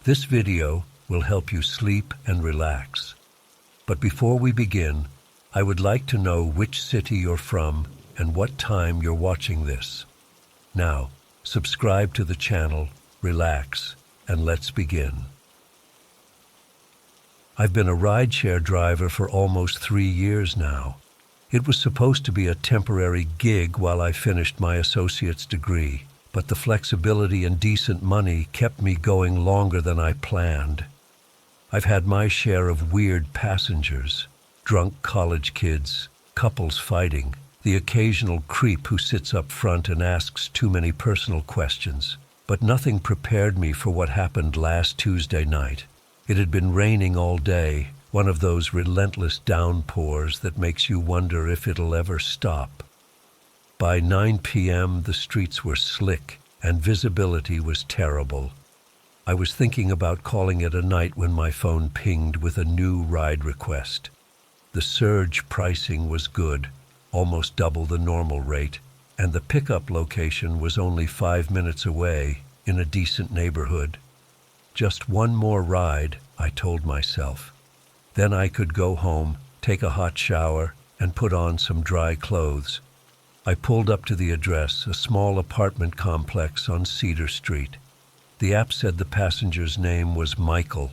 This video will help you sleep and relax. But before we begin, I would like to know which city you're from and what time you're watching this. Now, subscribe to the channel, relax, and let's begin. I've been a rideshare driver for almost 3 years now. It was supposed to be a temporary gig while I finished my associate's degree, but the flexibility and decent money kept me going longer than I planned. I've had my share of weird passengers, drunk college kids, couples fighting, the occasional creep who sits up front and asks too many personal questions, but nothing prepared me for what happened last Tuesday night. It had been raining all day, one of those relentless downpours that makes you wonder if it'll ever stop. By 9 p.m., the streets were slick and visibility was terrible. I was thinking about calling it a night when my phone pinged with a new ride request. The surge pricing was good, almost double the normal rate, and the pickup location was only 5 minutes away in a decent neighborhood. Just one more ride, I told myself. Then I could go home, take a hot shower, and put on some dry clothes. I pulled up to the address, a small apartment complex on Cedar Street. The app said the passenger's name was Michael.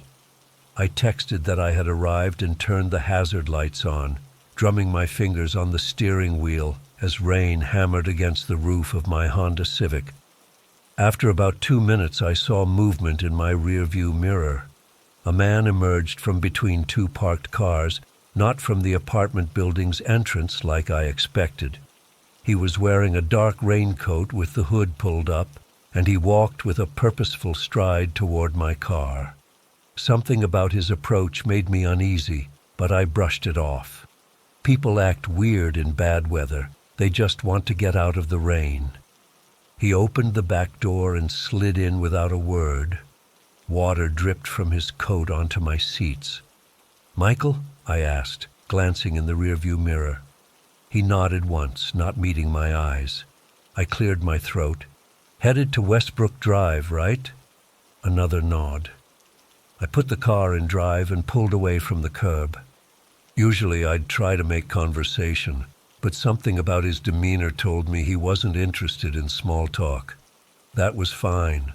I texted that I had arrived and turned the hazard lights on, drumming my fingers on the steering wheel as rain hammered against the roof of my Honda Civic. After about 2 minutes, I saw movement in my rearview mirror. A man emerged from between 2 parked cars, not from the apartment building's entrance like I expected. He was wearing a dark raincoat with the hood pulled up, and he walked with a purposeful stride toward my car. Something about his approach made me uneasy, but I brushed it off. People act weird in bad weather. They just want to get out of the rain. He opened the back door and slid in without a word. Water dripped from his coat onto my seats. "Michael?" I asked, glancing in the rearview mirror. He nodded once, not meeting my eyes. I cleared my throat. "Headed to Westbrook Drive, right?" Another nod. I put the car in drive and pulled away from the curb. Usually I'd try to make conversation, but something about his demeanor told me he wasn't interested in small talk. That was fine.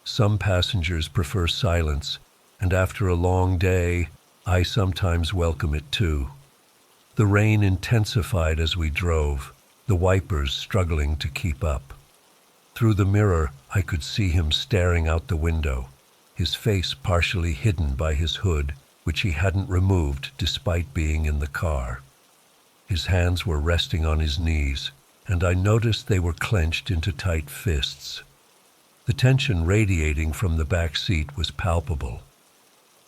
Some passengers prefer silence, and after a long day, I sometimes welcome it too. The rain intensified as we drove, the wipers struggling to keep up. Through the mirror, I could see him staring out the window, his face partially hidden by his hood, which he hadn't removed despite being in the car. His hands were resting on his knees, and I noticed they were clenched into tight fists. The tension radiating from the back seat was palpable.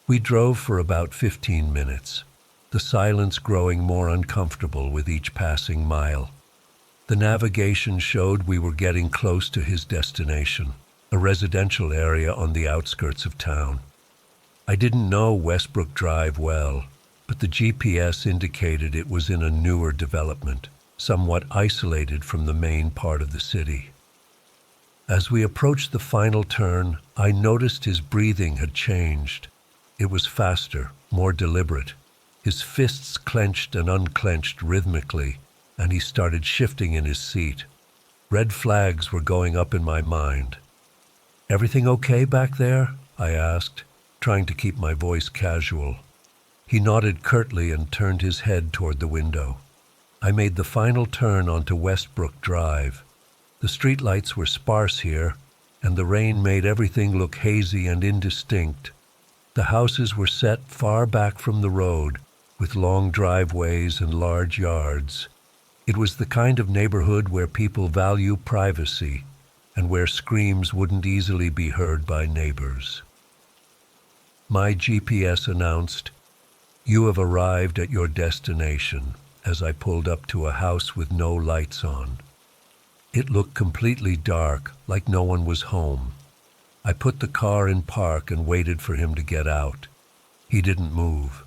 We drove for about 15 minutes, the silence growing more uncomfortable with each passing mile. The navigation showed we were getting close to his destination, a residential area on the outskirts of town. I didn't know Westbrook Drive well, but the GPS indicated it was in a newer development, somewhat isolated from the main part of the city. As we approached the final turn, I noticed his breathing had changed. It was faster, more deliberate. His fists clenched and unclenched rhythmically, and he started shifting in his seat. Red flags were going up in my mind. "Everything okay back there?" I asked, trying to keep my voice casual. He nodded curtly and turned his head toward the window. I made the final turn onto Westbrook Drive. The streetlights were sparse here, and the rain made everything look hazy and indistinct. The houses were set far back from the road, with long driveways and large yards. It was the kind of neighborhood where people value privacy, and where screams wouldn't easily be heard by neighbors. My GPS announced, "You have arrived at your destination," as I pulled up to a house with no lights on. It looked completely dark, like no one was home. I put the car in park and waited for him to get out. He didn't move.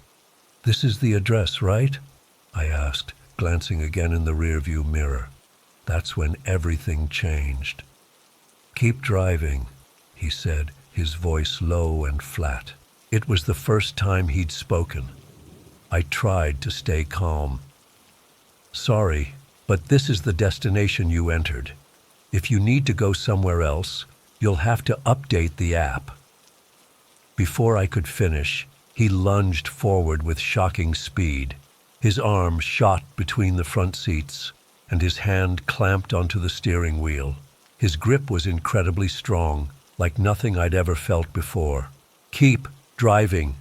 "This is the address, right?" I asked, glancing again in the rearview mirror. That's when everything changed. "Keep driving," he said, his voice low and flat. It was the first time he'd spoken. I tried to stay calm. "Sorry, but this is the destination you entered. If you need to go somewhere else, you'll have to update the app." Before I could finish, he lunged forward with shocking speed. His arm shot between the front seats, and his hand clamped onto the steering wheel. His grip was incredibly strong, like nothing I'd ever felt before. "Keep driving."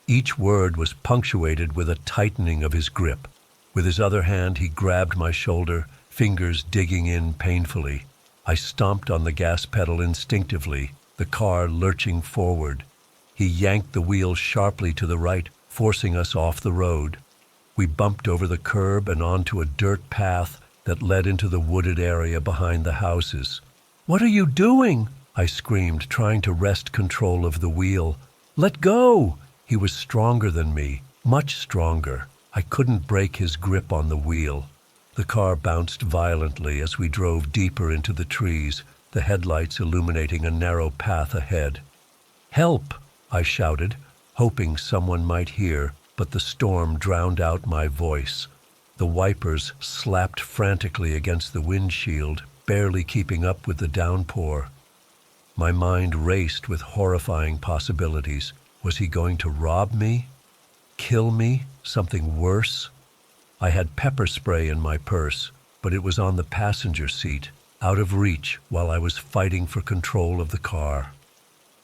Each word was punctuated with a tightening of his grip. With his other hand, he grabbed my shoulder, fingers digging in painfully. I stomped on the gas pedal instinctively, the car lurching forward. He yanked the wheel sharply to the right, forcing us off the road. We bumped over the curb and onto a dirt path that led into the wooded area behind the houses. "What are you doing?" I screamed, trying to wrest control of the wheel. "Let go!" He was stronger than me, much stronger. I couldn't break his grip on the wheel. The car bounced violently as we drove deeper into the trees, the headlights illuminating a narrow path ahead. "Help!" I shouted, hoping someone might hear, but the storm drowned out my voice. The wipers slapped frantically against the windshield, barely keeping up with the downpour. My mind raced with horrifying possibilities. Was he going to rob me? Kill me? Something worse? I had pepper spray in my purse, but it was on the passenger seat, out of reach while I was fighting for control of the car.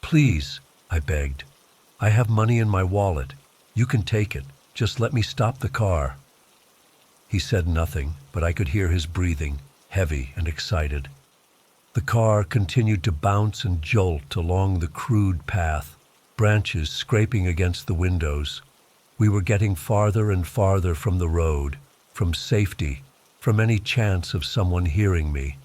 "Please," I begged. "I have money in my wallet. You can take it. Just let me stop the car." He said nothing, but I could hear his breathing, heavy and excited. The car continued to bounce and jolt along the crude path, branches scraping against the windows. We were getting farther and farther from the road, from safety, from any chance of someone hearing me.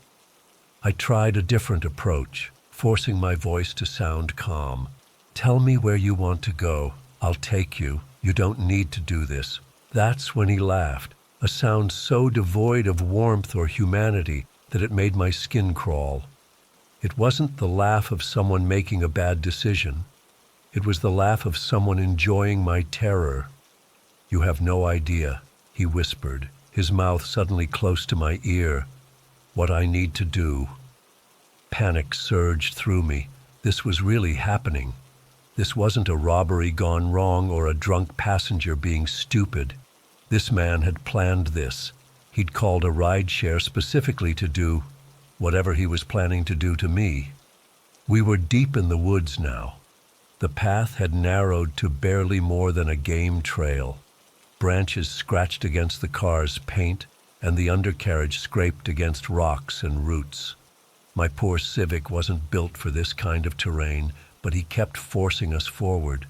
I tried a different approach, forcing my voice to sound calm. "Tell me where you want to go. I'll take you. You don't need to do this." That's when he laughed, a sound so devoid of warmth or humanity that it made my skin crawl. It wasn't the laugh of someone making a bad decision. It was the laugh of someone enjoying my terror. "You have no idea," he whispered, his mouth suddenly close to my ear, "what I need to do." Panic surged through me. This was really happening. This wasn't a robbery gone wrong or a drunk passenger being stupid. This man had planned this. He'd called a rideshare specifically to do whatever he was planning to do to me. We were deep in the woods now. The path had narrowed to barely more than a game trail. Branches scratched against the car's paint, and the undercarriage scraped against rocks and roots. My poor Civic wasn't built for this kind of terrain, but he kept forcing us forward.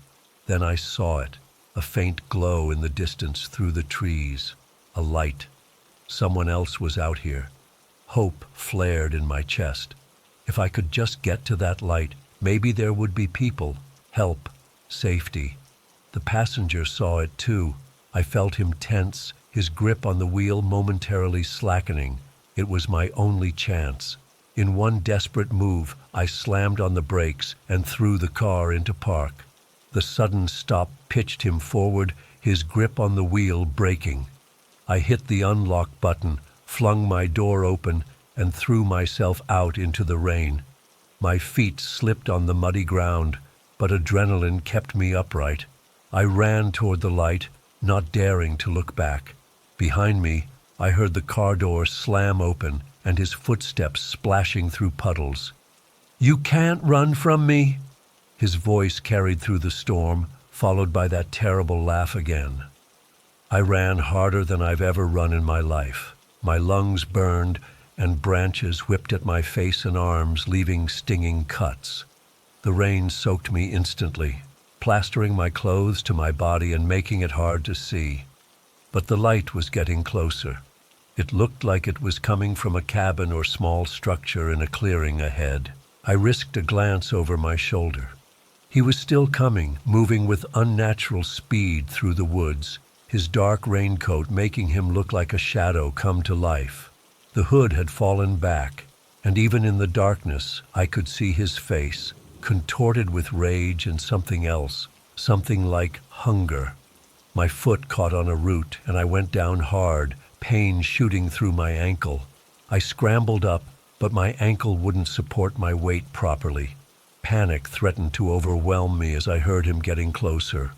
Then I saw it, a faint glow in the distance through the trees, a light. Someone else was out here. Hope flared in my chest. If I could just get to that light, maybe there would be people, help, safety. The passenger saw it too. I felt him tense, his grip on the wheel momentarily slackening. It was my only chance. In one desperate move, I slammed on the brakes and threw the car into park. The sudden stop pitched him forward, his grip on the wheel breaking. I hit the unlock button, flung my door open, and threw myself out into the rain. My feet slipped on the muddy ground, but adrenaline kept me upright. I ran toward the light, not daring to look back. Behind me, I heard the car door slam open and his footsteps splashing through puddles. "You can't run from me!" His voice carried through the storm, followed by that terrible laugh again. I ran harder than I've ever run in my life. My lungs burned, and branches whipped at my face and arms, leaving stinging cuts. The rain soaked me instantly, plastering my clothes to my body and making it hard to see. But the light was getting closer. It looked like it was coming from a cabin or small structure in a clearing ahead. I risked a glance over my shoulder. He was still coming, moving with unnatural speed through the woods, his dark raincoat making him look like a shadow come to life. The hood had fallen back, and even in the darkness I could see his face, contorted with rage and something else, something like hunger. My foot caught on a root and I went down hard, pain shooting through my ankle. I scrambled up, but my ankle wouldn't support my weight properly. Panic threatened to overwhelm me as I heard him getting closer.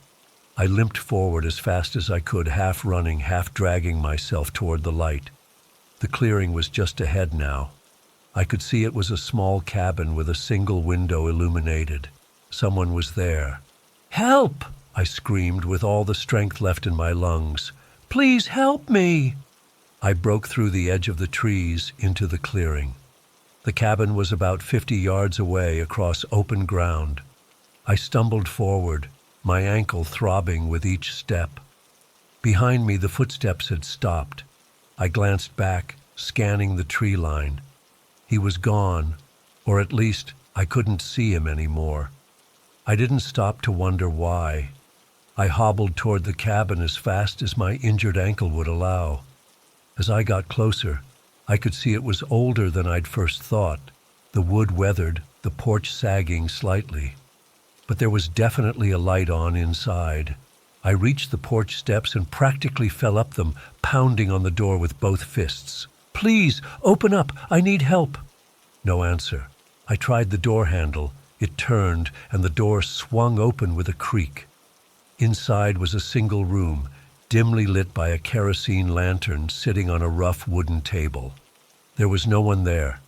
I limped forward as fast as I could, half running, half dragging myself toward the light. The clearing was just ahead now. I could see it was a small cabin with a single window illuminated. Someone was there. "Help!" I screamed with all the strength left in my lungs. "Please help me!" I broke through the edge of the trees into the clearing. The cabin was about 50 yards away across open ground. I stumbled forward, my ankle throbbing with each step. Behind me, the footsteps had stopped. I glanced back, scanning the tree line. He was gone, or at least I couldn't see him anymore. I didn't stop to wonder why. I hobbled toward the cabin as fast as my injured ankle would allow. As I got closer, I could see it was older than I'd first thought, the wood weathered, the porch sagging slightly. But there was definitely a light on inside. I reached the porch steps and practically fell up them, pounding on the door with both fists. "Please, open up! I need help!" No answer. I tried the door handle. It turned, and the door swung open with a creak. Inside was a single room, dimly lit by a kerosene lantern sitting on a rough wooden table. There was no one there.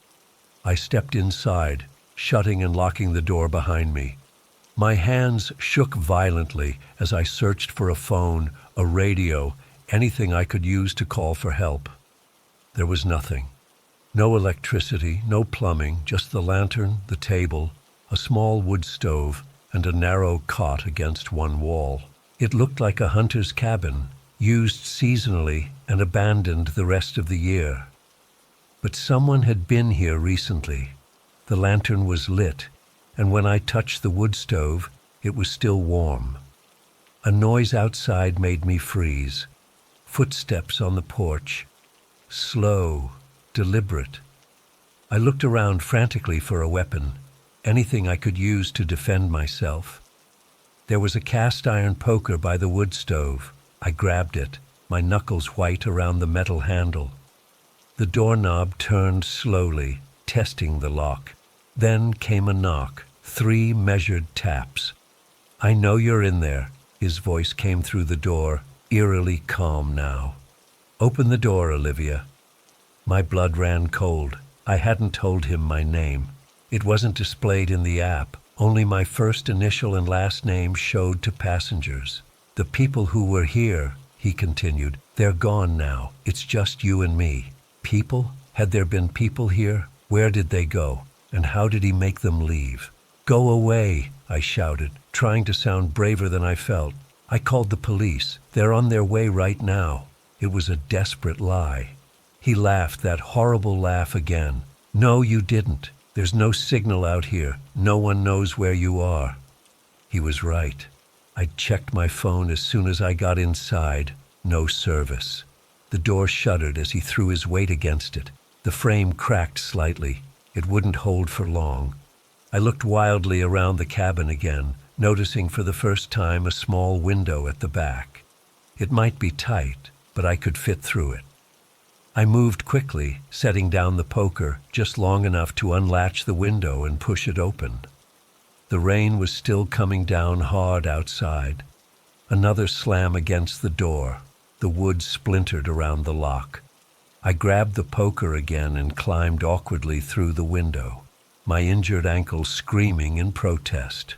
I stepped inside, shutting and locking the door behind me. My hands shook violently as I searched for a phone, a radio, anything I could use to call for help. There was nothing. No electricity, no plumbing, just the lantern, the table, a small wood stove, and a narrow cot against one wall. It looked like a hunter's cabin, used seasonally and abandoned the rest of the year. But someone had been here recently. The lantern was lit, and when I touched the wood stove, it was still warm. A noise outside made me freeze. Footsteps on the porch. Slow, deliberate. I looked around frantically for a weapon, anything I could use to defend myself. There was a cast-iron poker by the wood stove. I grabbed it, my knuckles white around the metal handle. The doorknob turned slowly, testing the lock. Then came a knock, 3 measured taps. "I know you're in there," his voice came through the door, eerily calm now. "Open the door, Olivia." My blood ran cold. I hadn't told him my name. It wasn't displayed in the app. Only my first initial and last name showed to passengers. "The people who were here," he continued, "they're gone now. It's just you and me." People? Had there been people here? Where did they go? And how did he make them leave? "Go away," I shouted, trying to sound braver than I felt. "I called the police. They're on their way right now." It was a desperate lie. He laughed, that horrible laugh again. "No, you didn't. There's no signal out here. No one knows where you are." He was right. I checked my phone as soon as I got inside. No service. The door shuddered as he threw his weight against it. The frame cracked slightly. It wouldn't hold for long. I looked wildly around the cabin again, noticing for the first time a small window at the back. It might be tight, but I could fit through it. I moved quickly, setting down the poker just long enough to unlatch the window and push it open. The rain was still coming down hard outside. Another slam against the door. The wood splintered around the lock. I grabbed the poker again and climbed awkwardly through the window, my injured ankle screaming in protest.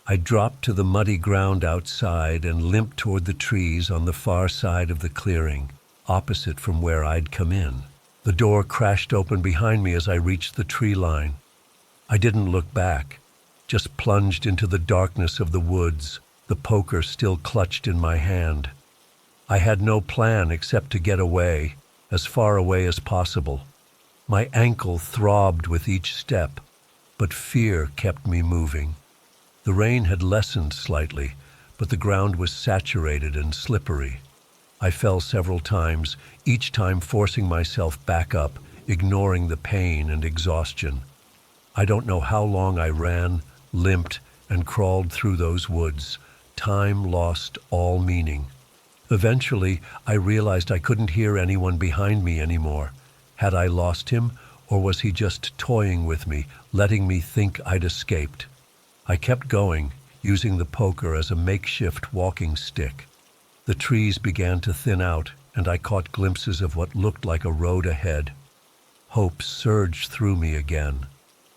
I dropped to the muddy ground outside and limped toward the trees on the far side of the clearing, opposite from where I'd come in. The door crashed open behind me as I reached the tree line. I didn't look back, just plunged into the darkness of the woods, the poker still clutched in my hand. I had no plan except to get away, as far away as possible. My ankle throbbed with each step, but fear kept me moving. The rain had lessened slightly, but the ground was saturated and slippery. I fell several times, each time forcing myself back up, ignoring the pain and exhaustion. I don't know how long I ran, limped, and crawled through those woods. Time lost all meaning. Eventually, I realized I couldn't hear anyone behind me anymore. Had I lost him, or was he just toying with me, letting me think I'd escaped? I kept going, using the poker as a makeshift walking stick. The trees began to thin out, and I caught glimpses of what looked like a road ahead. Hope surged through me again.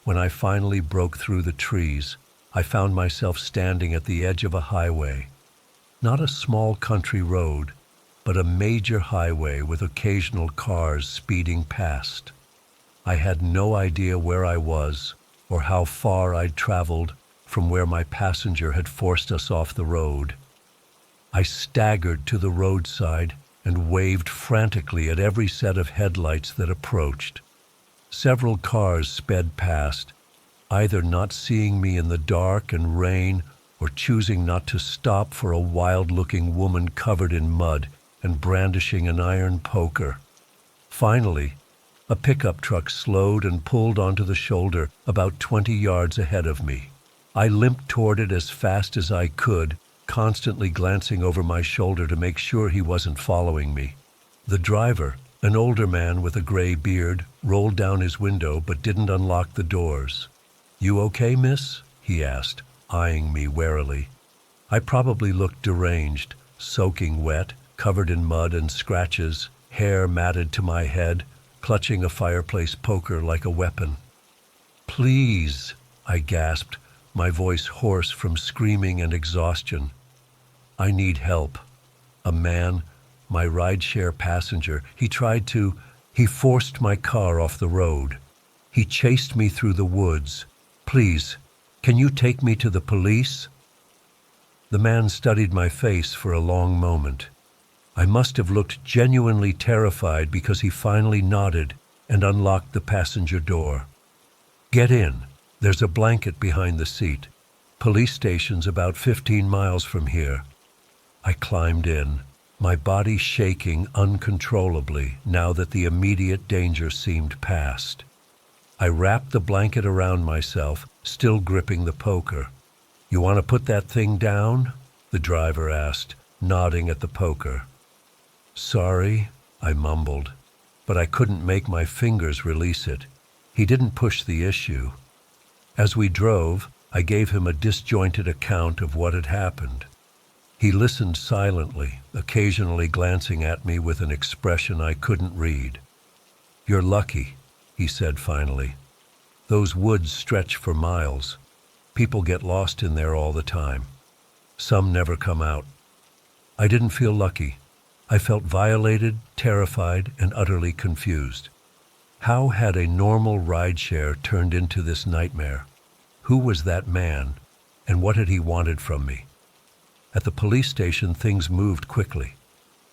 When I finally broke through the trees, I found myself standing at the edge of a highway. Not a small country road, but a major highway with occasional cars speeding past. I had no idea where I was or how far I'd traveled from where my passenger had forced us off the road. I staggered to the roadside and waved frantically at every set of headlights that approached. Several cars sped past, either not seeing me in the dark and rain or choosing not to stop for a wild-looking woman covered in mud and brandishing an iron poker. Finally, a pickup truck slowed and pulled onto the shoulder about 20 yards ahead of me. I limped toward it as fast as I could, constantly glancing over my shoulder to make sure he wasn't following me. The driver, an older man with a gray beard, rolled down his window but didn't unlock the doors. "You okay, miss?" he asked, eyeing me warily. I probably looked deranged, soaking wet, covered in mud and scratches, hair matted to my head, clutching a fireplace poker like a weapon. "Please," I gasped, my voice hoarse from screaming and exhaustion. "I need help." A man, my rideshare passenger, he forced my car off the road. He chased me through the woods. "Please, can you take me to the police?" The man studied my face for a long moment. I must have looked genuinely terrified because he finally nodded and unlocked the passenger door. "Get in. There's a blanket behind the seat. Police station's about 15 miles from here." I climbed in, my body shaking uncontrollably now that the immediate danger seemed past. I wrapped the blanket around myself, still gripping the poker. "You want to put that thing down?" the driver asked, nodding at the poker. "Sorry," I mumbled, but I couldn't make my fingers release it. He didn't push the issue. As we drove, I gave him a disjointed account of what had happened. He listened silently, occasionally glancing at me with an expression I couldn't read. "You're lucky," he said finally. "Those woods stretch for miles. People get lost in there all the time. Some never come out." I didn't feel lucky. I felt violated, terrified, and utterly confused. How had a normal rideshare turned into this nightmare? Who was that man, and what had he wanted from me? At the police station, things moved quickly.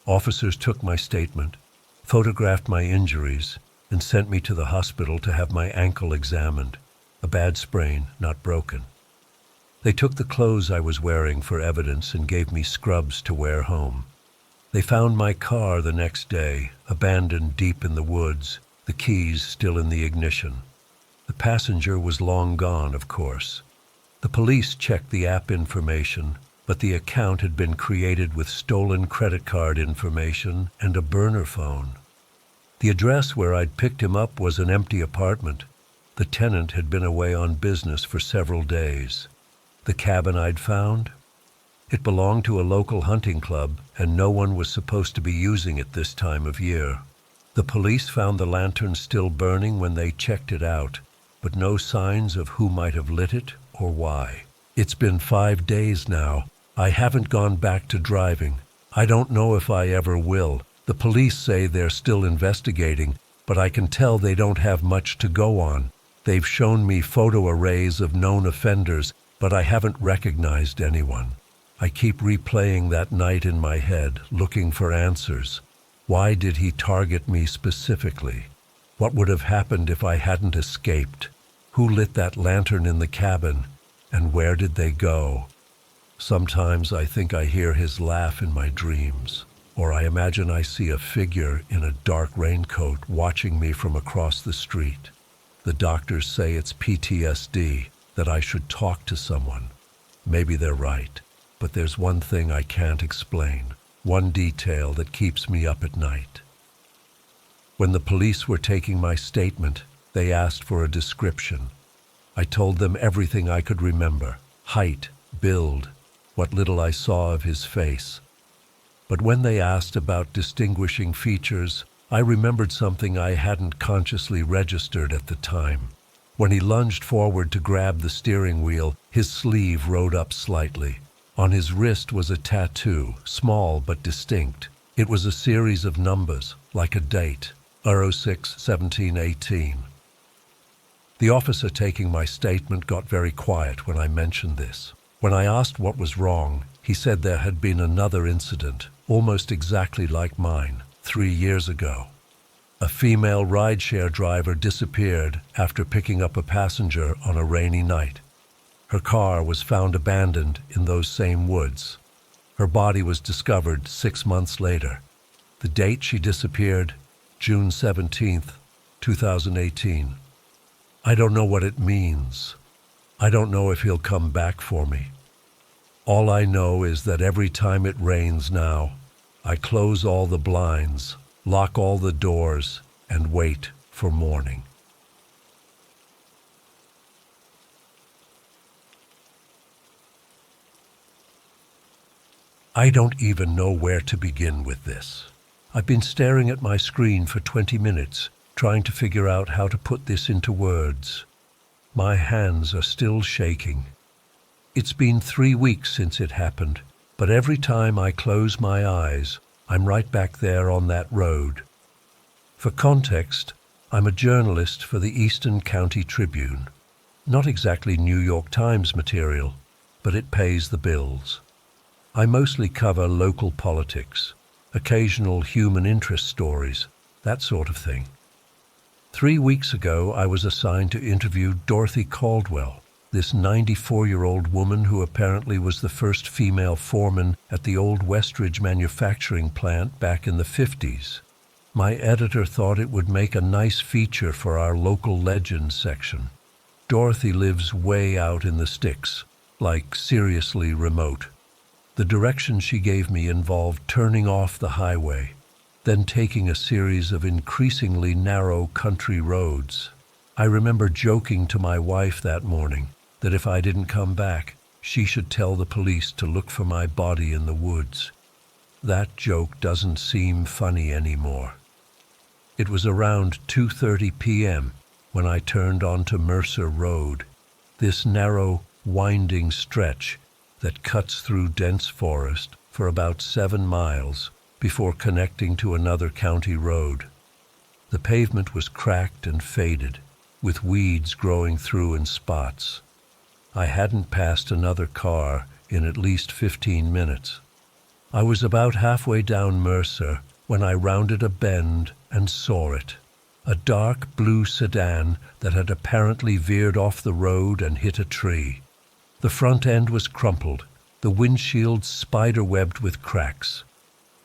Officers took my statement, photographed my injuries, and sent me to the hospital to have my ankle examined. A bad sprain, not broken. They took the clothes I was wearing for evidence and gave me scrubs to wear home. They found my car the next day, abandoned deep in the woods, the keys still in the ignition. The passenger was long gone, of course. The police checked the app information, but the account had been created with stolen credit card information and a burner phone. The address where I'd picked him up was an empty apartment. The tenant had been away on business for several days. The cabin I'd found? It belonged to a local hunting club, and no one was supposed to be using it this time of year. The police found the lantern still burning when they checked it out, but no signs of who might have lit it or why. It's been 5 days now. I haven't gone back to driving. I don't know if I ever will. The police say they're still investigating, but I can tell they don't have much to go on. They've shown me photo arrays of known offenders, but I haven't recognized anyone. I keep replaying that night in my head, looking for answers. Why did he target me specifically? What would have happened if I hadn't escaped? Who lit that lantern in the cabin? And where did they go? Sometimes I think I hear his laugh in my dreams, or I imagine I see a figure in a dark raincoat watching me from across the street. The doctors say it's PTSD, that I should talk to someone. Maybe they're right, but there's one thing I can't explain, one detail that keeps me up at night. When the police were taking my statement, they asked for a description. I told them everything I could remember: height, build, what little I saw of his face. But when they asked about distinguishing features, I remembered something I hadn't consciously registered at the time. When he lunged forward to grab the steering wheel, his sleeve rode up slightly. On his wrist was a tattoo, small but distinct. It was a series of numbers, like a date, 06-17-18. The officer taking my statement got very quiet when I mentioned this. When I asked what was wrong, he said there had been another incident, almost exactly like mine, 3 years ago. A female rideshare driver disappeared after picking up a passenger on a rainy night. Her car was found abandoned in those same woods. Her body was discovered 6 months later. The date she disappeared, June 17th, 2018. I don't know what it means. I don't know if he'll come back for me. All I know is that every time it rains now, I close all the blinds, lock all the doors, and wait for morning. I don't even know where to begin with this. I've been staring at my screen for 20 minutes, trying to figure out how to put this into words. My hands are still shaking. It's been 3 weeks since it happened, but every time I close my eyes, I'm right back there on that road. For context, I'm a journalist for the Eastern County Tribune. Not exactly New York Times material, but it pays the bills. I mostly cover local politics, occasional human interest stories, that sort of thing. 3 weeks ago, I was assigned to interview Dorothy Caldwell, this 94-year-old woman who apparently was the first female foreman at the old Westridge manufacturing plant back in the 50s. My editor thought it would make a nice feature for our local legends section. Dorothy lives way out in the sticks, like seriously remote. The directions she gave me involved turning off the highway, then taking a series of increasingly narrow country roads. I remember joking to my wife that morning that if I didn't come back, she should tell the police to look for my body in the woods. That joke doesn't seem funny anymore. It was around 2:30 p.m. when I turned onto Mercer Road, this narrow, winding stretch that cuts through dense forest for about 7 miles before connecting to another county road. The pavement was cracked and faded, with weeds growing through in spots. I hadn't passed another car in at least 15 minutes. I was about halfway down Mercer when I rounded a bend and saw it. A dark blue sedan that had apparently veered off the road and hit a tree. The front end was crumpled, the windshield spider-webbed with cracks.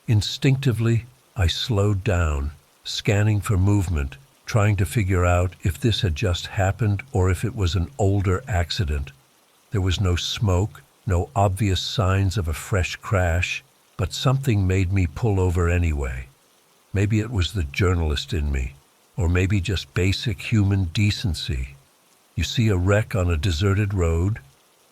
Instinctively, I slowed down, scanning for movement, trying to figure out if this had just happened or if it was an older accident. There was no smoke, no obvious signs of a fresh crash, but something made me pull over anyway. Maybe it was the journalist in me, or maybe just basic human decency. You see a wreck on a deserted road,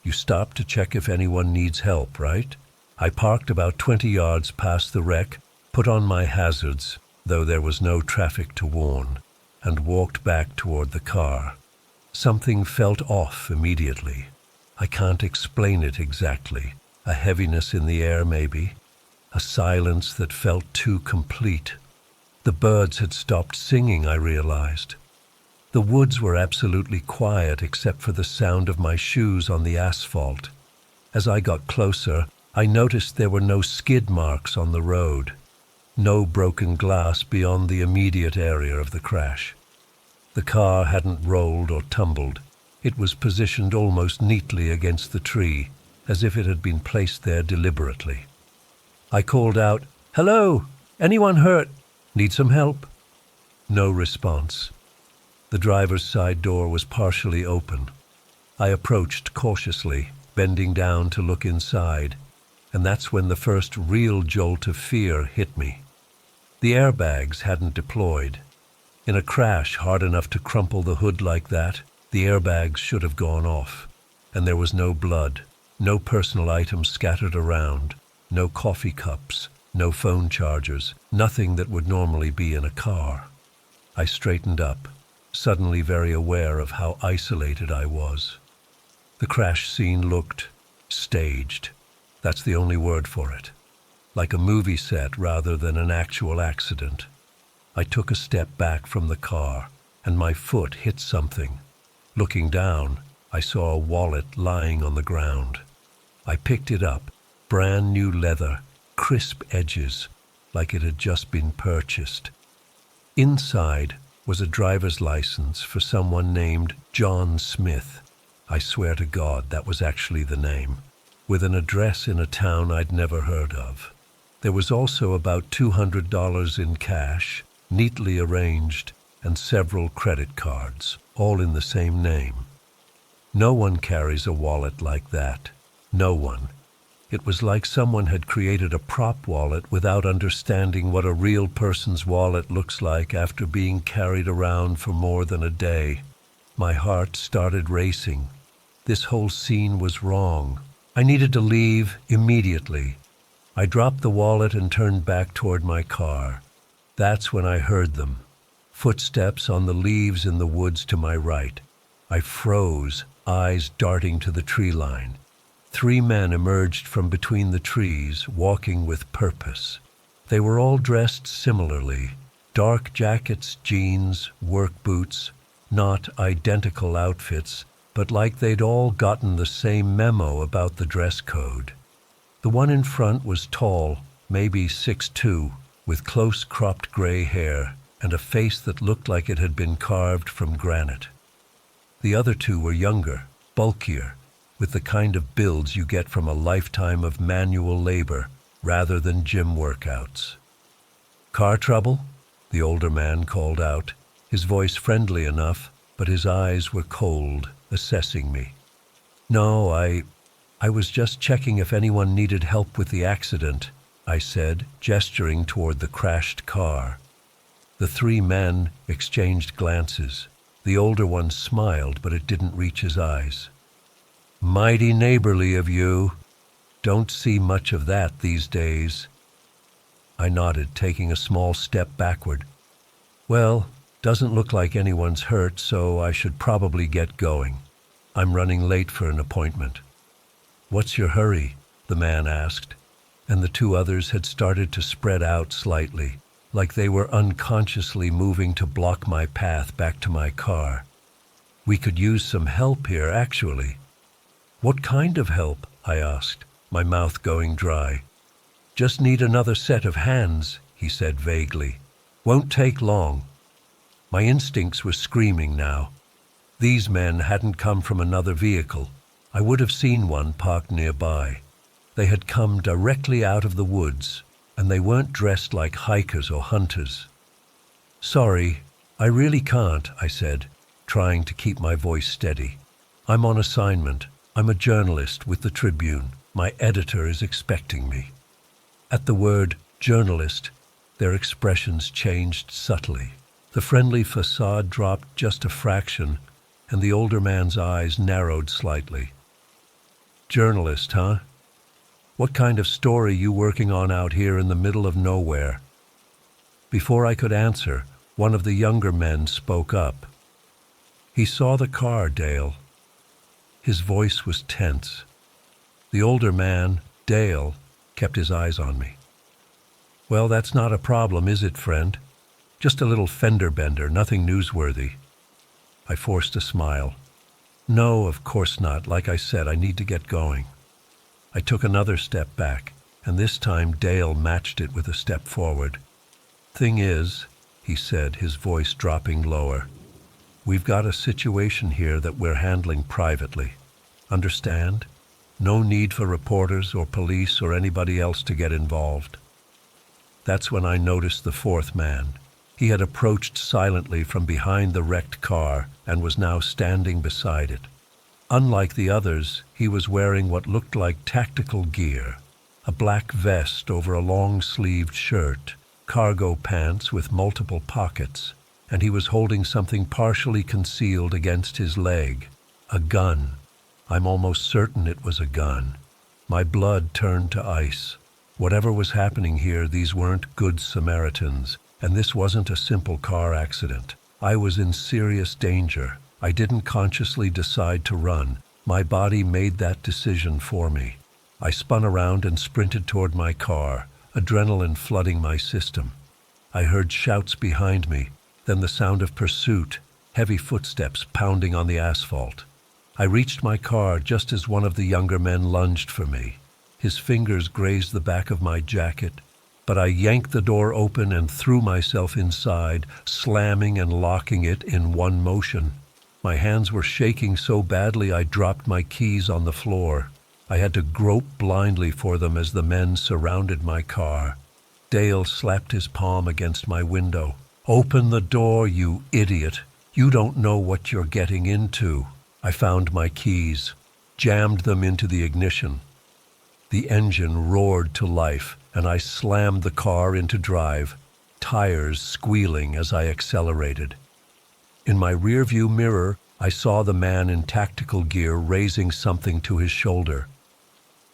you stop to check if anyone needs help, right? I parked about 20 yards past the wreck, put on my hazards, though there was no traffic to warn, and walked back toward the car. Something felt off immediately. I can't explain it exactly. A heaviness in the air, maybe. A silence that felt too complete. The birds had stopped singing, I realized. The woods were absolutely quiet except for the sound of my shoes on the asphalt. As I got closer, I noticed there were no skid marks on the road. No broken glass beyond the immediate area of the crash. The car hadn't rolled or tumbled. It was positioned almost neatly against the tree, as if it had been placed there deliberately. I called out, "Hello! Anyone hurt? Need some help?" No response. The driver's side door was partially open. I approached cautiously, bending down to look inside, and that's when the first real jolt of fear hit me. The airbags hadn't deployed. In a crash hard enough to crumple the hood like that, the airbags should have gone off. And there was no blood, no personal items scattered around, no coffee cups, no phone chargers, nothing that would normally be in a car. I straightened up, suddenly very aware of how isolated I was. The crash scene looked staged. That's the only word for it. Like a movie set rather than an actual accident. I took a step back from the car, and my foot hit something. Looking down, I saw a wallet lying on the ground. I picked it up, brand new leather, crisp edges, like it had just been purchased. Inside was a driver's license for someone named John Smith. I swear to God that was actually the name, with an address in a town I'd never heard of. There was also about $200 in cash, neatly arranged, and several credit cards, all in the same name. No one carries a wallet like that. No one. It was like someone had created a prop wallet without understanding what a real person's wallet looks like after being carried around for more than a day. My heart started racing. This whole scene was wrong. I needed to leave immediately. I dropped the wallet and turned back toward my car. That's when I heard them. Footsteps on the leaves in the woods to my right. I froze, eyes darting to the tree line. 3 men emerged from between the trees, walking with purpose. They were all dressed similarly. Dark jackets, jeans, work boots. Not identical outfits, but like they'd all gotten the same memo about the dress code. The one in front was tall, maybe 6'2", with close cropped gray hair and a face that looked like it had been carved from granite. The other 2 were younger, bulkier, with the kind of builds you get from a lifetime of manual labor rather than gym workouts. "Car trouble?" the older man called out, his voice friendly enough, but his eyes were cold, assessing me. "No, I was just checking if anyone needed help with the accident," I said, gesturing toward the crashed car. The 3 men exchanged glances. The older one smiled, but it didn't reach his eyes. "Mighty neighborly of you. Don't see much of that these days." I nodded, taking a small step backward. "Well, doesn't look like anyone's hurt, so I should probably get going. I'm running late for an appointment." "What's your hurry?" the man asked, and the 2 others had started to spread out slightly, like they were unconsciously moving to block my path back to my car. "We could use some help here, actually." "What kind of help?" I asked, my mouth going dry. "Just need another set of hands," he said vaguely. "Won't take long." My instincts were screaming now. These men hadn't come from another vehicle. I would have seen one parked nearby. They had come directly out of the woods, and they weren't dressed like hikers or hunters. "Sorry, I really can't," I said, trying to keep my voice steady. "I'm on assignment. I'm a journalist with the Tribune. My editor is expecting me." At the word journalist, their expressions changed subtly. The friendly facade dropped just a fraction, and the older man's eyes narrowed slightly. "Journalist, huh? What kind of story you working on out here in the middle of nowhere?" Before I could answer, one of the younger men spoke up. "He saw the car, Dale." His voice was tense. The older man, Dale, kept his eyes on me. "Well, that's not a problem, is it, friend? Just a little fender bender, nothing newsworthy." I forced a smile. "No, of course not. Like I said, I need to get going." I took another step back, and this time Dale matched it with a step forward. "Thing is," he said, his voice dropping lower, "we've got a situation here that we're handling privately. Understand? No need for reporters or police or anybody else to get involved." That's when I noticed the 4th man. He had approached silently from behind the wrecked car and was now standing beside it. Unlike the others, he was wearing what looked like tactical gear, a black vest over a long-sleeved shirt, cargo pants with multiple pockets, and he was holding something partially concealed against his leg, a gun. I'm almost certain it was a gun. My blood turned to ice. Whatever was happening here, these weren't good Samaritans, and this wasn't a simple car accident. I was in serious danger. I didn't consciously decide to run. My body made that decision for me. I spun around and sprinted toward my car, adrenaline flooding my system. I heard shouts behind me, then the sound of pursuit, heavy footsteps pounding on the asphalt. I reached my car just as one of the younger men lunged for me. His fingers grazed the back of my jacket, but I yanked the door open and threw myself inside, slamming and locking it in one motion. My hands were shaking so badly I dropped my keys on the floor. I had to grope blindly for them as the men surrounded my car. Dale slapped his palm against my window. "Open the door, you idiot. You don't know what you're getting into." I found my keys, jammed them into the ignition. The engine roared to life, and I slammed the car into drive, tires squealing as I accelerated. In my rearview mirror, I saw the man in tactical gear raising something to his shoulder.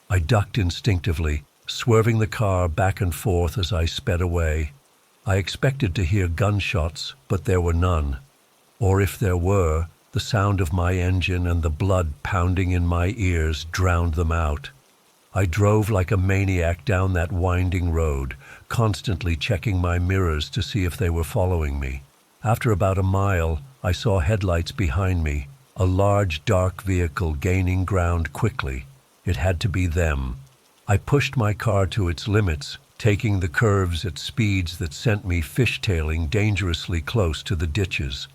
I ducked instinctively, swerving the car back and forth as I sped away. I expected to hear gunshots, but there were none. Or if there were, the sound of my engine and the blood pounding in my ears drowned them out. I drove like a maniac down that winding road, constantly checking my mirrors to see if they were following me. After about a mile, I saw headlights behind me, a large dark vehicle gaining ground quickly. It had to be them. I pushed my car to its limits, taking the curves at speeds that sent me fishtailing dangerously close to the ditches.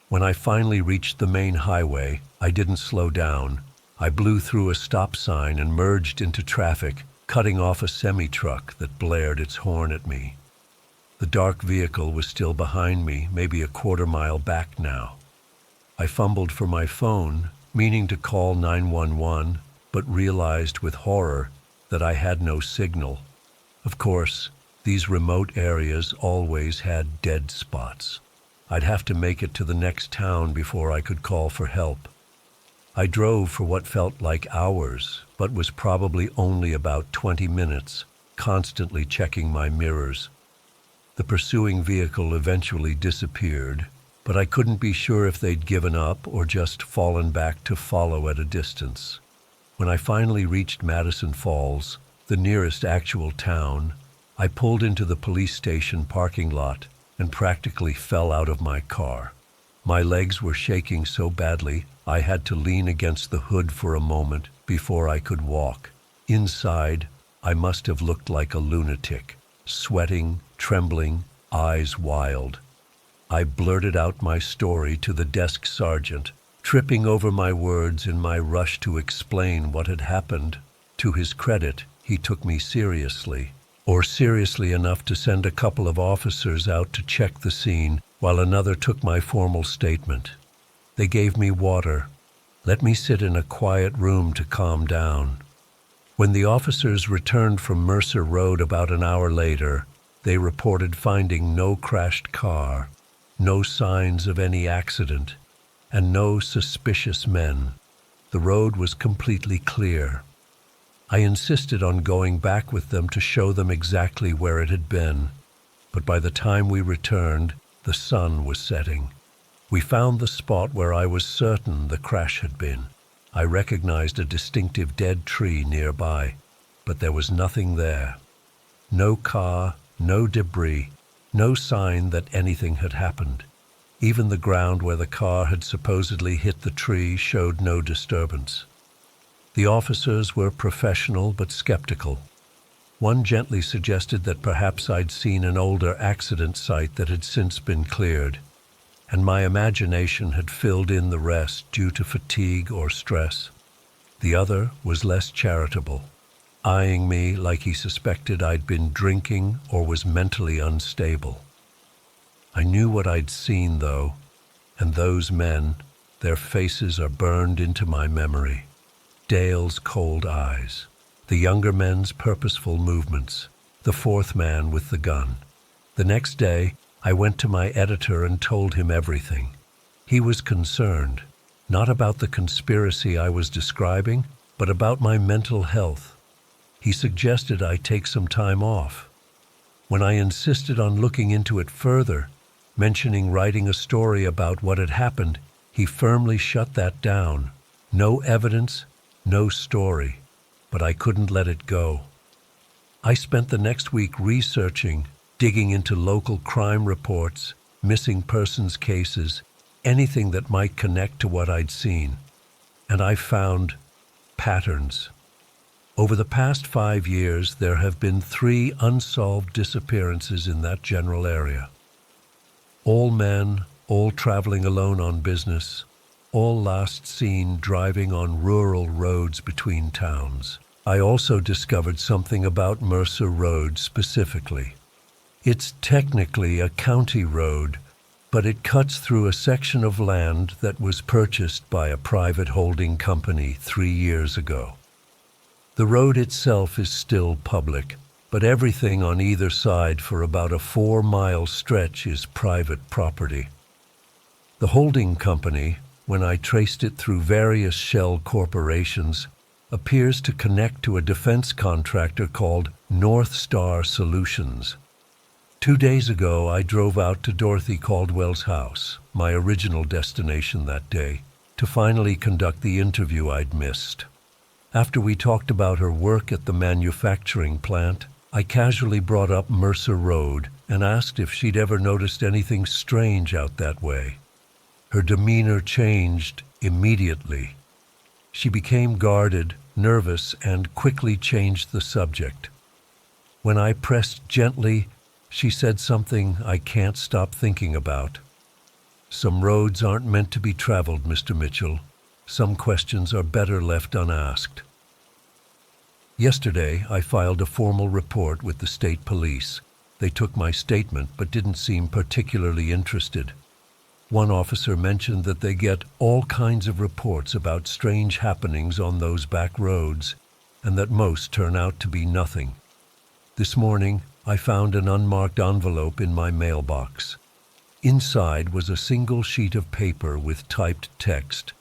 When I finally reached the main highway, I didn't slow down. I blew through a stop sign and merged into traffic, cutting off a semi-truck that blared its horn at me. The dark vehicle was still behind me, maybe a quarter-mile back now. I fumbled for my phone, meaning to call 911, but realized with horror that I had no signal. Of course, these remote areas always had dead spots. I'd have to make it to the next town before I could call for help. I drove for what felt like hours, but was probably only about 20 minutes, constantly checking my mirrors. The pursuing vehicle eventually disappeared, but I couldn't be sure if they'd given up or just fallen back to follow at a distance. When I finally reached Madison Falls, the nearest actual town, I pulled into the police station parking lot and practically fell out of my car. My legs were shaking so badly, I had to lean against the hood for a moment before I could walk. Inside, I must have looked like a lunatic, sweating, trembling, eyes wild. I blurted out my story to the desk sergeant, tripping over my words in my rush to explain what had happened. To his credit, he took me seriously, or seriously enough to send a couple of officers out to check the scene while another took my formal statement. They gave me water, let me sit in a quiet room to calm down. When the officers returned from Mercer Road about an hour later, they reported finding no crashed car, no signs of any accident, and no suspicious men. The road was completely clear. I insisted on going back with them to show them exactly where it had been, but by the time we returned, the sun was setting. We found the spot where I was certain the crash had been. I recognized a distinctive dead tree nearby, but there was nothing there. No car, no debris, no sign that anything had happened. Even the ground where the car had supposedly hit the tree showed no disturbance. The officers were professional but skeptical. One gently suggested that perhaps I'd seen an older accident site that had since been cleared, and my imagination had filled in the rest due to fatigue or stress. The other was less charitable, eyeing me like he suspected I'd been drinking or was mentally unstable. I knew what I'd seen, though, and those men, Their faces are burned into my memory. Dale's cold eyes, the younger men's purposeful movements, the fourth man with the gun. The next day, I went to my editor and told him everything. He was concerned, not about the conspiracy I was describing, but about my mental health. He suggested I take some time off. When I insisted on looking into it further, mentioning writing a story about what had happened, he firmly shut that down. No evidence, no story, but I couldn't let it go. I spent the next week researching, digging into local crime reports, missing persons cases, anything that might connect to what I'd seen. And I found patterns. Over the past 5 years, there have been 3 unsolved disappearances in that general area. All men, all traveling alone on business, all last seen driving on rural roads between towns. I also discovered something about Mercer Road specifically. It's technically a county road, but it cuts through a section of land that was purchased by a private holding company 3 years ago. The road itself is still public, but everything on either side for about a 4-mile stretch is private property. The holding company, when I traced it through various shell corporations, appears to connect to a defense contractor called North Star Solutions. 2 days ago, I drove out to Dorothy Caldwell's house, my original destination that day, to finally conduct the interview I'd missed. After we talked about her work at the manufacturing plant, I casually brought up Mercer Road and asked if she'd ever noticed anything strange out that way. Her demeanor changed immediately. She became guarded, nervous, and quickly changed the subject. When I pressed gently, she said something I can't stop thinking about. Some roads aren't meant to be traveled, Mr. Mitchell. Some questions are better left unasked. Yesterday, I filed a formal report with the state police. They took my statement but didn't seem particularly interested. One officer mentioned that they get all kinds of reports about strange happenings on those back roads, and that most turn out to be nothing. This morning, I found an unmarked envelope in my mailbox. Inside was a single sheet of paper with typed text.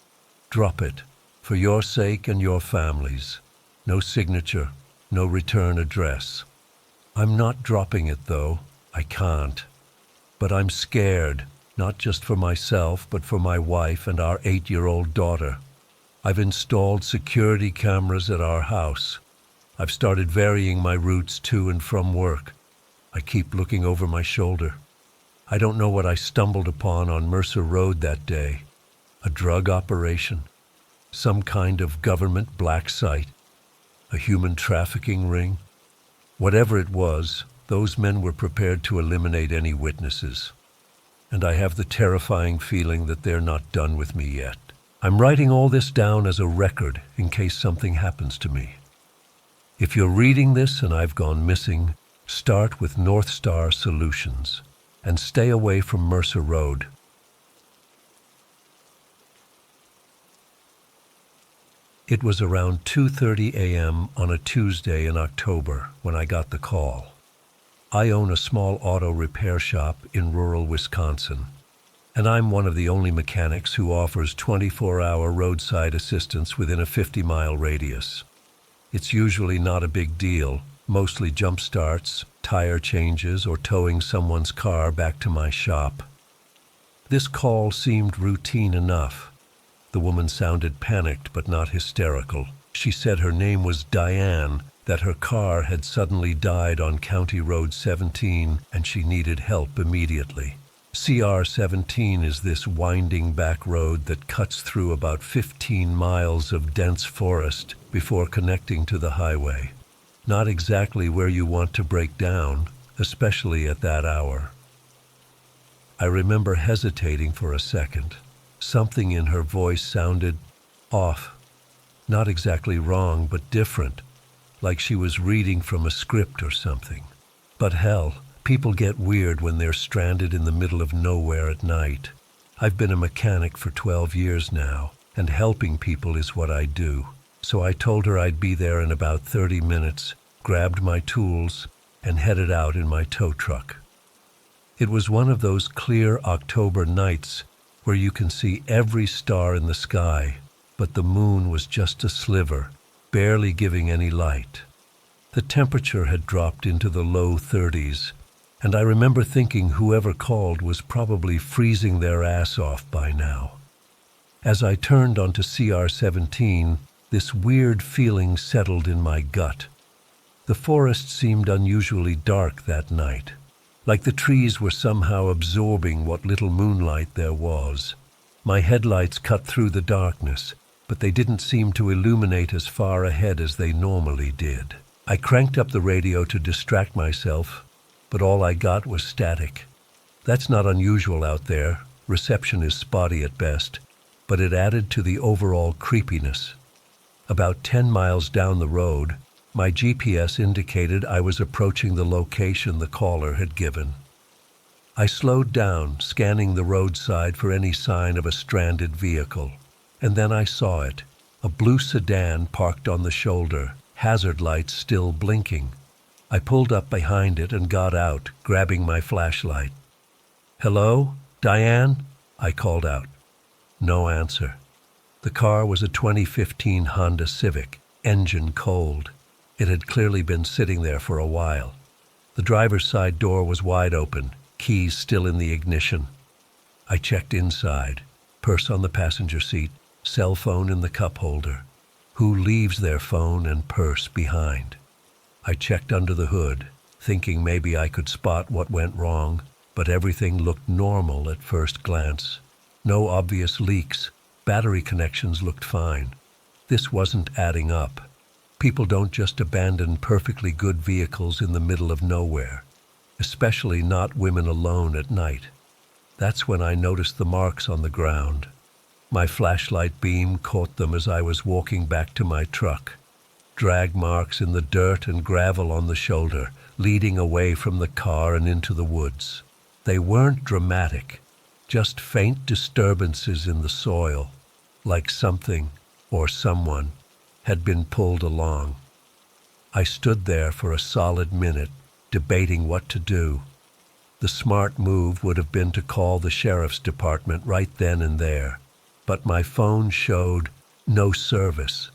"Drop it, for your sake and your family's." No signature, no return address. I'm not dropping it, though. I can't. But I'm scared. Not just for myself, but for my wife and our 8-year-old daughter. I've installed security cameras at our house. I've started varying my routes to and from work. I keep looking over my shoulder. I don't know what I stumbled upon on Mercer Road that day. A drug operation? Some kind of government black site? A human trafficking ring? Whatever it was, those men were prepared to eliminate any witnesses. And I have the terrifying feeling that they're not done with me yet. I'm writing all this down as a record in case something happens to me. If you're reading this and I've gone missing, start with North Star Solutions and stay away from Mercer Road. It was around 2:30 a.m. on a Tuesday in October when I got the call. I own a small auto repair shop in rural Wisconsin, and I'm one of the only mechanics who offers 24-hour roadside assistance within a 50-mile radius. It's usually not a big deal, mostly jump starts, tire changes, or towing someone's car back to my shop. This call seemed routine enough. The woman sounded panicked but not hysterical. She said her name was Diane, that her car had suddenly died on County Road 17 and she needed help immediately. CR 17 is this winding back road that cuts through about 15 miles of dense forest before connecting to the highway. Not exactly where you want to break down, especially at that hour. I remember hesitating for a second. Something in her voice sounded off. Not exactly wrong, but different. Like she was reading from a script or something. But hell, people get weird when they're stranded in the middle of nowhere at night. I've been a mechanic for 12 years now, and helping people is what I do. So I told her I'd be there in about 30 minutes, grabbed my tools, and headed out in my tow truck. It was one of those clear October nights where you can see every star in the sky, but the moon was just a sliver, barely giving any light. The temperature had dropped into the low 30s, and I remember thinking whoever called was probably freezing their ass off by now. As I turned onto CR-17, this weird feeling settled in my gut. The forest seemed unusually dark that night, like the trees were somehow absorbing what little moonlight there was. My headlights cut through the darkness, but they didn't seem to illuminate as far ahead as they normally did. I cranked up the radio to distract myself, but all I got was static. That's not unusual out there. Reception is spotty at best, but it added to the overall creepiness. About 10 miles down the road, my GPS indicated I was approaching the location the caller had given. I slowed down, scanning the roadside for any sign of a stranded vehicle. And then I saw it, a blue sedan parked on the shoulder, hazard lights still blinking. I pulled up behind it and got out, grabbing my flashlight. "Hello, Diane?" I called out. No answer. The car was a 2015 Honda Civic, engine cold. It had clearly been sitting there for a while. The driver's side door was wide open, keys still in the ignition. I checked inside, purse on the passenger seat, cell phone in the cup holder. Who leaves their phone and purse behind? I checked under the hood, thinking maybe I could spot what went wrong, but everything looked normal at first glance. No obvious leaks. Battery connections looked fine. This wasn't adding up. People don't just abandon perfectly good vehicles in the middle of nowhere, especially not women alone at night. That's when I noticed the marks on the ground. My flashlight beam caught them as I was walking back to my truck. Drag marks in the dirt and gravel on the shoulder, leading away from the car and into the woods. They weren't dramatic, just faint disturbances in the soil, like something or someone had been pulled along. I stood there for a solid minute, debating what to do. The smart move would have been to call the sheriff's department right then and there, but my phone showed no service,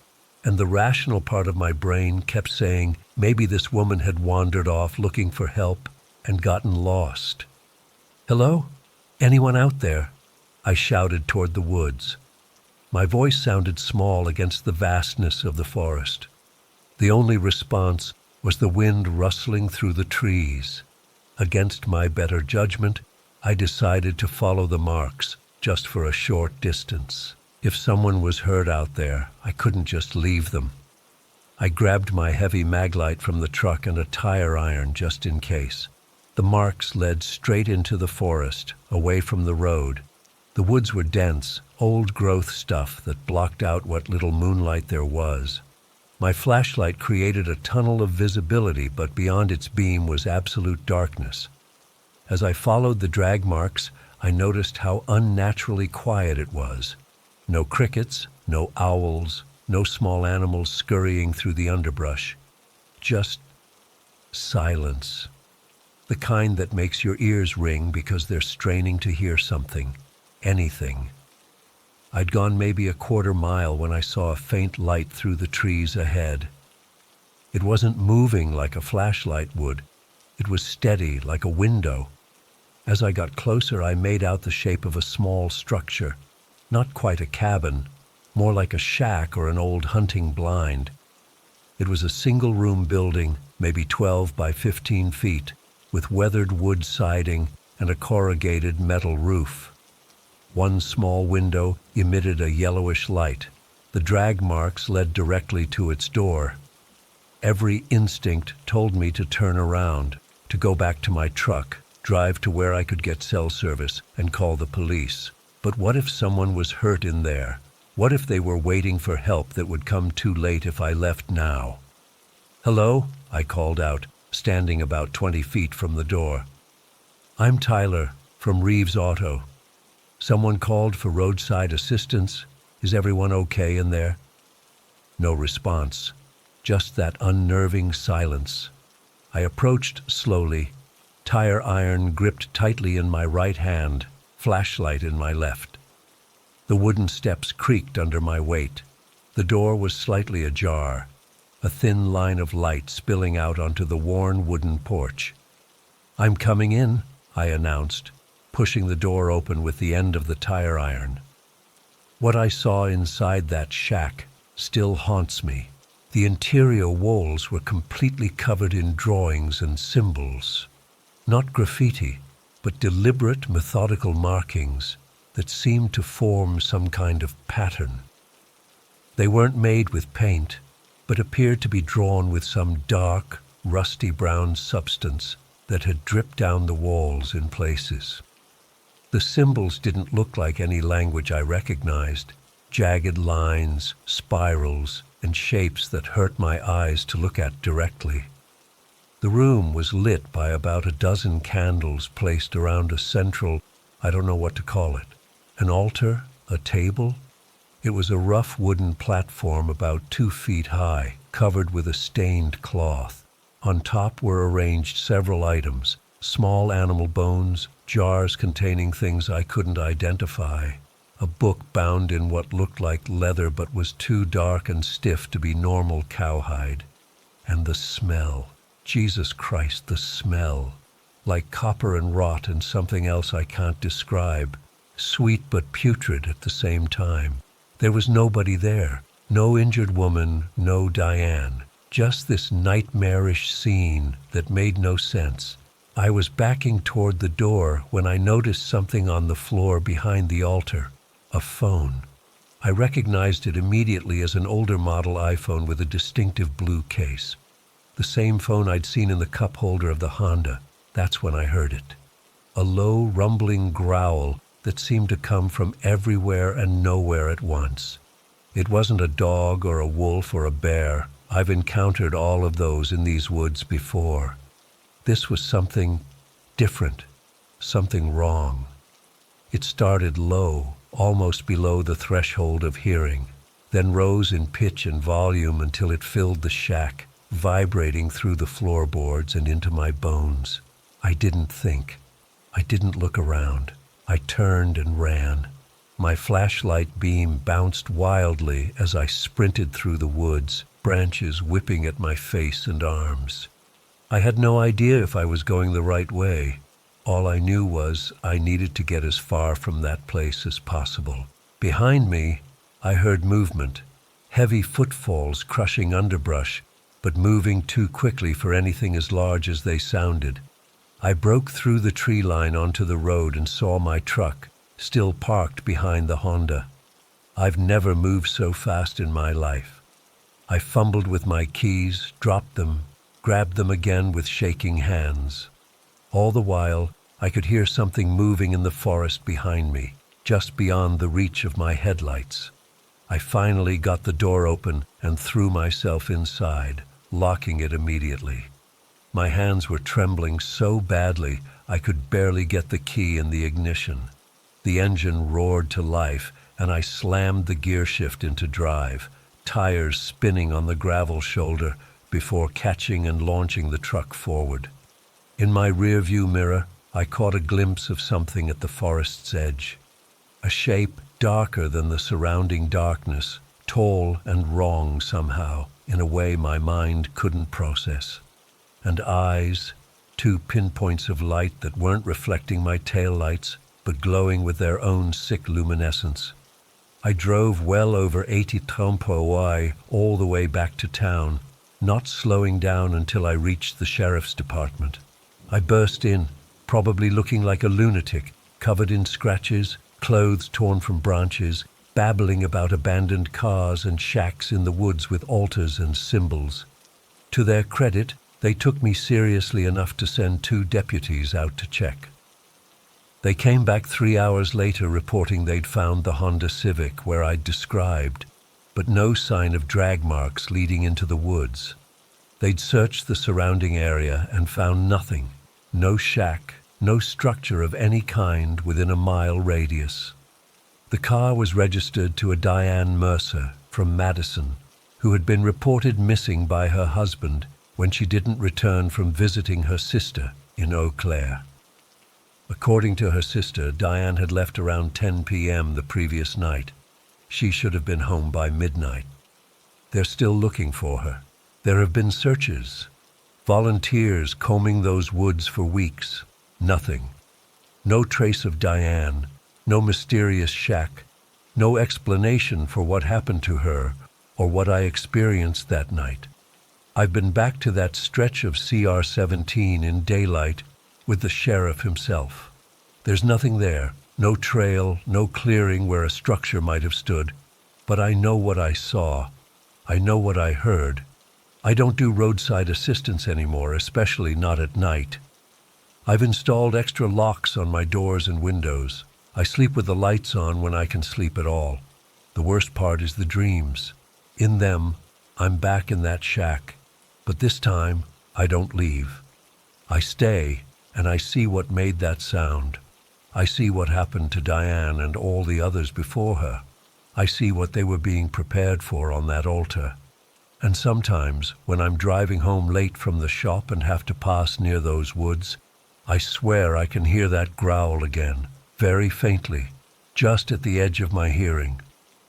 and the rational part of my brain kept saying maybe this woman had wandered off looking for help and gotten lost. "Hello? Anyone out there?" I shouted toward the woods. My voice sounded small against the vastness of the forest. The only response was the wind rustling through the trees. Against my better judgment, I decided to follow the marks, just for a short distance. If someone was hurt out there, I couldn't just leave them. I grabbed my heavy maglite from the truck and a tire iron just in case. The marks led straight into the forest, away from the road. The woods were dense, old-growth stuff that blocked out what little moonlight there was. My flashlight created a tunnel of visibility, but beyond its beam was absolute darkness. As I followed the drag marks, I noticed how unnaturally quiet it was. No crickets, no owls, no small animals scurrying through the underbrush. Just silence. The kind that makes your ears ring because they're straining to hear something. Anything. I'd gone maybe a quarter mile when I saw a faint light through the trees ahead. It wasn't moving like a flashlight would. It was steady, like a window. As I got closer, I made out the shape of a small structure. Not quite a cabin, more like a shack or an old hunting blind. It was a single-room building, maybe 12 by 15 feet, with weathered wood siding and a corrugated metal roof. One small window emitted a yellowish light. The drag marks led directly to its door. Every instinct told me to turn around, to go back to my truck, drive to where I could get cell service, and call the police. But what if someone was hurt in there? What if they were waiting for help that would come too late if I left now? "Hello?" I called out, standing about 20 feet from the door. "I'm Tyler, from Reeves Auto." Someone called for roadside assistance. Is everyone okay in there? No response, just that unnerving silence. I approached slowly, tire iron gripped tightly in my right hand, flashlight in my left. The wooden steps creaked under my weight. The door was slightly ajar, a thin line of light spilling out onto the worn wooden porch. "I'm coming in," I announced, pushing the door open with the end of the tire iron. What I saw inside that shack still haunts me. The interior walls were completely covered in drawings and symbols. Not graffiti, but deliberate, methodical markings that seemed to form some kind of pattern. They weren't made with paint, but appeared to be drawn with some dark, rusty brown substance that had dripped down the walls in places. The symbols didn't look like any language I recognized. Jagged lines, spirals, and shapes that hurt my eyes to look at directly. The room was lit by about a dozen candles placed around a central, I don't know what to call it, an altar, a table. It was a rough wooden platform about 2 feet high, covered with a stained cloth. On top were arranged several items, small animal bones, jars containing things I couldn't identify, a book bound in what looked like leather but was too dark and stiff to be normal cowhide. And the smell. Jesus Christ, the smell. Like copper and rot and something else I can't describe. Sweet but putrid at the same time. There was nobody there. No injured woman, no Diane. Just this nightmarish scene that made no sense. I was backing toward the door when I noticed something on the floor behind the altar. A phone. I recognized it immediately as an older model iPhone with a distinctive blue case. The same phone I'd seen in the cup holder of the Honda. That's when I heard it. A low, rumbling growl that seemed to come from everywhere and nowhere at once. It wasn't a dog or a wolf or a bear. I've encountered all of those in these woods before. This was something different, something wrong. It started low, almost below the threshold of hearing, then rose in pitch and volume until it filled the shack, vibrating through the floorboards and into my bones. I didn't think. I didn't look around. I turned and ran. My flashlight beam bounced wildly as I sprinted through the woods, branches whipping at my face and arms. I had no idea if I was going the right way. All I knew was I needed to get as far from that place as possible. Behind me, I heard movement, heavy footfalls crushing underbrush, but moving too quickly for anything as large as they sounded. I broke through the tree line onto the road and saw my truck, still parked behind the Honda. I've never moved so fast in my life. I fumbled with my keys, dropped them, grabbed them again with shaking hands. All the while, I could hear something moving in the forest behind me, just beyond the reach of my headlights. I finally got the door open and threw myself inside, locking it immediately. My hands were trembling so badly I could barely get the key in the ignition. The engine roared to life, and I slammed the gear shift into drive, tires spinning on the gravel shoulder before catching and launching the truck forward. In my rearview mirror, I caught a glimpse of something at the forest's edge. A shape darker than the surrounding darkness, tall and wrong somehow, in a way my mind couldn't process. And eyes, 2 pinpoints of light that weren't reflecting my taillights, but glowing with their own sick luminescence. I drove well over 80 km/h all the way back to town, not slowing down until I reached the sheriff's department. I burst in, probably looking like a lunatic, covered in scratches, clothes torn from branches, babbling about abandoned cars and shacks in the woods with altars and symbols. To their credit, they took me seriously enough to send 2 deputies out to check. They came back 3 hours later reporting they'd found the Honda Civic where I'd described, but no sign of drag marks leading into the woods. They'd searched the surrounding area and found nothing. No shack, no structure of any kind within a mile radius. The car was registered to a Diane Mercer from Madison, who had been reported missing by her husband when she didn't return from visiting her sister in Eau Claire. According to her sister, Diane had left around 10 p.m. the previous night. She should have been home by midnight. They're still looking for her. There have been searches. Volunteers combing those woods for weeks. Nothing. No trace of Diane. No mysterious shack. No explanation for what happened to her or what I experienced that night. I've been back to that stretch of CR-17 in daylight with the sheriff himself. There's nothing there, no trail, no clearing where a structure might have stood. But I know what I saw. I know what I heard. I don't do roadside assistance anymore, especially not at night. I've installed extra locks on my doors and windows. I sleep with the lights on when I can sleep at all. The worst part is the dreams. In them, I'm back in that shack. But this time, I don't leave. I stay, and I see what made that sound. I see what happened to Diane and all the others before her. I see what they were being prepared for on that altar. And sometimes, when I'm driving home late from the shop and have to pass near those woods, I swear I can hear that growl again, very faintly, just at the edge of my hearing,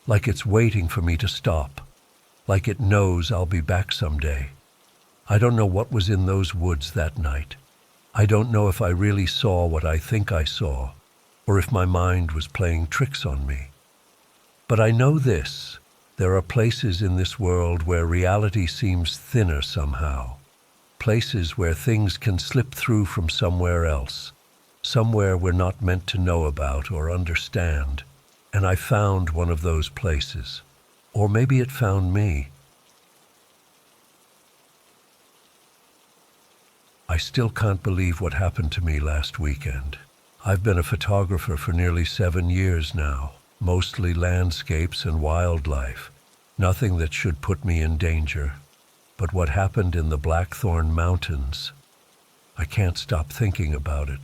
like it's waiting for me to stop, like it knows I'll be back someday. I don't know what was in those woods that night. I don't know if I really saw what I think I saw, or if my mind was playing tricks on me. But I know this: there are places in this world where reality seems thinner somehow. Places where things can slip through from somewhere else, somewhere we're not meant to know about or understand. And I found one of those places. Or maybe it found me. I still can't believe what happened to me last weekend. I've been a photographer for nearly 7 years now, mostly landscapes and wildlife. Nothing that should put me in danger. But what happened in the Blackthorn Mountains, I can't stop thinking about it.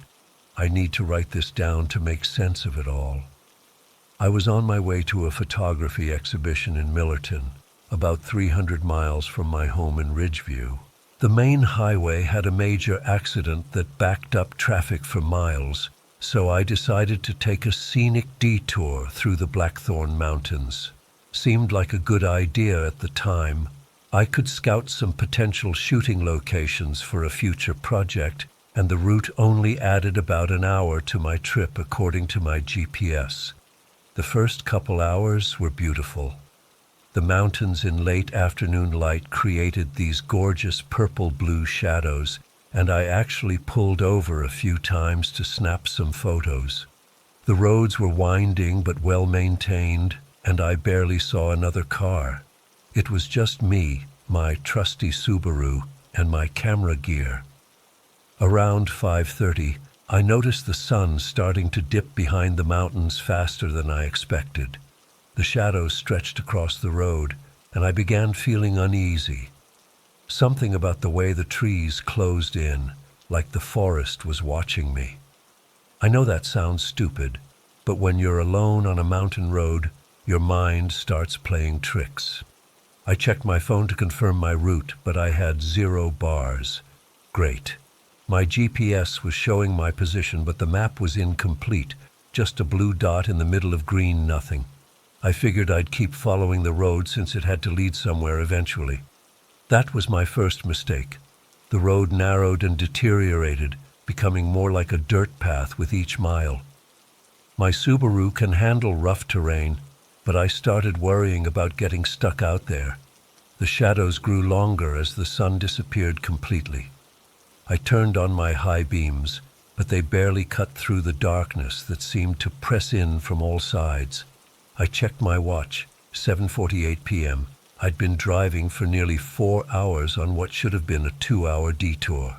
I need to write this down to make sense of it all. I was on my way to a photography exhibition in Millerton, about 300 miles from my home in Ridgeview. The main highway had a major accident that backed up traffic for miles, so I decided to take a scenic detour through the Blackthorn Mountains. Seemed like a good idea at the time. I could scout some potential shooting locations for a future project, and the route only added about an hour to my trip according to my GPS. The first couple hours were beautiful. The mountains in late afternoon light created these gorgeous purple-blue shadows, and I actually pulled over a few times to snap some photos. The roads were winding but well-maintained, and I barely saw another car. It was just me, my trusty Subaru, and my camera gear. Around 5:30, I noticed the sun starting to dip behind the mountains faster than I expected. The shadows stretched across the road, and I began feeling uneasy. Something about the way the trees closed in, like the forest was watching me. I know that sounds stupid, but when you're alone on a mountain road, your mind starts playing tricks. I checked my phone to confirm my route, but I had 0 bars. Great. My GPS was showing my position, but the map was incomplete, just a blue dot in the middle of green nothing. I figured I'd keep following the road since it had to lead somewhere eventually. That was my first mistake. The road narrowed and deteriorated, becoming more like a dirt path with each mile. My Subaru can handle rough terrain, but I started worrying about getting stuck out there. The shadows grew longer as the sun disappeared completely. I turned on my high beams, but they barely cut through the darkness that seemed to press in from all sides. I checked my watch, 7:48 p.m. I'd been driving for nearly 4 hours on what should have been a 2-hour detour.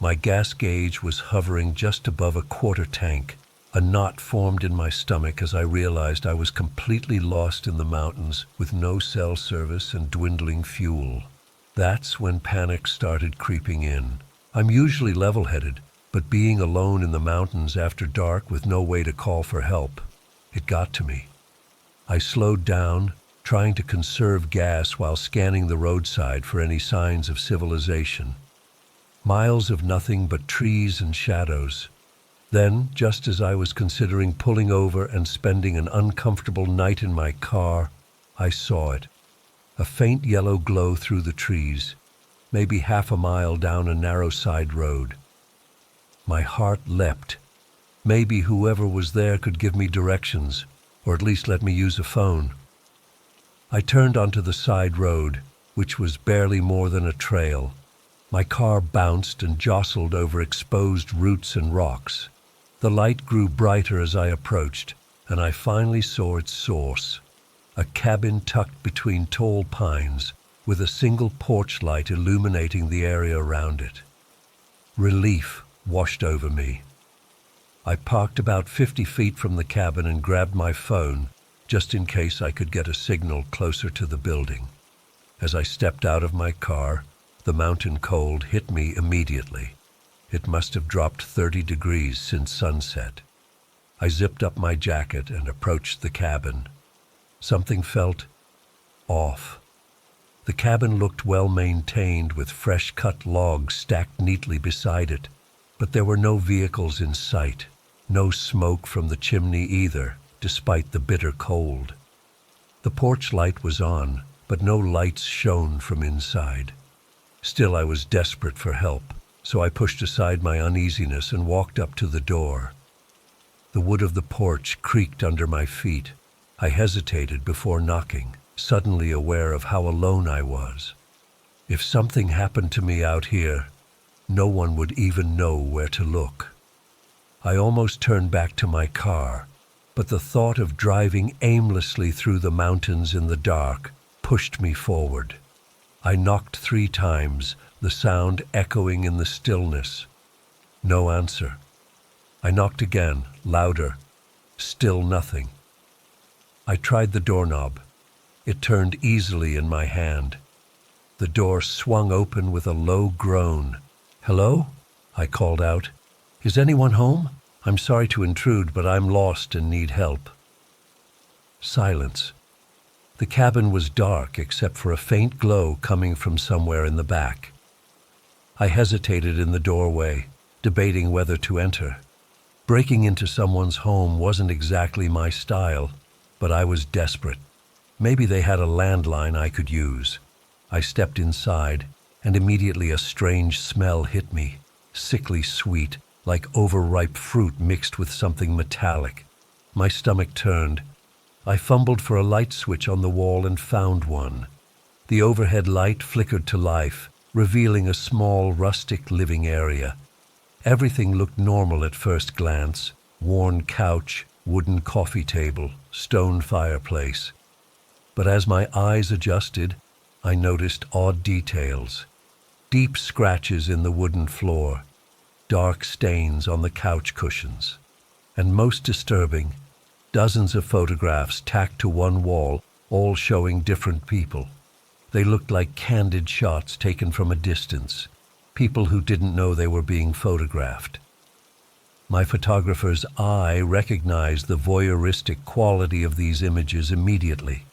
My gas gauge was hovering just above a quarter tank. A knot formed in my stomach as I realized I was completely lost in the mountains with no cell service and dwindling fuel. That's when panic started creeping in. I'm usually level-headed, But being alone in the mountains after dark with no way to call for help, it got to me. I slowed down, trying to conserve gas while scanning the roadside for any signs of civilization. Miles of nothing but trees and shadows. Then, just as I was considering pulling over and spending an uncomfortable night in my car, I saw it. A faint yellow glow through the trees, maybe half a mile down a narrow side road. My heart leapt. Maybe whoever was there could give me directions, or at least let me use a phone. I turned onto the side road, which was barely more than a trail. My car bounced and jostled over exposed roots and rocks. The light grew brighter as I approached, and I finally saw its source. A cabin tucked between tall pines, with a single porch light illuminating the area around it. Relief washed over me. I parked about 50 feet from the cabin and grabbed my phone, just in case I could get a signal closer to the building. As I stepped out of my car, the mountain cold hit me immediately. It must have dropped 30 degrees since sunset. I zipped up my jacket and approached the cabin. Something felt off. The cabin looked well maintained with fresh-cut logs stacked neatly beside it, but there were no vehicles in sight, no smoke from the chimney either, despite the bitter cold. The porch light was on, but no lights shone from inside. Still, I was desperate for help, so I pushed aside my uneasiness and walked up to the door. The wood of the porch creaked under my feet. I hesitated before knocking, suddenly aware of how alone I was. If something happened to me out here, no one would even know where to look. I almost turned back to my car, but the thought of driving aimlessly through the mountains in the dark pushed me forward. I knocked 3 times, the sound echoing in the stillness. No answer. I knocked again, louder. Still nothing. I tried the doorknob. It turned easily in my hand. The door swung open with a low groan. "Hello?" I called out. "Is anyone home? I'm sorry to intrude, but I'm lost and need help." Silence. The cabin was dark except for a faint glow coming from somewhere in the back. I hesitated in the doorway, debating whether to enter. Breaking into someone's home wasn't exactly my style, but I was desperate. Maybe they had a landline I could use. I stepped inside, and immediately a strange smell hit me, sickly sweet, like overripe fruit mixed with something metallic. My stomach turned. I fumbled for a light switch on the wall and found one. The overhead light flickered to life, revealing a small, rustic living area. Everything looked normal at first glance: worn couch, wooden coffee table, stone fireplace. But as my eyes adjusted, I noticed odd details. Deep scratches in the wooden floor, dark stains on the couch cushions, and most disturbing, dozens of photographs tacked to one wall, all showing different people. They looked like candid shots taken from a distance, people who didn't know they were being photographed. My photographer's eye recognized the voyeuristic quality of these images immediately.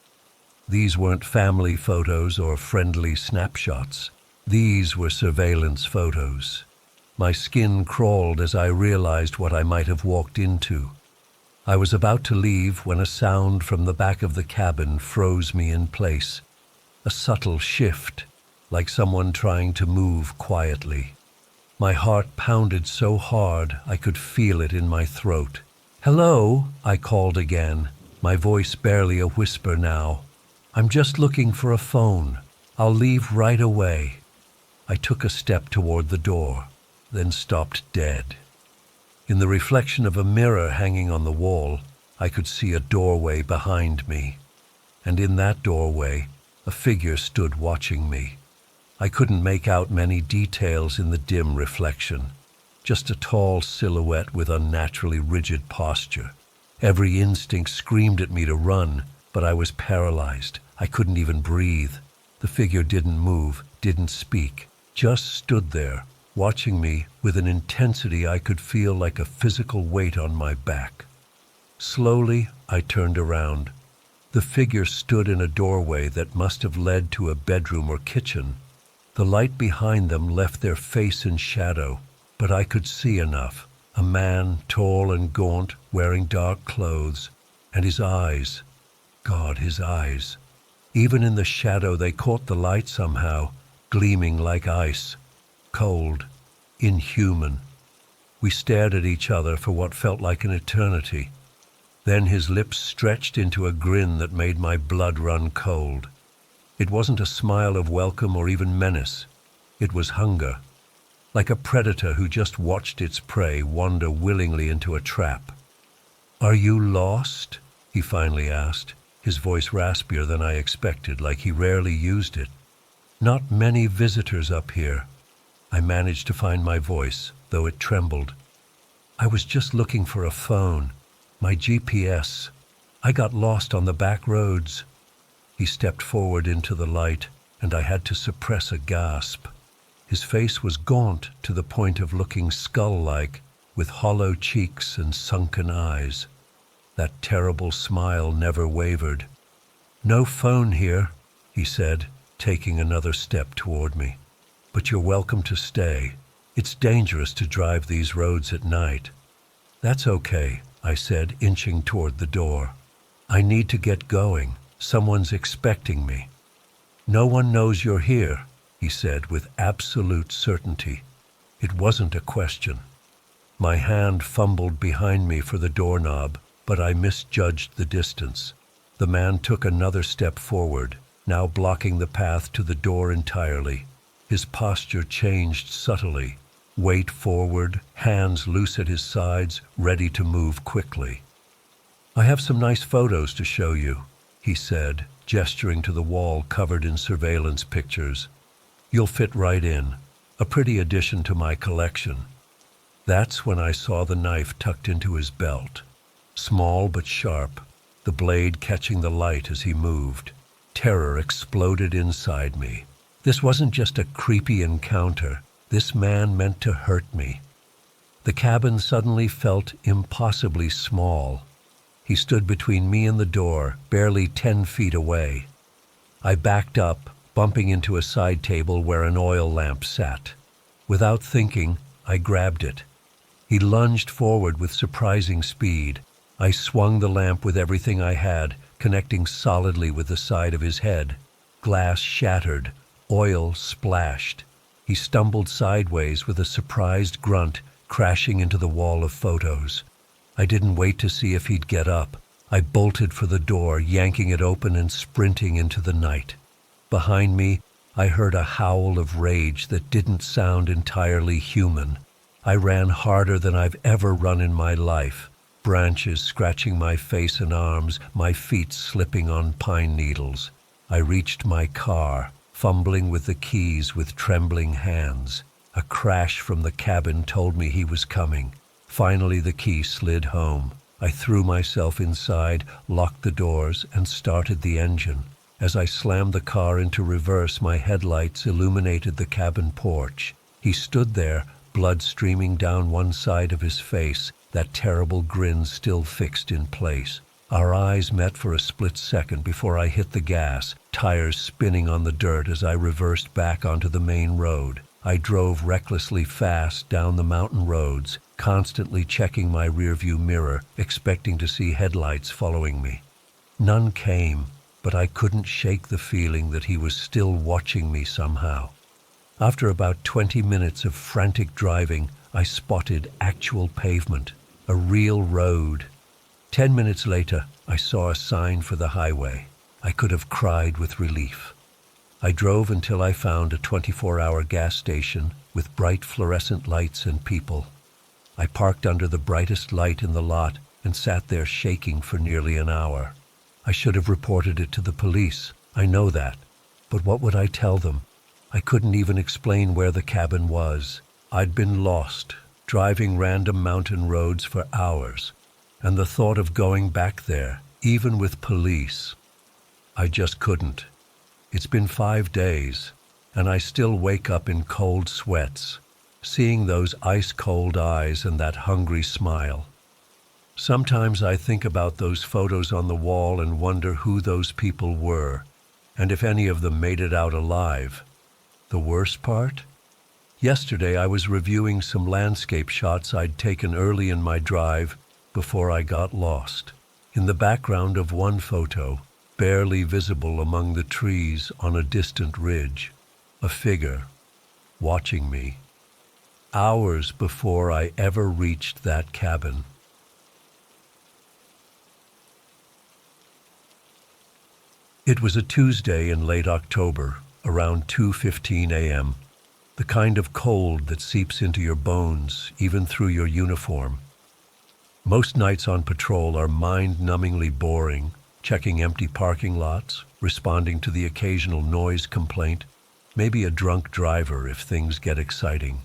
These weren't family photos or friendly snapshots. These were surveillance photos. My skin crawled as I realized what I might have walked into. I was about to leave when a sound from the back of the cabin froze me in place. A subtle shift, like someone trying to move quietly. My heart pounded so hard I could feel it in my throat. "Hello," I called again, my voice barely a whisper now. "I'm just looking for a phone. I'll leave right away." I took a step toward the door, then stopped dead. In the reflection of a mirror hanging on the wall, I could see a doorway behind me. And in that doorway, a figure stood watching me. I couldn't make out many details in the dim reflection, just a tall silhouette with unnaturally rigid posture. Every instinct screamed at me to run, but I was paralyzed. I couldn't even breathe. The figure didn't move, didn't speak, just stood there, watching me with an intensity I could feel like a physical weight on my back. Slowly, I turned around. The figure stood in a doorway that must have led to a bedroom or kitchen. The light behind them left their face in shadow, but I could see enough. A man, tall and gaunt, wearing dark clothes, and his eyes. God, his eyes. Even in the shadow they caught the light somehow, gleaming like ice. Cold, inhuman. We stared at each other for what felt like an eternity. Then his lips stretched into a grin that made my blood run cold. It wasn't a smile of welcome or even menace. It was hunger, like a predator who just watched its prey wander willingly into a trap. "Are you lost?" he finally asked, his voice raspier than I expected, like he rarely used it. "Not many visitors up here." I managed to find my voice, though it trembled. "I was just looking for a phone. My GPS. I got lost on the back roads." He stepped forward into the light, and I had to suppress a gasp. His face was gaunt to the point of looking skull-like, with hollow cheeks and sunken eyes. That terrible smile never wavered. "No phone here," he said, taking another step toward me. "But you're welcome to stay. It's dangerous to drive these roads at night." "That's okay," I said, inching toward the door. "I need to get going. Someone's expecting me." "No one knows you're here," he said with absolute certainty. It wasn't a question. My hand fumbled behind me for the doorknob, but I misjudged the distance. The man took another step forward, now blocking the path to the door entirely. His posture changed subtly. Weight forward, hands loose at his sides, ready to move quickly. "I have some nice photos to show you," he said, gesturing to the wall covered in surveillance pictures. "You'll fit right in. A pretty addition to my collection." That's when I saw the knife tucked into his belt. Small but sharp, the blade catching the light as he moved. Terror exploded inside me. This wasn't just a creepy encounter. This man meant to hurt me. The cabin suddenly felt impossibly small. He stood between me and the door, barely 10 feet away. I backed up, bumping into a side table where an oil lamp sat. Without thinking, I grabbed it. He lunged forward with surprising speed. I swung the lamp with everything I had, connecting solidly with the side of his head. Glass shattered, oil splashed. He stumbled sideways with a surprised grunt, crashing into the wall of photos. I didn't wait to see if he'd get up. I bolted for the door, yanking it open and sprinting into the night. Behind me, I heard a howl of rage that didn't sound entirely human. I ran harder than I've ever run in my life, branches scratching my face and arms, my feet slipping on pine needles. I reached my car, fumbling with the keys with trembling hands. A crash from the cabin told me he was coming. Finally, the key slid home. I threw myself inside, locked the doors, and started the engine. As I slammed the car into reverse, my headlights illuminated the cabin porch. He stood there, blood streaming down one side of his face, that terrible grin still fixed in place. Our eyes met for a split second before I hit the gas, tires spinning on the dirt as I reversed back onto the main road. I drove recklessly fast down the mountain roads, constantly checking my rearview mirror, expecting to see headlights following me. None came, but I couldn't shake the feeling that he was still watching me somehow. After about 20 minutes of frantic driving, I spotted actual pavement, a real road. 10 minutes later, I saw a sign for the highway. I could have cried with relief. I drove until I found a 24-hour gas station with bright fluorescent lights and people. I parked under the brightest light in the lot and sat there shaking for nearly an hour. I should have reported it to the police, I know that. But what would I tell them? I couldn't even explain where the cabin was. I'd been lost, driving random mountain roads for hours. And the thought of going back there, even with police, I just couldn't. It's been 5 days, and I still wake up in cold sweats. seeing those ice-cold eyes and that hungry smile. Sometimes I think about those photos on the wall and wonder who those people were, and if any of them made it out alive. The worst part? Yesterday I was reviewing some landscape shots I'd taken early in my drive before I got lost. In the background of one photo, barely visible among the trees on a distant ridge, a figure watching me, hours before I ever reached that cabin. It was a Tuesday in late October, around 2:15 a.m., the kind of cold that seeps into your bones, even through your uniform. Most nights on patrol are mind-numbingly boring, checking empty parking lots, responding to the occasional noise complaint, maybe a drunk driver if things get exciting.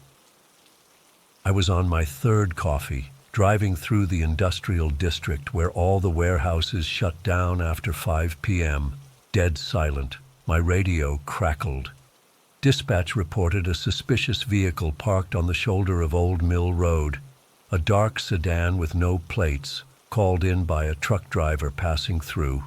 I was on my third coffee, driving through the industrial district where all the warehouses shut down after 5 p.m., dead silent. My radio crackled. Dispatch reported a suspicious vehicle parked on the shoulder of Old Mill Road, a dark sedan with no plates, called in by a truck driver passing through.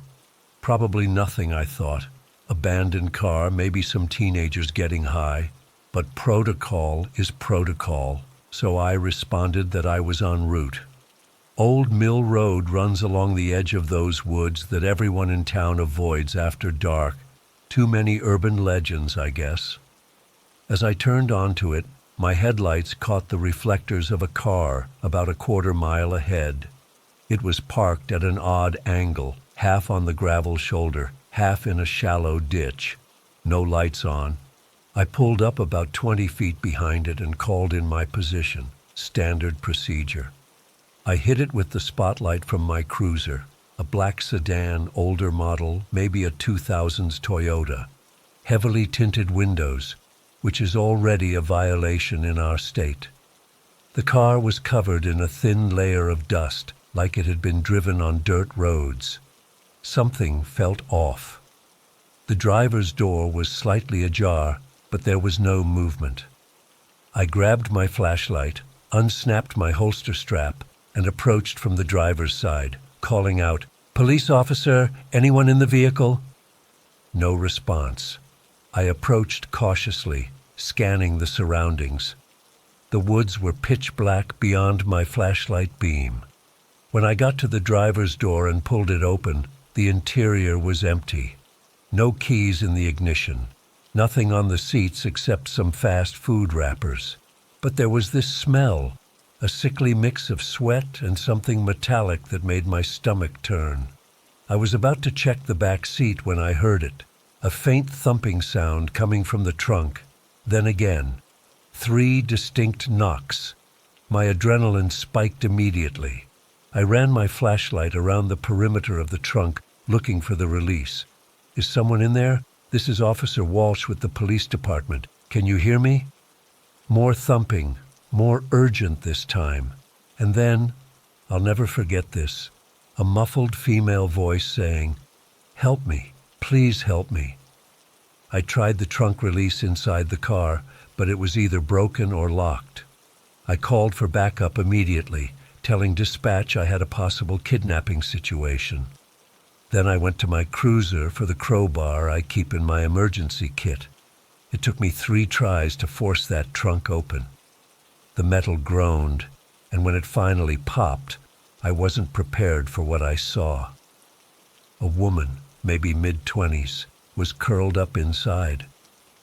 Probably nothing, I thought. Abandoned car, maybe some teenagers getting high. But protocol is protocol, so I responded that I was en route. Old Mill Road runs along the edge of those woods that everyone in town avoids after dark. Too many urban legends, I guess. As I turned onto it, my headlights caught the reflectors of a car about a quarter-mile ahead. It was parked at an odd angle, half on the gravel shoulder, half in a shallow ditch. No lights on. I pulled up about 20 feet behind it and called in my position. Standard procedure. I hit it with the spotlight from my cruiser, a black sedan, older model, maybe a 2000s Toyota. Heavily tinted windows, which is already a violation in our state. The car was covered in a thin layer of dust, like it had been driven on dirt roads. Something felt off. The driver's door was slightly ajar, but there was no movement. I grabbed my flashlight, unsnapped my holster strap, and approached from the driver's side, calling out, "Police officer, anyone in the vehicle?" No response. I approached cautiously, scanning the surroundings. The woods were pitch black beyond my flashlight beam. When I got to the driver's door and pulled it open, the interior was empty. No keys in the ignition. Nothing on the seats except some fast food wrappers. But there was this smell, a sickly mix of sweat and something metallic that made my stomach turn. I was about to check the back seat when I heard it, a faint thumping sound coming from the trunk. Then again, 3 distinct knocks. My adrenaline spiked immediately. I ran my flashlight around the perimeter of the trunk, looking for the release. "Is someone in there? This is Officer Walsh with the police department. Can you hear me?" More thumping, more urgent this time. And then, I'll never forget this, a muffled female voice saying, "Help me, please help me." I tried the trunk release inside the car, but it was either broken or locked. I called for backup immediately, telling dispatch I had a possible kidnapping situation. Then I went to my cruiser for the crowbar I keep in my emergency kit. It took me 3 tries to force that trunk open. The metal groaned, and when it finally popped, I wasn't prepared for what I saw. A woman, maybe mid-20s, was curled up inside.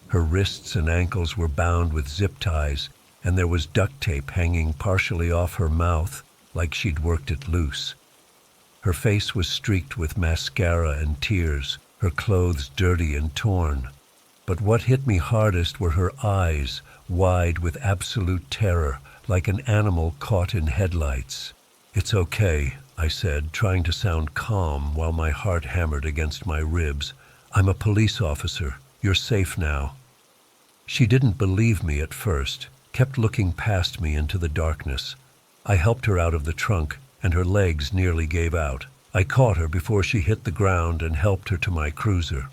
Her wrists and ankles were bound with zip ties, and there was duct tape hanging partially off her mouth, like she'd worked it loose. Her face was streaked with mascara and tears, her clothes dirty and torn. But what hit me hardest were her eyes, wide with absolute terror, like an animal caught in headlights. "It's okay," I said, trying to sound calm while my heart hammered against my ribs. "I'm a police officer. You're safe now." She didn't believe me at first, kept looking past me into the darkness. I helped her out of the trunk, and her legs nearly gave out. I caught her before she hit the ground and helped her to my cruiser.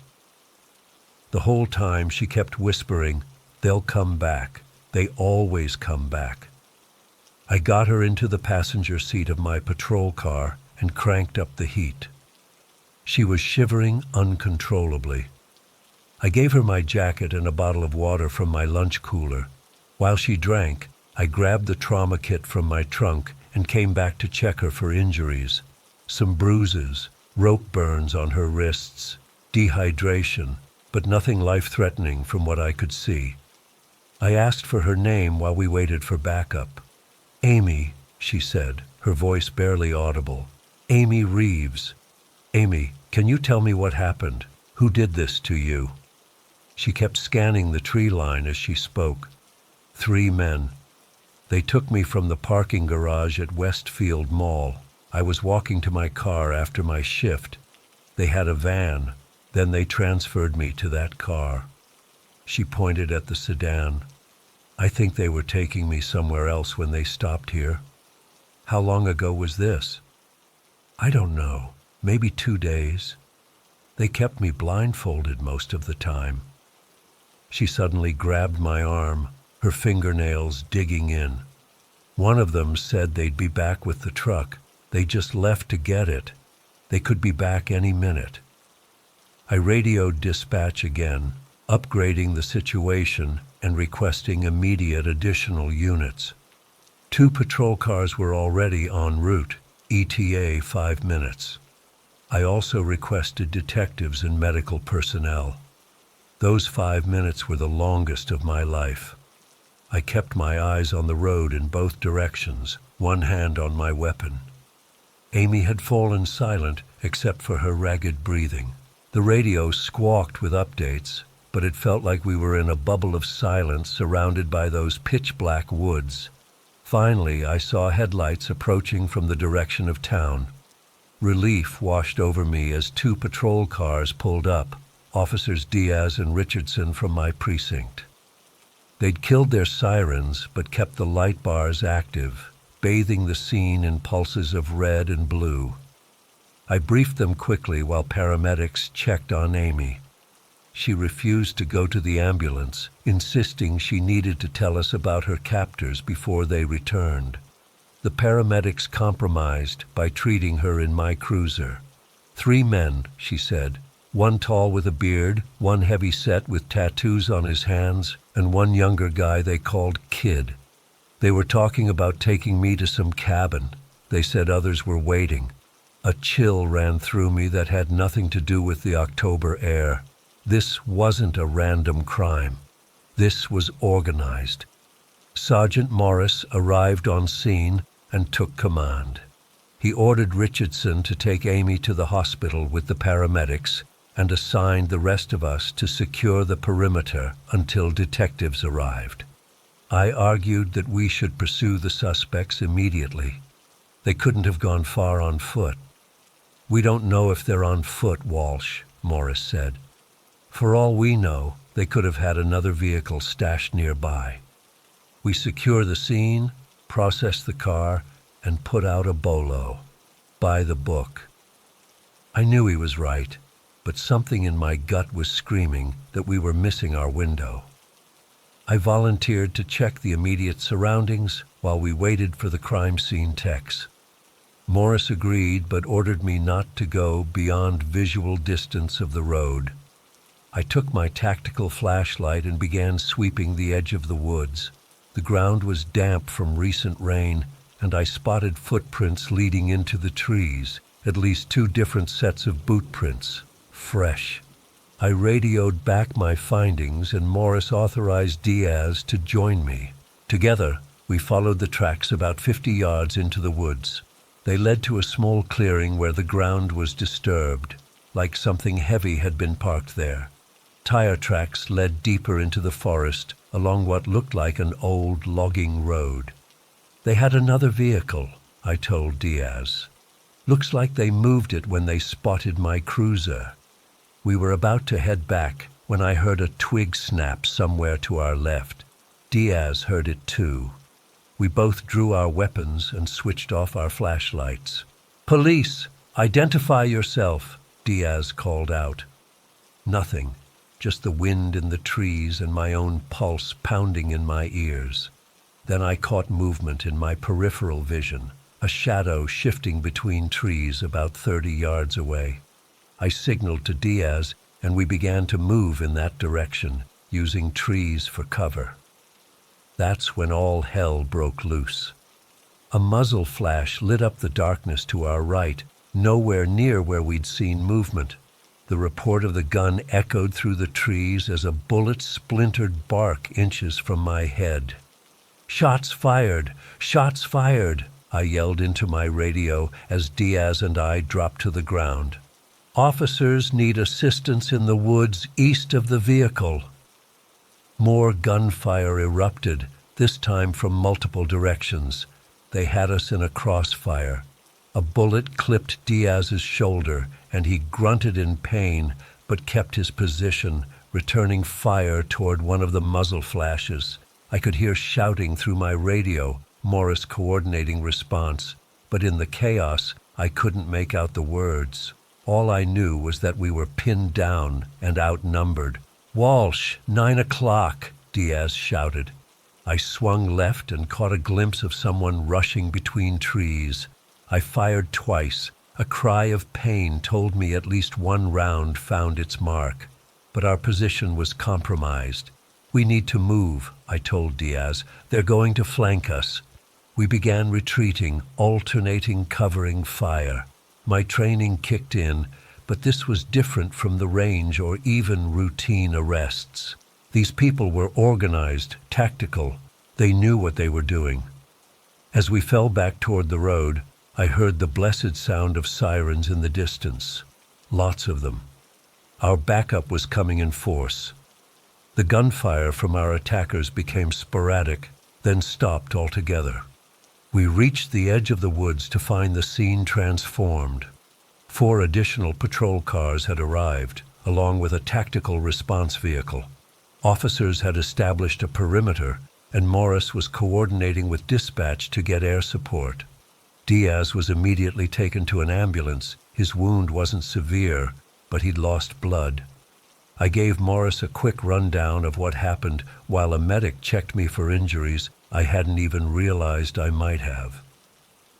The whole time she kept whispering, "They'll come back. They always come back. I got her into the passenger seat of my patrol car and cranked up the heat. She was shivering uncontrollably. I gave her my jacket and a bottle of water from my lunch cooler. While she drank, I grabbed the trauma kit from my trunk and came back to check her for injuries. Some bruises, rope burns on her wrists, dehydration, but nothing life-threatening from what I could see. I asked for her name while we waited for backup. "Amy," she said, her voice barely audible. "Amy Reeves. Amy, can you tell me what happened? Who did this to you?" She kept scanning the tree line as she spoke. 3 men. They took me from the parking garage at Westfield Mall. I was walking to my car after my shift. They had a van. Then they transferred me to that car. She pointed at the sedan. "I think they were taking me somewhere else when they stopped here." "How long ago was this?" "I don't know. Maybe 2 days. They kept me blindfolded most of the time." She suddenly grabbed my arm, her fingernails digging in. "One of them said they'd be back with the truck. They just left to get it. They could be back any minute." I radioed dispatch again, upgrading the situation and requesting immediate additional units. 2 patrol cars were already en route, ETA 5 minutes. I also requested detectives and medical personnel. Those 5 minutes were the longest of my life. I kept my eyes on the road in both directions, one hand on my weapon. Amy had fallen silent except for her ragged breathing. The radio squawked with updates, but it felt like we were in a bubble of silence surrounded by those pitch-black woods. Finally, I saw headlights approaching from the direction of town. Relief washed over me as 2 patrol cars pulled up, Officers Diaz and Richardson from my precinct. They'd killed their sirens but kept the light bars active, bathing the scene in pulses of red and blue. I briefed them quickly while paramedics checked on Amy. She refused to go to the ambulance, insisting she needed to tell us about her captors before they returned. The paramedics compromised by treating her in my cruiser. 3 men, she said, 1 tall with a beard, 1 heavy-set with tattoos on his hands, and 1 younger guy they called Kid. They were talking about taking me to some cabin. They said others were waiting. A chill ran through me that had nothing to do with the October air. This wasn't a random crime. This was organized. Sergeant Morris arrived on scene and took command. He ordered Richardson to take Amy to the hospital with the paramedics and assigned the rest of us to secure the perimeter until detectives arrived. I argued that we should pursue the suspects immediately. They couldn't have gone far on foot. "We don't know if they're on foot, Walsh," Morris said. "For all we know, they could have had another vehicle stashed nearby." We secure the scene, process the car, and put out a bolo. By the book. I knew he was right, but something in my gut was screaming that we were missing our window. I volunteered to check the immediate surroundings while we waited for the crime scene techs. Morris agreed but ordered me not to go beyond visual distance of the road. I took my tactical flashlight and began sweeping the edge of the woods. The ground was damp from recent rain, and I spotted footprints leading into the trees, at least 2 different sets of boot prints, fresh. I radioed back my findings and Morris authorized Diaz to join me. Together, we followed the tracks about 50 yards into the woods. They led to a small clearing where the ground was disturbed, like something heavy had been parked there. Tire tracks led deeper into the forest along what looked like an old logging road. "They had another vehicle," I told Diaz. "Looks like they moved it when they spotted my cruiser." We were about to head back when I heard a twig snap somewhere to our left. Diaz heard it too. We both drew our weapons and switched off our flashlights. "Police, identify yourself," Diaz called out. Nothing. just the wind in the trees and my own pulse pounding in my ears. Then I caught movement in my peripheral vision, a shadow shifting between trees about 30 yards away. I signaled to Diaz, and we began to move in that direction, using trees for cover. That's when all hell broke loose. A muzzle flash lit up the darkness to our right, nowhere near where we'd seen movement. The report of the gun echoed through the trees as a bullet splintered bark inches from my head. "Shots fired! Shots fired!" I yelled into my radio as Diaz and I dropped to the ground. "Officers need assistance in the woods east of the vehicle." More gunfire erupted, this time from multiple directions. They had us in a crossfire. A bullet clipped Diaz's shoulder, and he grunted in pain, but kept his position, returning fire toward one of the muzzle flashes. I could hear shouting through my radio, Morris coordinating response, but in the chaos, I couldn't make out the words. All I knew was that we were pinned down and outnumbered. "Walsh, 9 o'clock, Diaz shouted. I swung left and caught a glimpse of someone rushing between trees. I fired twice. A cry of pain told me at least one round found its mark. But our position was compromised. "We need to move," I told Diaz. "They're going to flank us." We began retreating, alternating covering fire. My training kicked in, but this was different from the range or even routine arrests. These people were organized, tactical. They knew what they were doing. As we fell back toward the road, I heard the blessed sound of sirens in the distance. Lots of them. Our backup was coming in force. The gunfire from our attackers became sporadic, then stopped altogether. We reached the edge of the woods to find the scene transformed. 4 additional patrol cars had arrived, along with a tactical response vehicle. Officers had established a perimeter, and Morris was coordinating with dispatch to get air support. Diaz was immediately taken to an ambulance. His wound wasn't severe, but he'd lost blood. I gave Morris a quick rundown of what happened while a medic checked me for injuries I hadn't even realized I might have.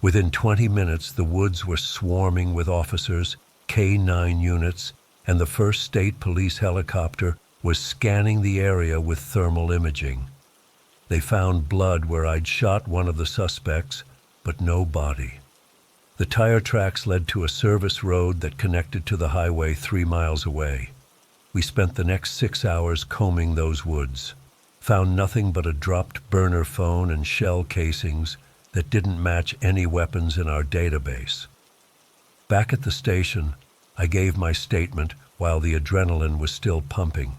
Within 20 minutes, the woods were swarming with officers, K-9 units, and the 1st State Police helicopter was scanning the area with thermal imaging. They found blood where I'd shot one of the suspects, but no body. The tire tracks led to a service road that connected to the highway 3 miles away. We spent the next 6 hours combing those woods, found nothing but a dropped burner phone and shell casings that didn't match any weapons in our database. Back at the station, I gave my statement while the adrenaline was still pumping.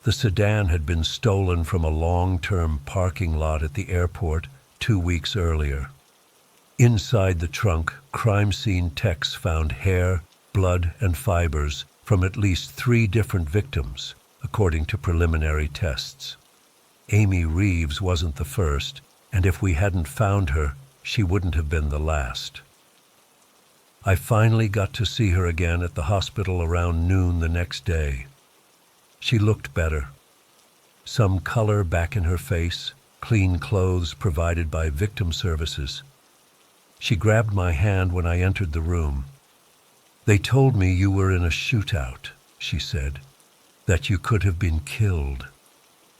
The sedan had been stolen from a long-term parking lot at the airport 2 weeks earlier. Inside the trunk, crime scene techs found hair, blood, and fibers from at least 3 different victims, according to preliminary tests. Amy Reeves wasn't the first, and if we hadn't found her, she wouldn't have been the last. I finally got to see her again at the hospital around noon the next day. She looked better. Some color back in her face, clean clothes provided by victim services. She grabbed my hand when I entered the room. "They told me you were in a shootout," she said, "that you could have been killed."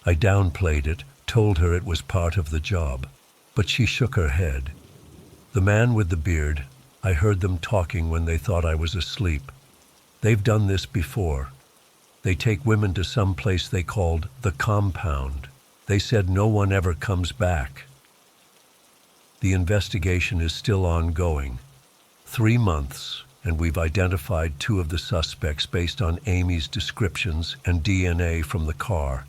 I downplayed it, told her it was part of the job, but she shook her head. The man with the beard, I heard them talking when they thought I was asleep. They've done this before. They take women to some place they called the compound. They said no one ever comes back. The investigation is still ongoing. 3 months, and we've identified 2 of the suspects based on Amy's descriptions and DNA from the car.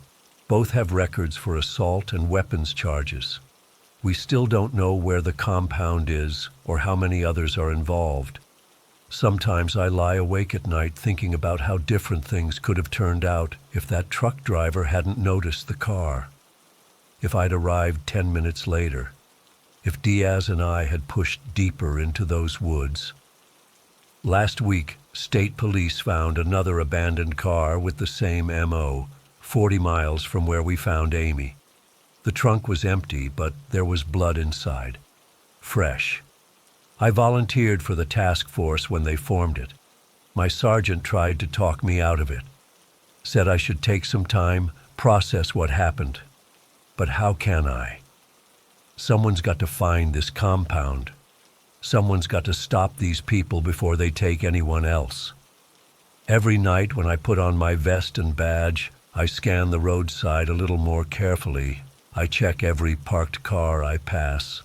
Both have records for assault and weapons charges. We still don't know where the compound is or how many others are involved. Sometimes I lie awake at night thinking about how different things could have turned out if that truck driver hadn't noticed the car. If I'd arrived 10 minutes later. If Diaz and I had pushed deeper into those woods. Last week, State police found another abandoned car with the same MO, 40 miles from where we found Amy. The trunk was empty, but there was blood inside. Fresh. I volunteered for the task force when they formed it. My sergeant tried to talk me out of it. Said I should take some time, process what happened. But how can I? Someone's got to find this compound. Someone's got to stop these people before they take anyone else. Every night when I put on my vest and badge, I scan the roadside a little more carefully. I check every parked car I pass,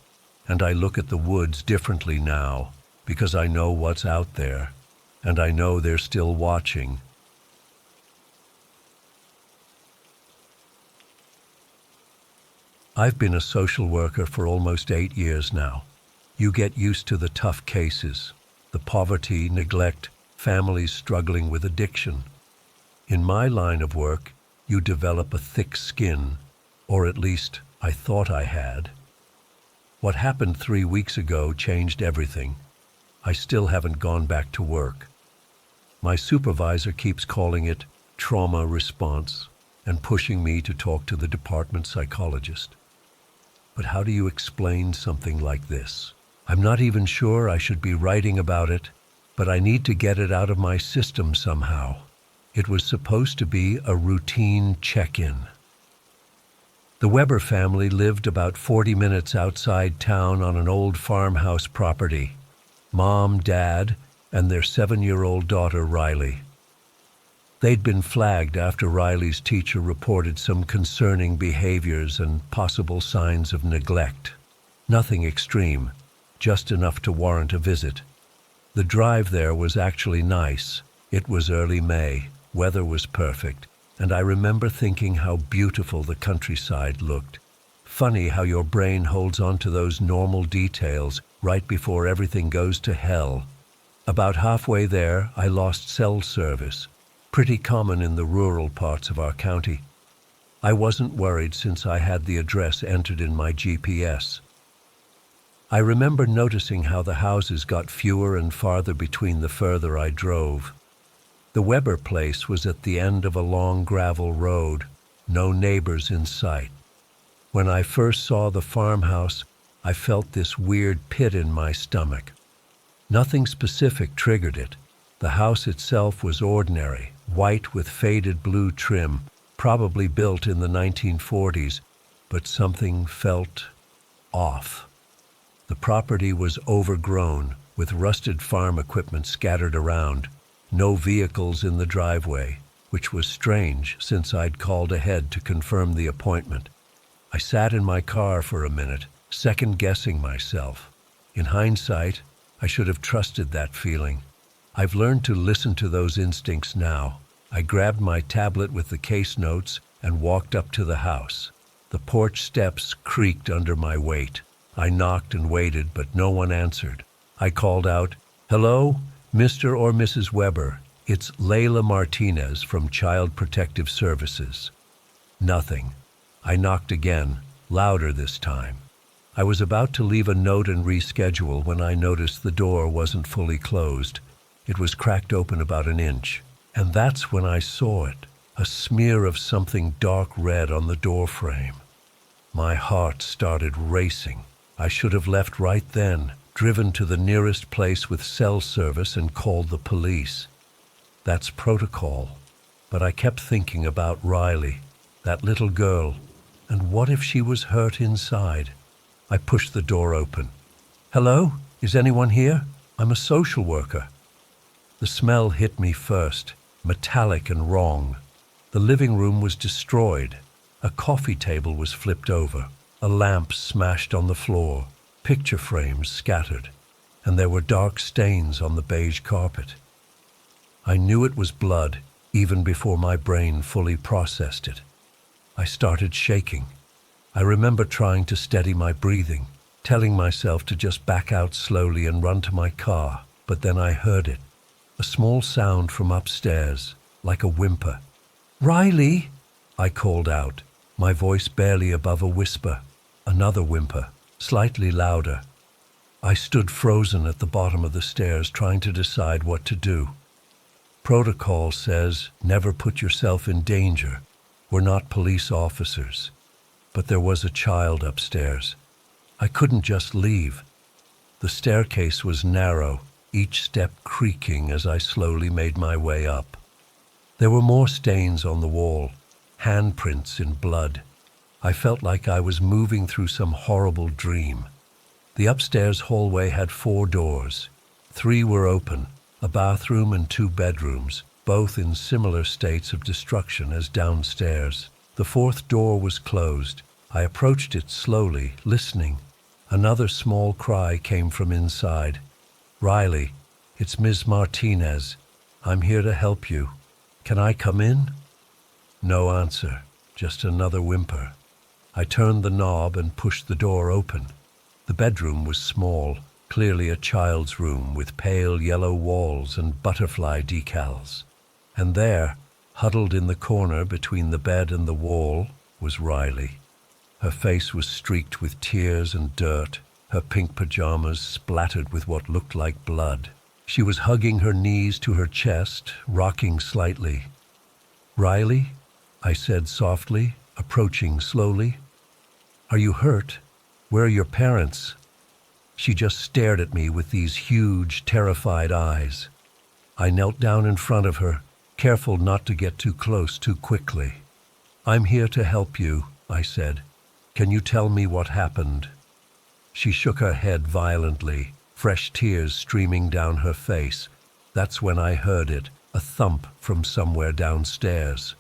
and I look at the woods differently now because I know what's out there, and I know they're still watching. I've been a social worker for almost 8 years now. You get used to the tough cases, the poverty, neglect, families struggling with addiction. In my line of work, you develop a thick skin, or at least I thought I had. What happened 3 weeks ago changed everything. I still haven't gone back to work. My supervisor keeps calling it trauma response and pushing me to talk to the department psychologist. But how do you explain something like this? I'm not even sure I should be writing about it, but I need to get it out of my system somehow. It was supposed to be a routine check-in. The Weber family lived about 40 minutes outside town on an old farmhouse property. Mom, Dad, and their 7-year-old daughter, Riley. They'd been flagged after Riley's teacher reported some concerning behaviors and possible signs of neglect. Nothing extreme, just enough to warrant a visit. The drive there was actually nice. It was early May, weather was perfect, and I remember thinking how beautiful the countryside looked. Funny how your brain holds on to those normal details right before everything goes to hell. About halfway there, I lost cell service. Pretty common in the rural parts of our county. I wasn't worried since I had the address entered in my GPS. I remember noticing how the houses got fewer and farther between the further I drove. The Weber place was at the end of a long gravel road, no neighbors in sight. When I first saw the farmhouse, I felt this weird pit in my stomach. Nothing specific triggered it. The house itself was ordinary, white with faded blue trim, probably built in the 1940s, but something felt off. The property was overgrown, with rusted farm equipment scattered around, no vehicles in the driveway, which was strange since I'd called ahead to confirm the appointment. I sat in my car for a minute, second-guessing myself. In hindsight, I should have trusted that feeling. I've learned to listen to those instincts now. I grabbed my tablet with the case notes and walked up to the house. The porch steps creaked under my weight. I knocked and waited, but no one answered. I called out, "Hello, Mr. or Mrs. Weber. It's Layla Martinez from Child Protective Services." Nothing. I knocked again, louder this time. I was about to leave a note and reschedule when I noticed the door wasn't fully closed. It was cracked open about an inch, and that's when I saw it, a smear of something dark red on the doorframe. My heart started racing. I should have left right then, driven to the nearest place with cell service and called the police. That's protocol. But I kept thinking about Riley, that little girl, and what if she was hurt inside? I pushed the door open. "Hello? Is anyone here? I'm a social worker." The smell hit me first, metallic and wrong. The living room was destroyed. A coffee table was flipped over, a lamp smashed on the floor, picture frames scattered, and there were dark stains on the beige carpet. I knew it was blood even before my brain fully processed it. I started shaking. I remember trying to steady my breathing, telling myself to just back out slowly and run to my car, but then I heard it. A small sound from upstairs, like a whimper. "Riley!" I called out, my voice barely above a whisper. Another whimper, slightly louder. I stood frozen at the bottom of the stairs, trying to decide what to do. Protocol says never put yourself in danger. We're not police officers. But there was a child upstairs. I couldn't just leave. The staircase was narrow, each step creaking as I slowly made my way up. There were more stains on the wall, handprints in blood. I felt like I was moving through some horrible dream. The upstairs hallway had 4 doors. 3 were open, a bathroom and 2 bedrooms, both in similar states of destruction as downstairs. The 4th door was closed. I approached it slowly, listening. Another small cry came from inside. "Riley, it's Ms. Martinez. I'm here to help you. Can I come in?" No answer, just another whimper. I turned the knob and pushed the door open. The bedroom was small, clearly a child's room with pale yellow walls and butterfly decals. And there, huddled in the corner between the bed and the wall, was Riley. Her face was streaked with tears and dirt, her pink pajamas splattered with what looked like blood. She was hugging her knees to her chest, rocking slightly. "Riley?" I said softly, approaching slowly. "Are you hurt? Where are your parents?" She just stared at me with these huge, terrified eyes. I knelt down in front of her, careful not to get too close too quickly. "I'm here to help you," I said. "Can you tell me what happened?" She shook her head violently, fresh tears streaming down her face. That's when I heard it, a thump from somewhere downstairs.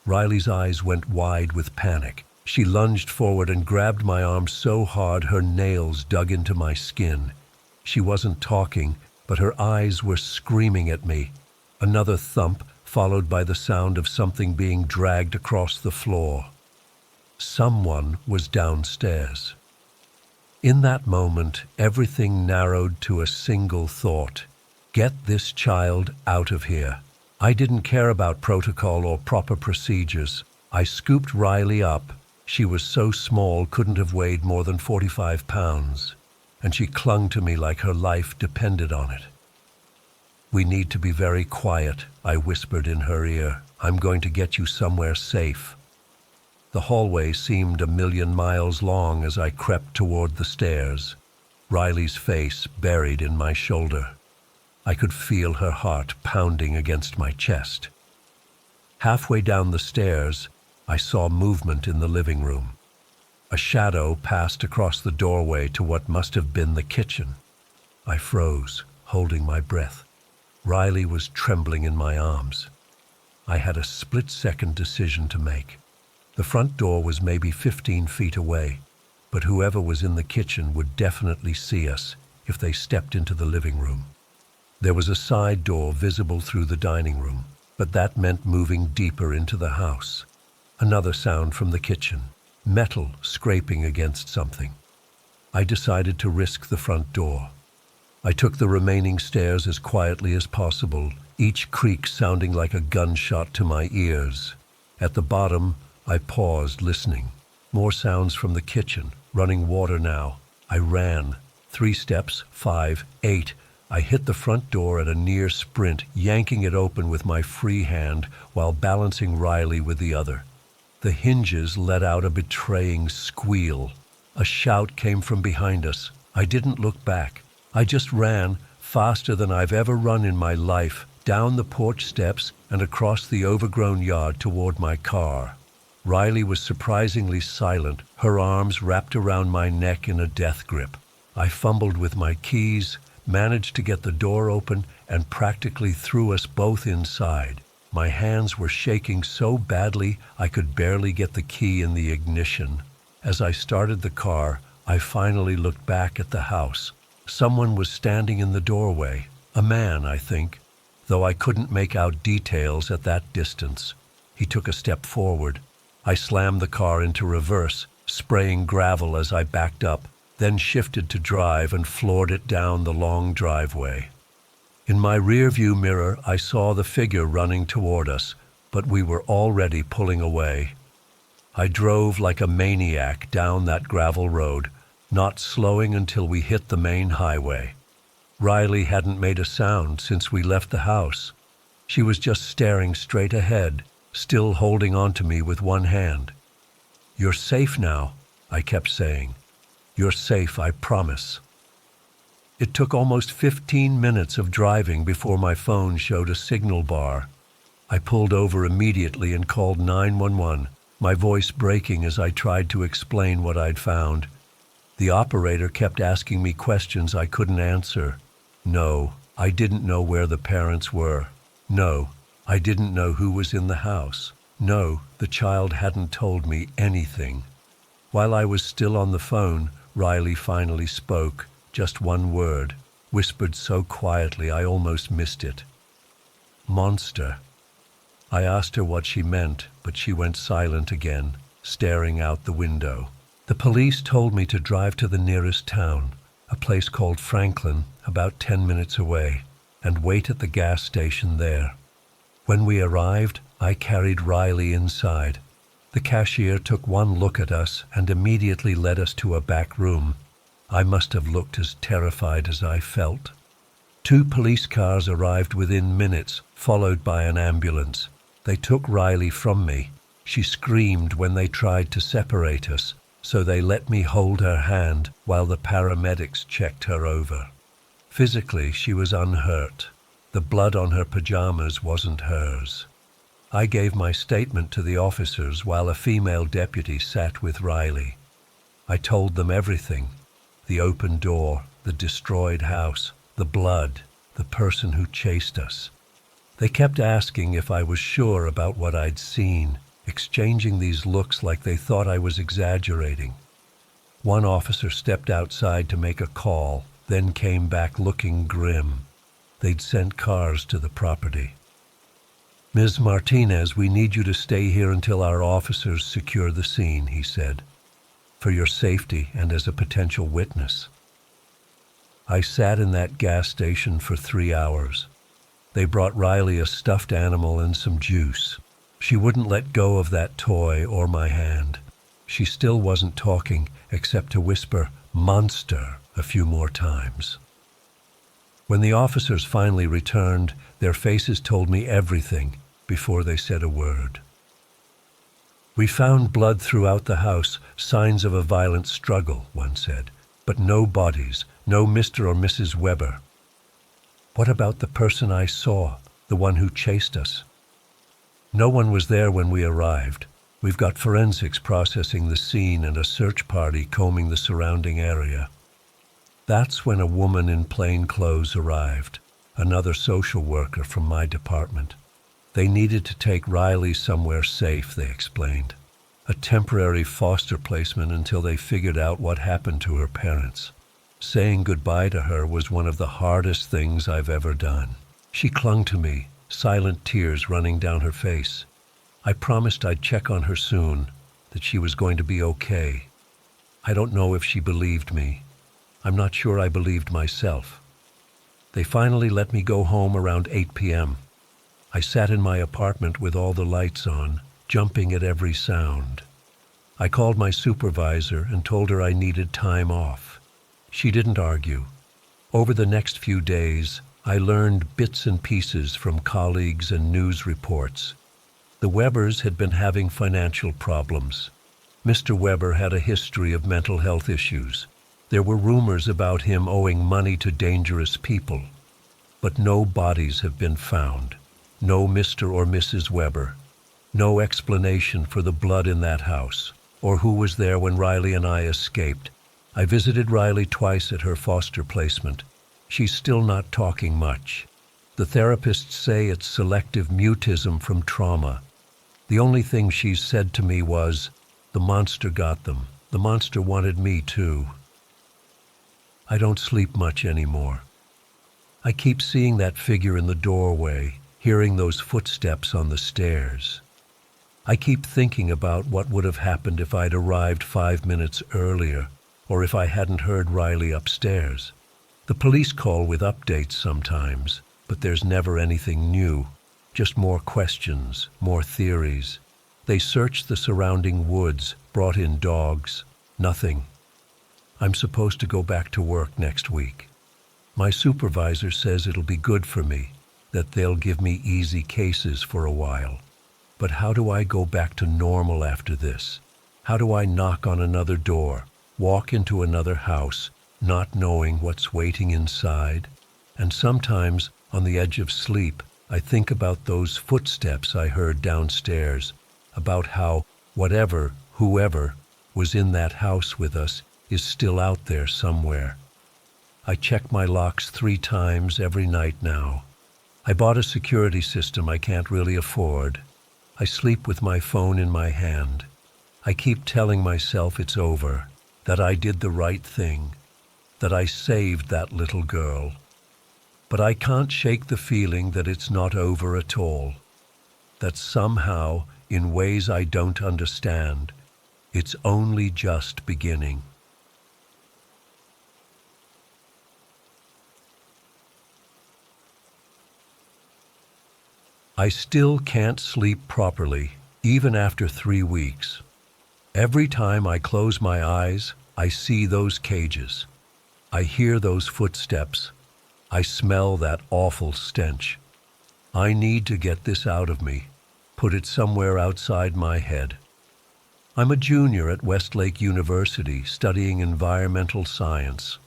Riley's eyes went wide with panic. She lunged forward and grabbed my arm so hard her nails dug into my skin. She wasn't talking, but her eyes were screaming at me. Another thump, followed by the sound of something being dragged across the floor. Someone was downstairs. In that moment, everything narrowed to a single thought. Get this child out of here. I didn't care about protocol or proper procedures. I scooped Riley up. She was so small, couldn't have weighed more than 45 pounds, and she clung to me like her life depended on it. "We need to be very quiet," I whispered in her ear. "I'm going to get you somewhere safe." The hallway seemed a million miles long as I crept toward the stairs, Riley's face buried in my shoulder. I could feel her heart pounding against my chest. Halfway down the stairs, I saw movement in the living room. A shadow passed across the doorway to what must have been the kitchen. I froze, holding my breath. Riley was trembling in my arms. I had a split-second decision to make. The front door was maybe 15 feet away, but whoever was in the kitchen would definitely see us if they stepped into the living room. There was a side door visible through the dining room, but that meant moving deeper into the house. Another sound from the kitchen, metal scraping against something. I decided to risk the front door. I took the remaining stairs as quietly as possible, each creak sounding like a gunshot to my ears. At the bottom, I paused, listening. More sounds from the kitchen, running water now. I ran. 3 steps, 5, 8. I hit the front door at a near sprint, yanking it open with my free hand while balancing Riley with the other. The hinges let out a betraying squeal. A shout came from behind us. I didn't look back. I just ran, faster than I've ever run in my life, down the porch steps and across the overgrown yard toward my car. Riley was surprisingly silent, her arms wrapped around my neck in a death grip. I fumbled with my keys, managed to get the door open, and practically threw us both inside. My hands were shaking so badly I could barely get the key in the ignition. As I started the car, I finally looked back at the house. Someone was standing in the doorway, a man, I think, though I couldn't make out details at that distance. He took a step forward. I slammed the car into reverse, spraying gravel as I backed up, then shifted to drive and floored it down the long driveway. In my rearview mirror, I saw the figure running toward us, but we were already pulling away. I drove like a maniac down that gravel road, not slowing until we hit the main highway. Riley hadn't made a sound since we left the house. She was just staring straight ahead, still holding on to me with one hand. "You're safe now," I kept saying. "You're safe, I promise." It took almost 15 minutes of driving before my phone showed a signal bar. I pulled over immediately and called 911, my voice breaking as I tried to explain what I'd found. The operator kept asking me questions I couldn't answer. No, I didn't know where the parents were. No, I didn't know who was in the house. No, the child hadn't told me anything. While I was still on the phone, Riley finally spoke, just one word, whispered so quietly I almost missed it. "Monster." I asked her what she meant, but she went silent again, staring out the window. The police told me to drive to the nearest town, a place called Franklin, about 10 minutes away, and wait at the gas station there. When we arrived, I carried Riley inside. The cashier took one look at us and immediately led us to a back room. I must have looked as terrified as I felt. 2 police cars arrived within minutes, followed by an ambulance. They took Riley from me. She screamed when they tried to separate us, so they let me hold her hand while the paramedics checked her over. Physically, she was unhurt. The blood on her pajamas wasn't hers. I gave my statement to the officers while a female deputy sat with Riley. I told them everything: the open door, the destroyed house, the blood, the person who chased us. They kept asking if I was sure about what I'd seen, exchanging these looks like they thought I was exaggerating. One officer stepped outside to make a call, then came back looking grim. They'd sent cars to the property. "Ms. Martinez, we need you to stay here until our officers secure the scene," he said, "for your safety and as a potential witness." I sat in that gas station for 3 hours. They brought Riley a stuffed animal and some juice. She wouldn't let go of that toy or my hand. She still wasn't talking except to whisper "monster" a few more times. When the officers finally returned, their faces told me everything before they said a word. "We found blood throughout the house, signs of a violent struggle," one said, "but no bodies, no Mr. or Mrs. Weber." "What about the person I saw, the one who chased us?" "No one was there when we arrived. We've got forensics processing the scene and a search party combing the surrounding area." That's when a woman in plain clothes arrived, another social worker from my department. They needed to take Riley somewhere safe, they explained. A temporary foster placement until they figured out what happened to her parents. Saying goodbye to her was one of the hardest things I've ever done. She clung to me, silent tears running down her face. I promised I'd check on her soon, that she was going to be okay. I don't know if she believed me. I'm not sure I believed myself. They finally let me go home around 8 p.m. I sat in my apartment with all the lights on, jumping at every sound. I called my supervisor and told her I needed time off. She didn't argue. Over the next few days, I learned bits and pieces from colleagues and news reports. The Webers had been having financial problems. Mr. Weber had a history of mental health issues. There were rumors about him owing money to dangerous people. But no bodies have been found. No Mr. or Mrs. Weber. No explanation for the blood in that house, or who was there when Riley and I escaped. I visited Riley twice at her foster placement. She's still not talking much. The therapists say it's selective mutism from trauma. The only thing she's said to me was, "The monster got them. The monster wanted me too." I don't sleep much anymore. I keep seeing that figure in the doorway, hearing those footsteps on the stairs. I keep thinking about what would have happened if I'd arrived 5 minutes earlier, or if I hadn't heard Riley upstairs. The police call with updates sometimes, but there's never anything new, just more questions, more theories. They searched the surrounding woods, brought in dogs. Nothing. I'm supposed to go back to work next week. My supervisor says it'll be good for me. that they'll give me easy cases for a while. But how do I go back to normal after this? How do I knock on another door, walk into another house, not knowing what's waiting inside? And sometimes, on the edge of sleep, I think about those footsteps I heard downstairs, about how whoever was in that house with us is still out there somewhere. I check my locks 3 times every night now. I bought a security system I can't really afford. I sleep with my phone in my hand. I keep telling myself it's over, that I did the right thing, that I saved that little girl. But I can't shake the feeling that it's not over at all, that somehow, in ways I don't understand, it's only just beginning. I still can't sleep properly, even after 3 weeks. Every time I close my eyes, I see those cages. I hear those footsteps. I smell that awful stench. I need to get this out of me, put it somewhere outside my head. I'm a junior at Westlake University studying environmental science.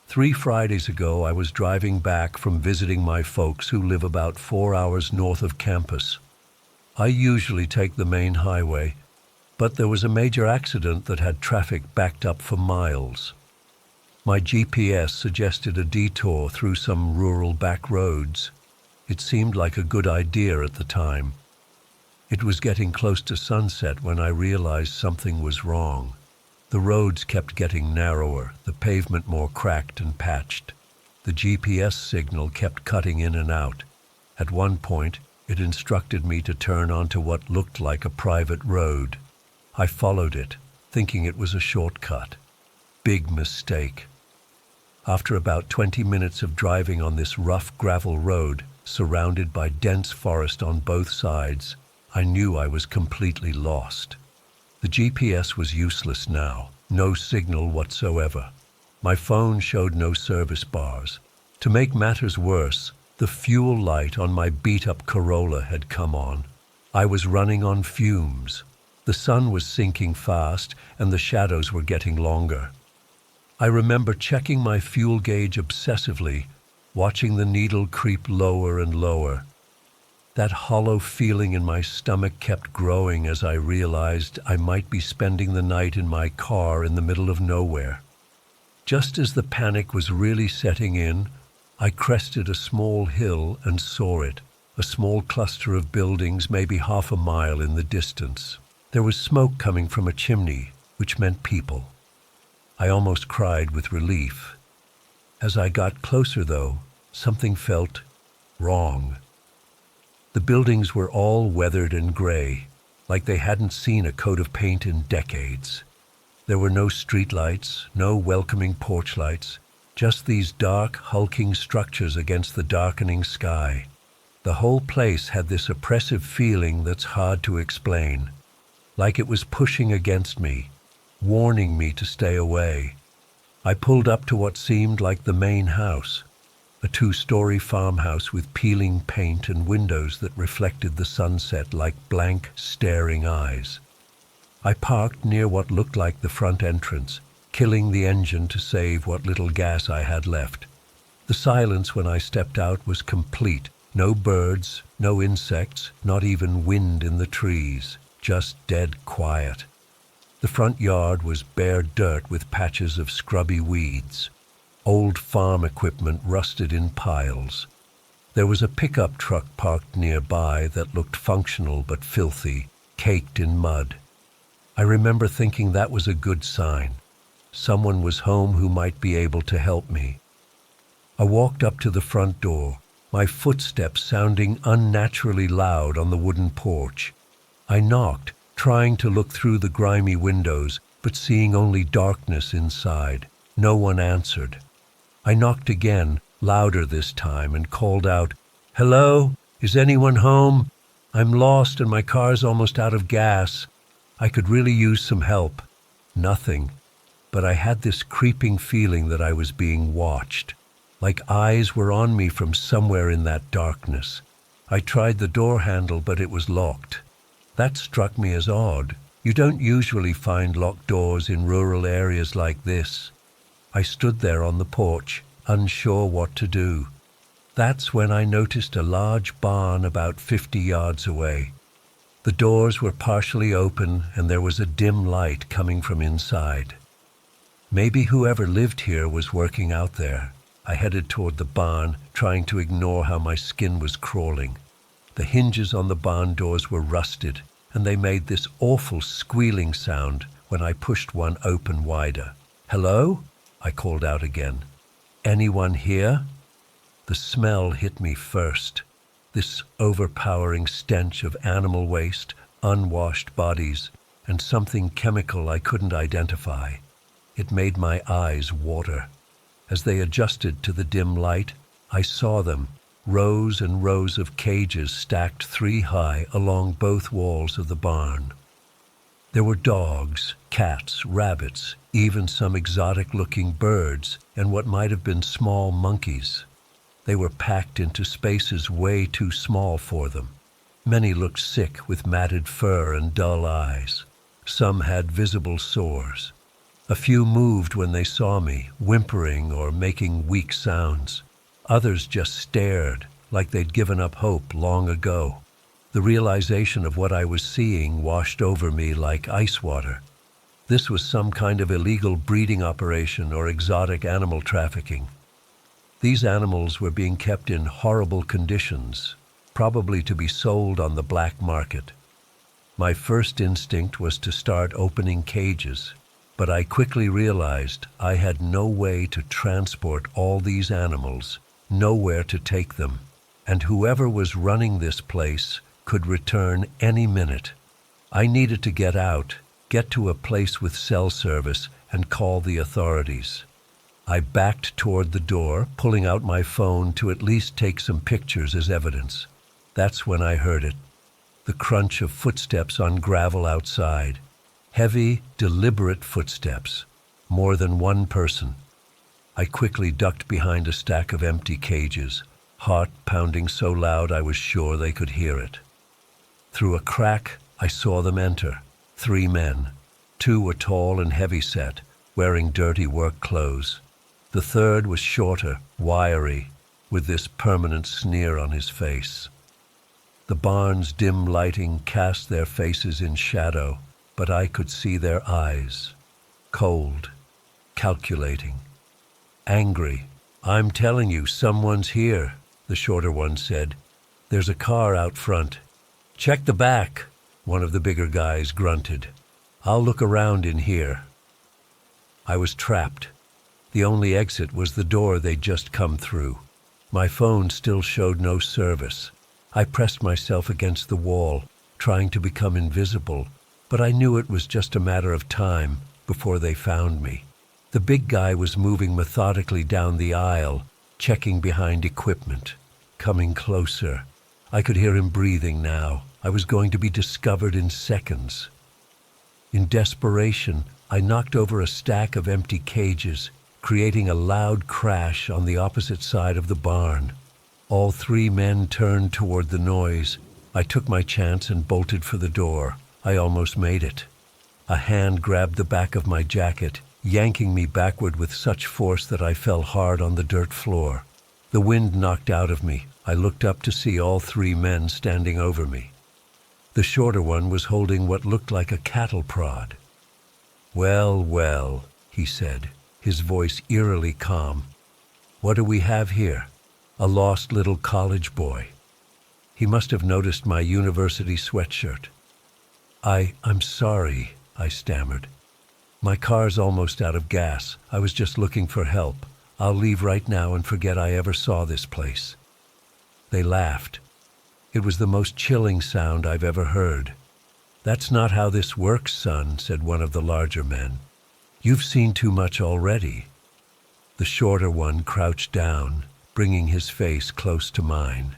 3 Fridays ago, I was driving back from visiting my folks who live about 4 hours north of campus. I usually take the main highway, but there was a major accident that had traffic backed up for miles. My GPS suggested a detour through some rural back roads. It seemed like a good idea at the time. It was getting close to sunset when I realized something was wrong. The roads kept getting narrower, the pavement more cracked and patched. The GPS signal kept cutting in and out. At one point, it instructed me to turn onto what looked like a private road. I followed it, thinking it was a shortcut. Big mistake. After about 20 minutes of driving on this rough gravel road, surrounded by dense forest on both sides, I knew I was completely lost. The GPS was useless now, no signal whatsoever. My phone showed no service bars. To make matters worse, the fuel light on my beat-up Corolla had come on. I was running on fumes. The sun was sinking fast, and the shadows were getting longer. I remember checking my fuel gauge obsessively, watching the needle creep lower and lower. That hollow feeling in my stomach kept growing as I realized I might be spending the night in my car in the middle of nowhere. Just as the panic was really setting in, I crested a small hill and saw it, a small cluster of buildings maybe half a mile in the distance. There was smoke coming from a chimney, which meant people. I almost cried with relief. As I got closer, though, something felt wrong. The buildings were all weathered and gray, like they hadn't seen a coat of paint in decades. There were no streetlights, no welcoming porch lights, just these dark, hulking structures against the darkening sky. The whole place had this oppressive feeling that's hard to explain, like it was pushing against me, warning me to stay away. I pulled up to what seemed like the main house, a 2-story farmhouse with peeling paint and windows that reflected the sunset like blank, staring eyes. I parked near what looked like the front entrance, killing the engine to save what little gas I had left. The silence when I stepped out was complete. No birds, no insects, not even wind in the trees, just dead quiet. The front yard was bare dirt with patches of scrubby weeds. Old farm equipment rusted in piles. There was a pickup truck parked nearby that looked functional but filthy, caked in mud. I remember thinking that was a good sign. Someone was home who might be able to help me. I walked up to the front door, my footsteps sounding unnaturally loud on the wooden porch. I knocked, trying to look through the grimy windows, but seeing only darkness inside. No one answered. I knocked again, louder this time, and called out, "Hello? Is anyone home? I'm lost and my car's almost out of gas. I could really use some help." Nothing, but I had this creeping feeling that I was being watched. like eyes were on me from somewhere in that darkness. I tried the door handle, but it was locked. That struck me as odd. You don't usually find locked doors in rural areas like this. I stood there on the porch, unsure what to do. That's when I noticed a large barn about 50 yards away. The doors were partially open and there was a dim light coming from inside. Maybe whoever lived here was working out there. I headed toward the barn, trying to ignore how my skin was crawling. The hinges on the barn doors were rusted, and they made this awful squealing sound when I pushed one open wider. "Hello?" I called out again. "Anyone here?" The smell hit me first. This overpowering stench of animal waste, unwashed bodies, and something chemical I couldn't identify. It made my eyes water. As they adjusted to the dim light, I saw them, rows and rows of cages stacked 3 high along both walls of the barn. There were dogs, cats, rabbits, even some exotic-looking birds, and what might have been small monkeys. They were packed into spaces way too small for them. Many looked sick with matted fur and dull eyes. Some had visible sores. A few moved when they saw me, whimpering or making weak sounds. Others just stared, like they'd given up hope long ago. The realization of what I was seeing washed over me like ice water. This was some kind of illegal breeding operation or exotic animal trafficking. These animals were being kept in horrible conditions, probably to be sold on the black market. My first instinct was to start opening cages, but I quickly realized I had no way to transport all these animals, nowhere to take them, and whoever was running this place could return any minute. I needed to get out, get to a place with cell service, and call the authorities. I backed toward the door, pulling out my phone to at least take some pictures as evidence. That's when I heard it. The crunch of footsteps on gravel outside. Heavy, deliberate footsteps. More than one person. I quickly ducked behind a stack of empty cages, heart pounding so loud I was sure they could hear it. Through a crack, I saw them enter. 3 men. 2 were tall and heavy-set, wearing dirty work clothes. The third was shorter, wiry, with this permanent sneer on his face. The barn's dim lighting cast their faces in shadow, but I could see their eyes. Cold, calculating, angry. "I'm telling you, someone's here," the shorter one said. "There's a car out front." "Check the back," one of the bigger guys grunted. "I'll look around in here." I was trapped. The only exit was the door they'd just come through. My phone still showed no service. I pressed myself against the wall, trying to become invisible, but I knew it was just a matter of time before they found me. The big guy was moving methodically down the aisle, checking behind equipment, coming closer. I could hear him breathing now. I was going to be discovered in seconds. In desperation, I knocked over a stack of empty cages, creating a loud crash on the opposite side of the barn. All 3 men turned toward the noise. I took my chance and bolted for the door. I almost made it. A hand grabbed the back of my jacket, yanking me backward with such force that I fell hard on the dirt floor. The wind knocked out of me. I looked up to see all 3 men standing over me. The shorter one was holding what looked like a cattle prod. "Well, well," he said, his voice eerily calm. "What do we have here? A lost little college boy." He must have noticed my university sweatshirt. I'm sorry," I stammered. "My car's almost out of gas. I was just looking for help. I'll leave right now and forget I ever saw this place." They laughed. It was the most chilling sound I've ever heard. "That's not how this works, son," said one of the larger men. "You've seen too much already." The shorter one crouched down, bringing his face close to mine.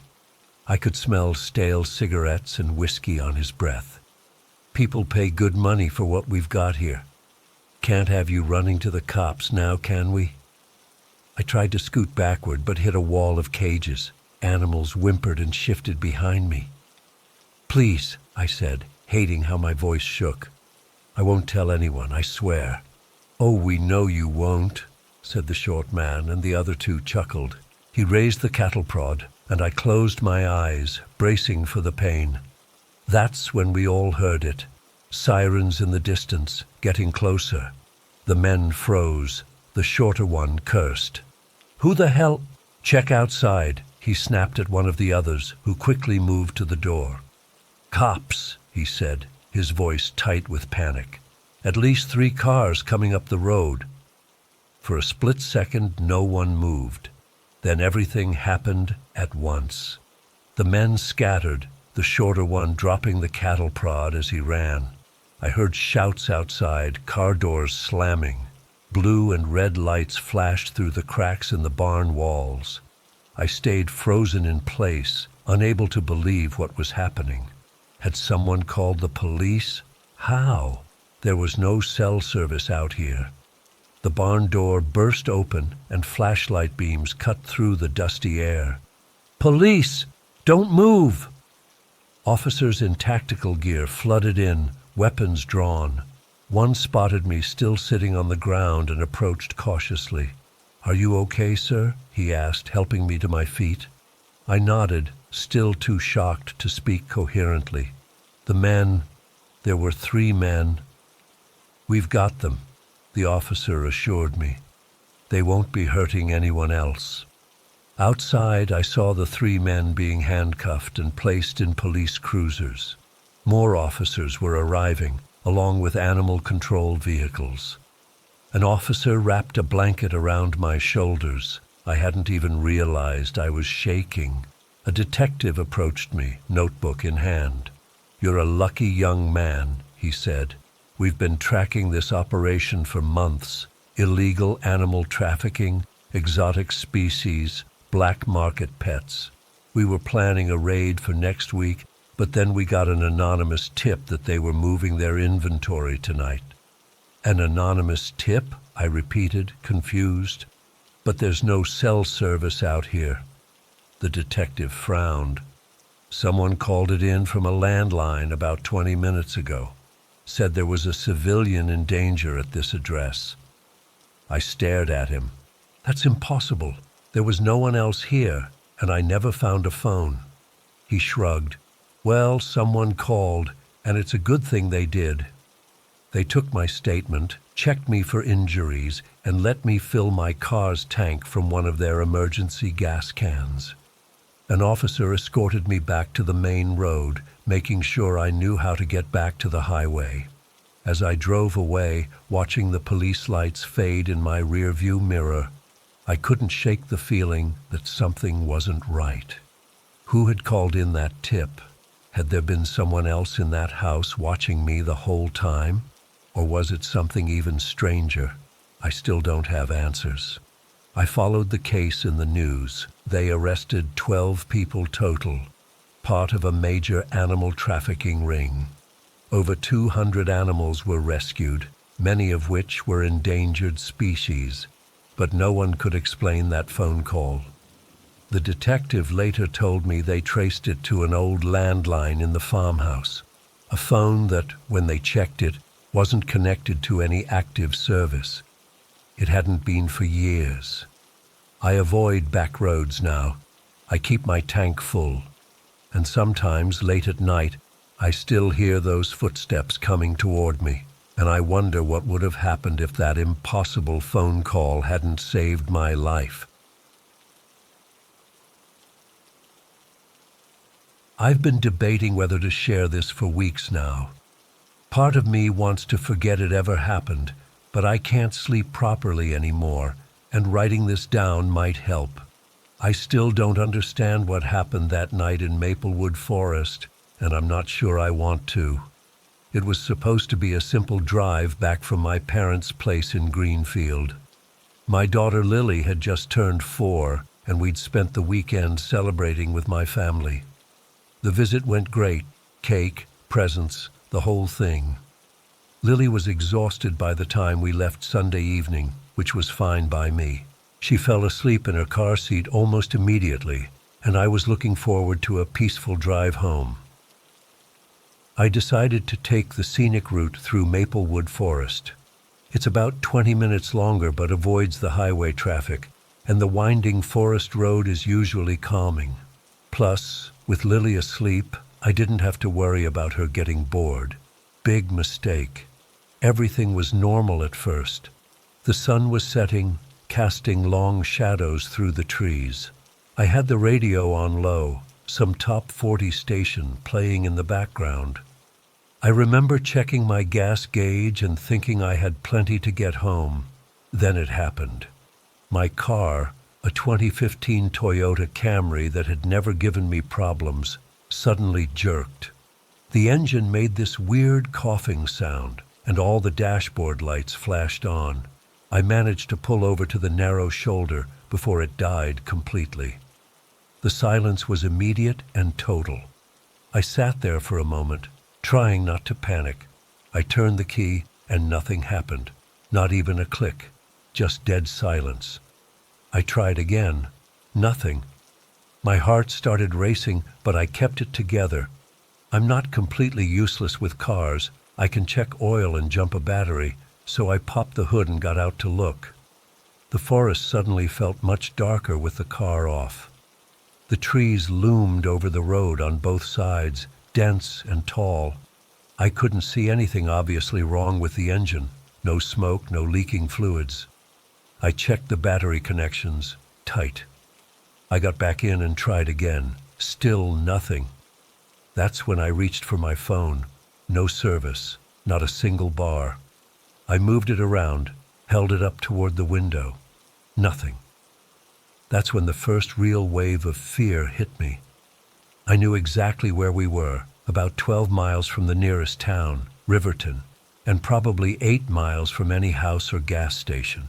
I could smell stale cigarettes and whiskey on his breath. "People pay good money for what we've got here. Can't have you running to the cops now, can we?" I tried to scoot backward, but hit a wall of cages. Animals whimpered and shifted behind me. "Please," I said, hating how my voice shook. "I won't tell anyone, I swear." "Oh, we know you won't," said the short man, and the other two chuckled. He raised the cattle prod, and I closed my eyes, bracing for the pain. That's when we all heard it. Sirens in the distance, getting closer. The men froze. The shorter one cursed. "Who the hell—" "Check outside," he snapped at one of the others, who quickly moved to the door. "Cops," he said, his voice tight with panic. "At least 3 cars coming up the road." For a split second, no one moved. Then everything happened at once. The men scattered, the shorter one dropping the cattle prod as he ran. I heard shouts outside, car doors slamming. Blue and red lights flashed through the cracks in the barn walls. I stayed frozen in place, unable to believe what was happening. Had someone called the police? How? There was no cell service out here. The barn door burst open and flashlight beams cut through the dusty air. "Police! Don't move!" Officers in tactical gear flooded in, weapons drawn. One spotted me still sitting on the ground and approached cautiously. "Are you okay, sir?" he asked, helping me to my feet. I nodded, still too shocked to speak coherently. The men, there were 3 men. "We've got them," the officer assured me. "They won't be hurting anyone else." Outside, I saw the 3 men being handcuffed and placed in police cruisers. More officers were arriving, along with animal control vehicles. An officer wrapped a blanket around my shoulders. I hadn't even realized I was shaking. A detective approached me, notebook in hand. "You're a lucky young man," he said. "We've been tracking this operation for months. Illegal animal trafficking, exotic species, black market pets. We were planning a raid for next week, but then we got an anonymous tip that they were moving their inventory tonight." "An anonymous tip?" I repeated, confused. "But there's no cell service out here." The detective frowned. "Someone called it in from a landline about 20 minutes ago. Said there was a civilian in danger at this address." I stared at him. "That's impossible. There was no one else here, and I never found a phone." He shrugged. "Well, someone called, and it's a good thing they did. They took my statement, checked me for injuries, and let me fill my car's tank from one of their emergency gas cans. An officer escorted me back to the main road, making sure I knew how to get back to the highway. As I drove away, watching the police lights fade in my rearview mirror, I couldn't shake the feeling that something wasn't right. Who had called in that tip? Had there been someone else in that house watching me the whole time? Or was it something even stranger? I still don't have answers. I followed the case in the news. They arrested 12 people total, part of a major animal trafficking ring. Over 200 animals were rescued, many of which were endangered species, but no one could explain that phone call. The detective later told me they traced it to an old landline in the farmhouse, a phone that, when they checked it, wasn't connected to any active service. It hadn't been for years. I avoid back roads now. I keep my tank full. And sometimes, late at night, I still hear those footsteps coming toward me, and I wonder what would have happened if that impossible phone call hadn't saved my life. I've been debating whether to share this for weeks now. Part of me wants to forget it ever happened, but I can't sleep properly anymore, and writing this down might help. I still don't understand what happened that night in Maplewood Forest, and I'm not sure I want to. It was supposed to be a simple drive back from my parents' place in Greenfield. My daughter Lily had just turned 4, and we'd spent the weekend celebrating with my family. The visit went great. Cake, presents, the whole thing. Lily was exhausted by the time we left Sunday evening, which was fine by me. She fell asleep in her car seat almost immediately, and I was looking forward to a peaceful drive home. I decided to take the scenic route through Maplewood Forest. It's about 20 minutes longer but avoids the highway traffic, and the winding forest road is usually calming. Plus, with Lily asleep, I didn't have to worry about her getting bored. Big mistake. Everything was normal at first. The sun was setting, casting long shadows through the trees. I had the radio on low, some top 40 station playing in the background. I remember checking my gas gauge and thinking I had plenty to get home. Then it happened. My car, a 2015 Toyota Camry that had never given me problems, suddenly jerked. The engine made this weird coughing sound, and all the dashboard lights flashed on. I managed to pull over to the narrow shoulder before it died completely. The silence was immediate and total. I sat there for a moment, trying not to panic. I turned the key and nothing happened, not even a click, just dead silence. I tried again. Nothing. My heart started racing, but I kept it together. I'm not completely useless with cars. I can check oil and jump a battery, so I popped the hood and got out to look. The forest suddenly felt much darker with the car off. The trees loomed over the road on both sides, dense and tall. I couldn't see anything obviously wrong with the engine. No smoke, no leaking fluids. I checked the battery connections, tight. I got back in and tried again. Still nothing. That's when I reached for my phone. No service, not a single bar. I moved it around, held it up toward the window. Nothing. That's when the first real wave of fear hit me. I knew exactly where we were, about 12 miles from the nearest town, Riverton, and probably 8 miles from any house or gas station.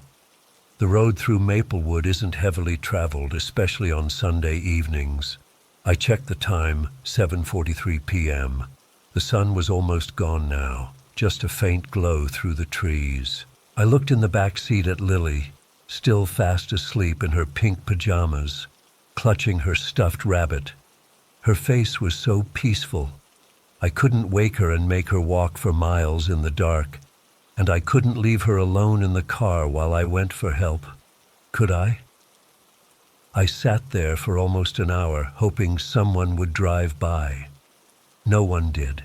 The road through Maplewood isn't heavily traveled, especially on Sunday evenings. I checked the time, 7:43 p.m. The sun was almost gone now, just a faint glow through the trees. I looked in the back seat at Lily, still fast asleep in her pink pajamas, clutching her stuffed rabbit. Her face was so peaceful. I couldn't wake her and make her walk for miles in the dark, and I couldn't leave her alone in the car while I went for help. Could I? I sat there for almost an hour, hoping someone would drive by. No one did.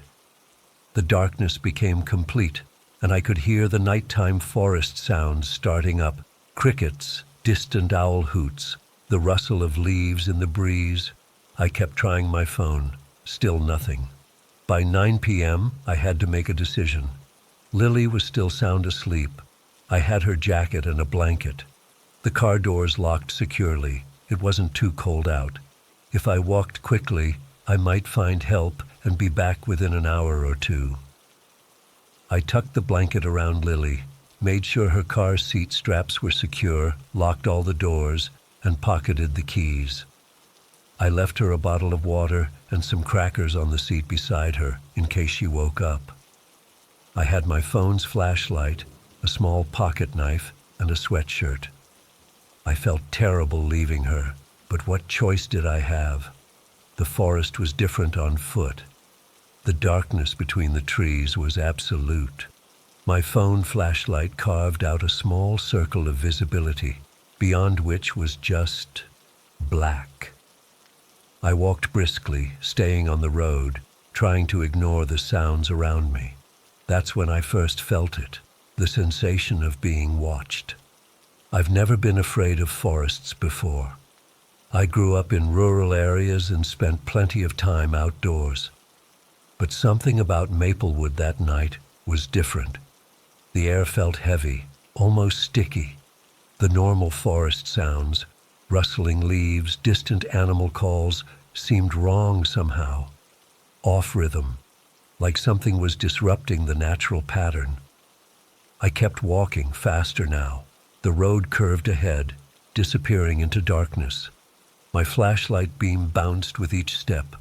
The darkness became complete, and I could hear the nighttime forest sounds starting up. Crickets, distant owl hoots, the rustle of leaves in the breeze. I kept trying my phone. Still nothing. By 9 p.m., I had to make a decision. Lily was still sound asleep. I had her jacket and a blanket. The car doors locked securely. It wasn't too cold out. If I walked quickly, I might find help and be back within an hour or two. I tucked the blanket around Lily, made sure her car seat straps were secure, locked all the doors, and pocketed the keys. I left her a bottle of water and some crackers on the seat beside her in case she woke up. I had my phone's flashlight, a small pocket knife, and a sweatshirt. I felt terrible leaving her, but what choice did I have? The forest was different on foot. The darkness between the trees was absolute. My phone flashlight carved out a small circle of visibility, beyond which was just black. I walked briskly, staying on the road, trying to ignore the sounds around me. That's when I first felt it, the sensation of being watched. I've never been afraid of forests before. I grew up in rural areas and spent plenty of time outdoors. But something about Maplewood that night was different. The air felt heavy, almost sticky. The normal forest sounds, rustling leaves, distant animal calls, seemed wrong somehow, off rhythm, like something was disrupting the natural pattern. I kept walking faster now. The road curved ahead, disappearing into darkness. My flashlight beam bounced with each step,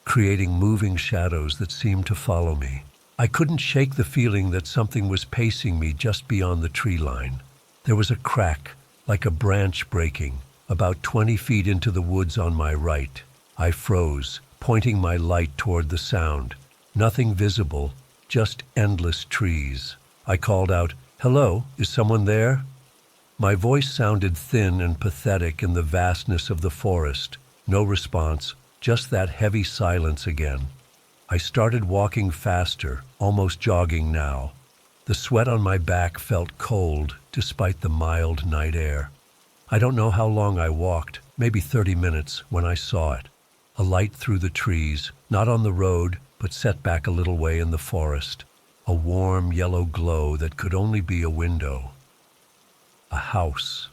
creating moving shadows that seemed to follow me. I couldn't shake the feeling that something was pacing me just beyond the tree line. There was a crack, like a branch breaking, about 20 feet into the woods on my right. I froze, pointing my light toward the sound. Nothing visible, just endless trees. I called out, "Hello, is someone there?" My voice sounded thin and pathetic in the vastness of the forest. No response, just that heavy silence again. I started walking faster, almost jogging now. The sweat on my back felt cold, despite the mild night air. I don't know how long I walked, maybe 30 minutes, when I saw it. A light through the trees, not on the road, but set back a little way in the forest. A warm yellow glow that could only be a window. A house.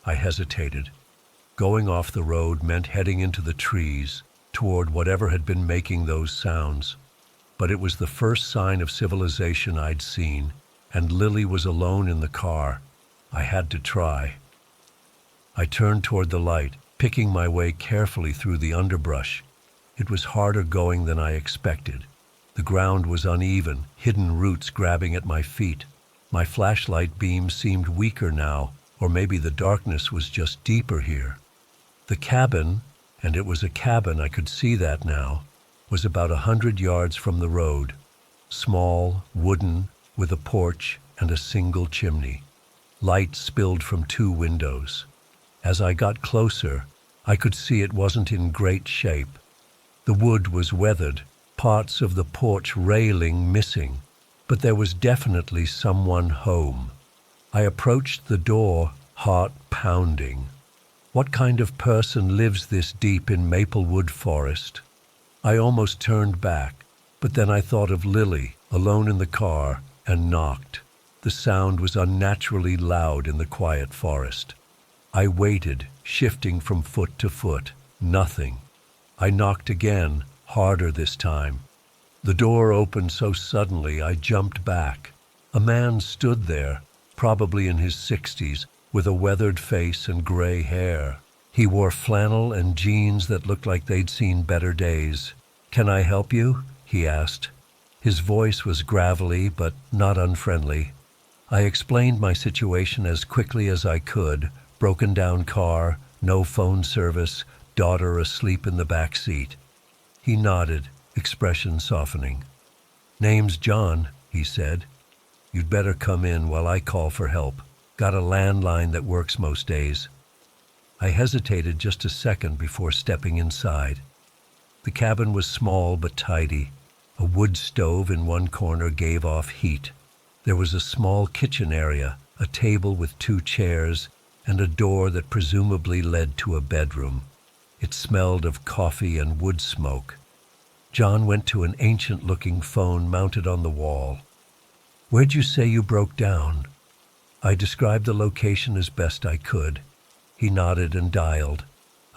I hesitated. Going off the road meant heading into the trees, toward whatever had been making those sounds. But it was the first sign of civilization I'd seen, and Lily was alone in the car. I had to try. I turned toward the light, picking my way carefully through the underbrush. It was harder going than I expected. The ground was uneven, hidden roots grabbing at my feet. My flashlight beam seemed weaker now, or maybe the darkness was just deeper here. The cabin, and it was a cabin, I could see that now, was about 100 yards from the road. Small, wooden, with a porch and a single chimney. Light spilled from 2 windows. As I got closer, I could see it wasn't in great shape. The wood was weathered, parts of the porch railing missing, but there was definitely someone home. I approached the door, heart pounding. What kind of person lives this deep in Maplewood Forest? I almost turned back, but then I thought of Lily, alone in the car, and knocked. The sound was unnaturally loud in the quiet forest. I waited, shifting from foot to foot. Nothing. I knocked again, harder this time. The door opened so suddenly I jumped back. A man stood there, probably in his 60s, with a weathered face and gray hair. He wore flannel and jeans that looked like they'd seen better days. "Can I help you?" he asked. His voice was gravelly but not unfriendly. I explained my situation as quickly as I could. Broken down car, no phone service, daughter asleep in the back seat. He nodded, expression softening. "Name's John," he said. "You'd better come in while I call for help. Got a landline that works most days." I hesitated just a second before stepping inside. The cabin was small but tidy. A wood stove in one corner gave off heat. There was a small kitchen area, a table with 2 chairs, and a door that presumably led to a bedroom. It smelled of coffee and wood smoke. John went to an ancient-looking phone mounted on the wall. "Where'd you say you broke down?" I described the location as best I could. He nodded and dialed.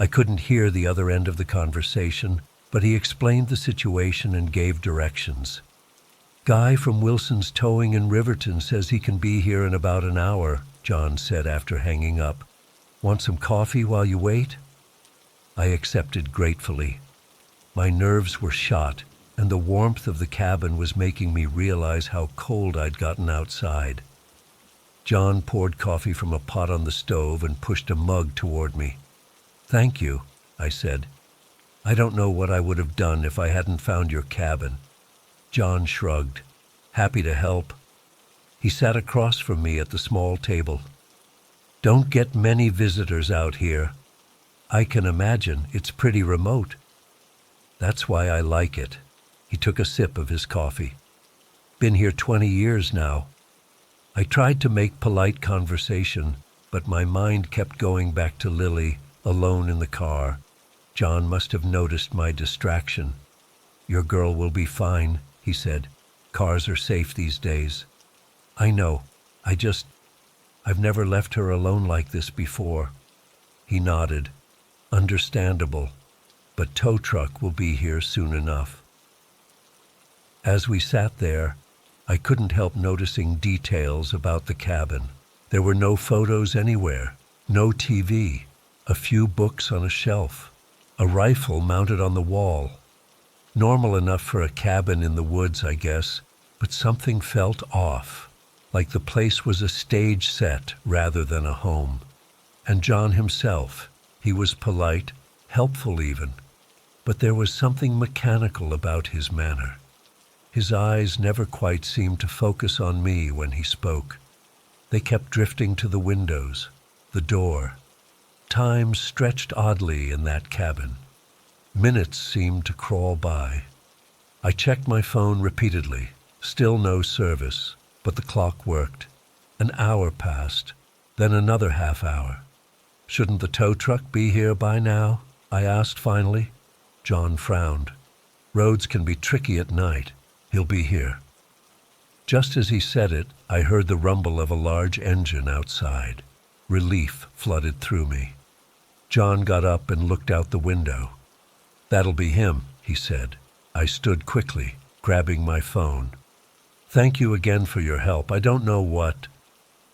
I couldn't hear the other end of the conversation, but he explained the situation and gave directions. "Guy from Wilson's Towing in Riverton says he can be here in about an hour," John said after hanging up. "Want some coffee while you wait?" I accepted gratefully. My nerves were shot, and the warmth of the cabin was making me realize how cold I'd gotten outside. John poured coffee from a pot on the stove and pushed a mug toward me. "Thank you," I said. "I don't know what I would have done if I hadn't found your cabin." John shrugged. "Happy to help." He sat across from me at the small table. "Don't get many visitors out here. I can imagine it's pretty remote." "That's why I like it." He took a sip of his coffee. "Been here 20 years now." I tried to make polite conversation, but my mind kept going back to Lily, alone in the car. John must have noticed my distraction. "Your girl will be fine," he said. "Cars are safe these days." "I know. I've never left her alone like this before." He nodded. "Understandable. But tow truck will be here soon enough." As we sat there, I couldn't help noticing details about the cabin. There were no photos anywhere, no TV, a few books on a shelf, a rifle mounted on the wall. Normal enough for a cabin in the woods, I guess, but something felt off, like the place was a stage set rather than a home. And John himself, he was polite, helpful even, but there was something mechanical about his manner. His eyes never quite seemed to focus on me when he spoke. They kept drifting to the windows, the door. Time stretched oddly in that cabin. Minutes seemed to crawl by. I checked my phone repeatedly. Still no service, but the clock worked. An hour passed, then another half hour. Shouldn't the tow truck be here by now? I asked finally. John frowned. Roads can be tricky at night. He'll be here. Just as he said it, I heard the rumble of a large engine outside. Relief flooded through me. John got up and looked out the window. "That'll be him," he said. I stood quickly, grabbing my phone. "Thank you again for your help. I don't know what—"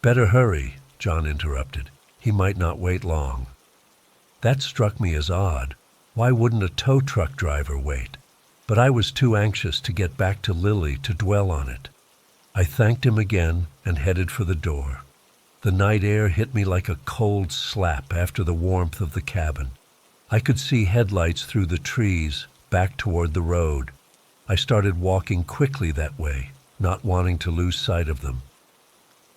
"Better hurry," John interrupted. "He might not wait long." That struck me as odd. Why wouldn't a tow truck driver wait? But I was too anxious to get back to Lily to dwell on it. I thanked him again and headed for the door. The night air hit me like a cold slap after the warmth of the cabin. I could see headlights through the trees, back toward the road. I started walking quickly that way, not wanting to lose sight of them.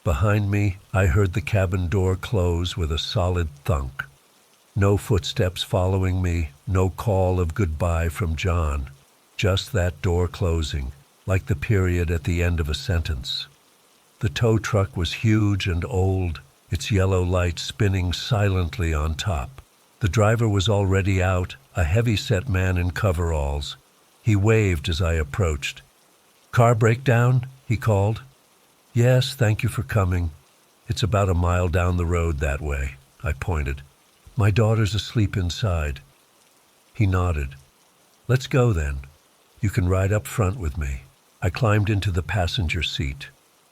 Behind me, I heard the cabin door close with a solid thunk. No footsteps following me, no call of goodbye from John. Just that door closing, like the period at the end of a sentence. The tow truck was huge and old, its yellow light spinning silently on top. The driver was already out, a heavy-set man in coveralls. He waved as I approached. "Car breakdown?" he called. "Yes, thank you for coming. It's about a mile down the road that way," I pointed. "My daughter's asleep inside." He nodded. "Let's go then. You can ride up front with me." I climbed into the passenger seat,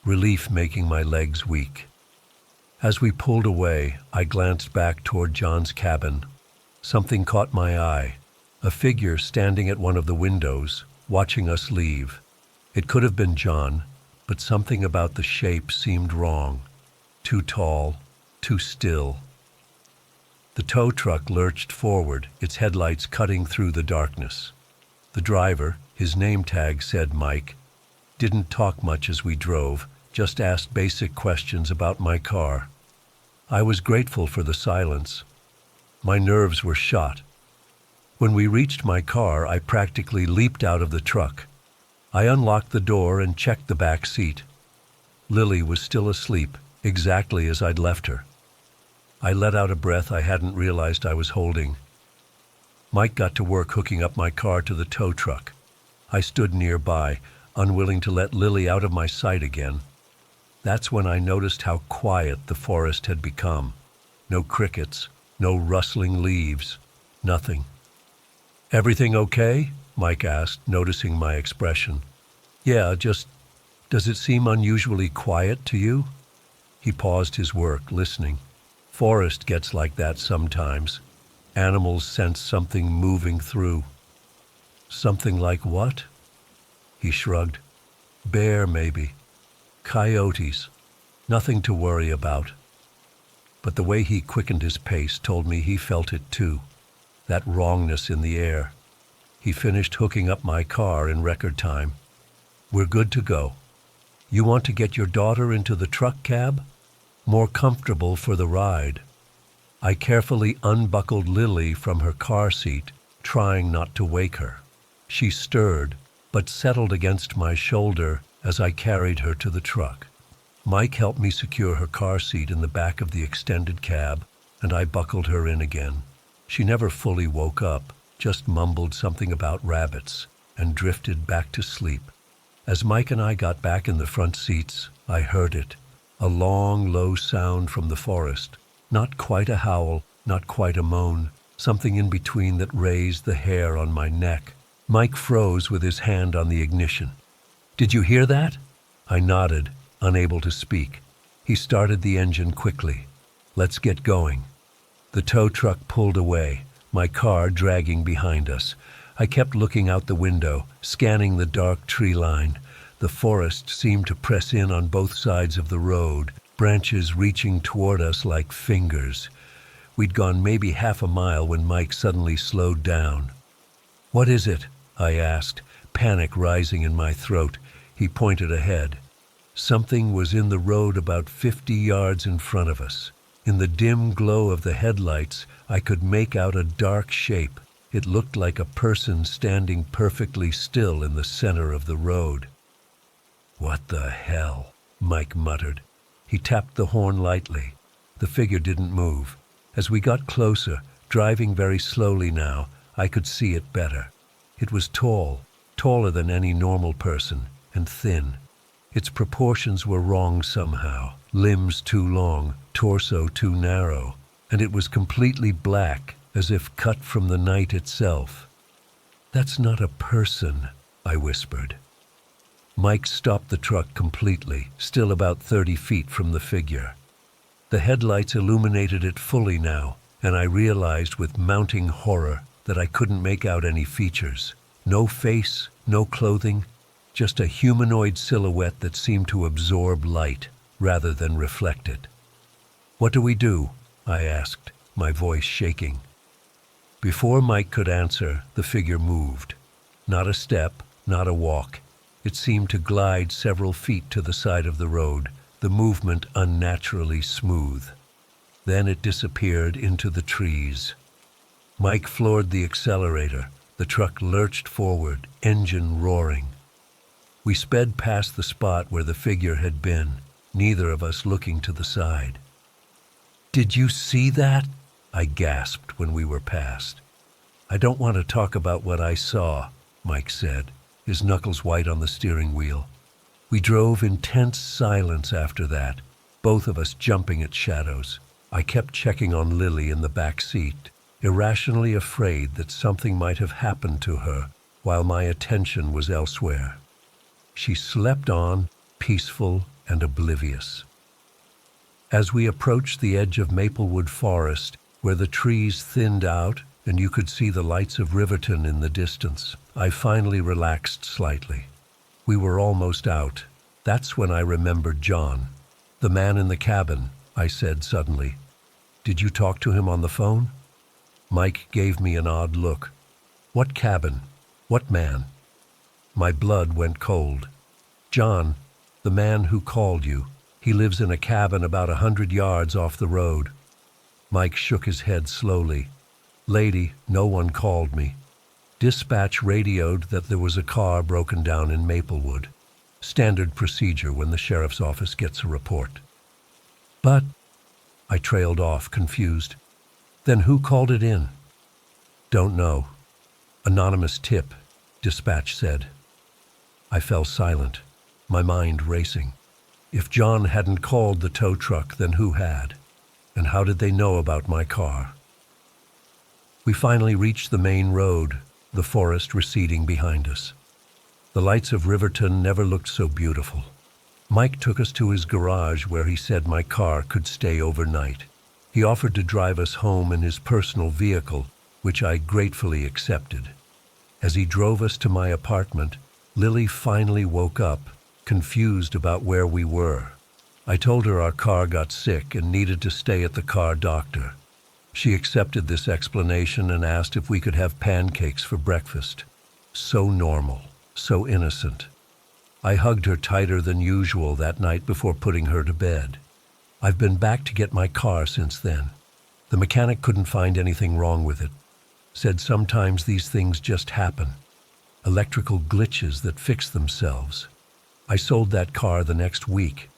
relief making my legs weak. As we pulled away, I glanced back toward John's cabin. Something caught my eye, a figure standing at one of the windows, watching us leave. It could have been John, but something about the shape seemed wrong. Too tall, too still. The tow truck lurched forward, its headlights cutting through the darkness. The driver, his name tag said Mike, didn't talk much as we drove, just asked basic questions about my car. I was grateful for the silence. My nerves were shot. When we reached my car, I practically leaped out of the truck. I unlocked the door and checked the back seat. Lily was still asleep, exactly as I'd left her. I let out a breath I hadn't realized I was holding. Mike got to work hooking up my car to the tow truck. I stood nearby, unwilling to let Lily out of my sight again. That's when I noticed how quiet the forest had become. No crickets, no rustling leaves, nothing. "Everything okay?" Mike asked, noticing my expression. "Yeah, does it seem unusually quiet to you?" He paused his work, listening. "Forest gets like that sometimes. Animals sense something moving through." "Something like what?" He shrugged. "Bear, maybe. Coyotes. Nothing to worry about." But the way he quickened his pace told me he felt it too, that wrongness in the air. He finished hooking up my car in record time. "We're good to go. You want to get your daughter into the truck cab? More comfortable for the ride." I carefully unbuckled Lily from her car seat, trying not to wake her. She stirred, but settled against my shoulder as I carried her to the truck. Mike helped me secure her car seat in the back of the extended cab, and I buckled her in again. She never fully woke up, just mumbled something about rabbits, and drifted back to sleep. As Mike and I got back in the front seats, I heard it, a long, low sound from the forest. Not quite a howl, not quite a moan, something in between that raised the hair on my neck. Mike froze with his hand on the ignition. "Did you hear that?" I nodded, unable to speak. He started the engine quickly. "Let's get going." The tow truck pulled away, my car dragging behind us. I kept looking out the window, scanning the dark tree line. The forest seemed to press in on both sides of the road, branches reaching toward us like fingers. We'd gone maybe half a mile when Mike suddenly slowed down. "What is it?" I asked, panic rising in my throat. He pointed ahead. Something was in the road about 50 yards in front of us. In the dim glow of the headlights, I could make out a dark shape. It looked like a person standing perfectly still in the center of the road. "What the hell?" Mike muttered. He tapped the horn lightly. The figure didn't move. As we got closer, driving very slowly now, I could see it better. It was tall, taller than any normal person, and thin. Its proportions were wrong somehow. Limbs too long, torso too narrow, and it was completely black, as if cut from the night itself. "That's not a person," I whispered. Mike stopped the truck completely, still about 30 feet from the figure. The headlights illuminated it fully now, and I realized with mounting horror that I couldn't make out any features. No face, no clothing, just a humanoid silhouette that seemed to absorb light rather than reflect it. "What do we do?" I asked, my voice shaking. Before Mike could answer, the figure moved. Not a step, not a walk. It seemed to glide several feet to the side of the road, the movement unnaturally smooth. Then it disappeared into the trees. Mike floored the accelerator. The truck lurched forward, engine roaring. We sped past the spot where the figure had been, neither of us looking to the side. "Did you see that?" I gasped when we were past. "I don't want to talk about what I saw," Mike said, his knuckles white on the steering wheel. We drove in tense silence after that, both of us jumping at shadows. I kept checking on Lily in the back seat, irrationally afraid that something might have happened to her while my attention was elsewhere. She slept on, peaceful and oblivious. As we approached the edge of Maplewood Forest, where the trees thinned out and you could see the lights of Riverton in the distance, I finally relaxed slightly. We were almost out. That's when I remembered John. "The man in the cabin," I said suddenly. "Did you talk to him on the phone?" Mike gave me an odd look. "What cabin? What man?" My blood went cold. "John, the man who called you. He lives in a cabin about 100 yards off the road." Mike shook his head slowly. "Lady, no one called me. Dispatch radioed that there was a car broken down in Maplewood. Standard procedure when the sheriff's office gets a report." "But," I trailed off, confused. "Then who called it in?" "Don't know. Anonymous tip," dispatch said. I fell silent, my mind racing. If John hadn't called the tow truck, then who had? And how did they know about my car? We finally reached the main road, the forest receding behind us. The lights of Riverton never looked so beautiful. Mike took us to his garage where he said my car could stay overnight. He offered to drive us home in his personal vehicle, which I gratefully accepted. As he drove us to my apartment, Lily finally woke up, confused about where we were. I told her our car got sick and needed to stay at the car doctor. She accepted this explanation and asked if we could have pancakes for breakfast. So normal, so innocent. I hugged her tighter than usual that night before putting her to bed. I've been back to get my car since then. The mechanic couldn't find anything wrong with it. Said sometimes these things just happen. Electrical glitches that fix themselves. I sold that car the next week.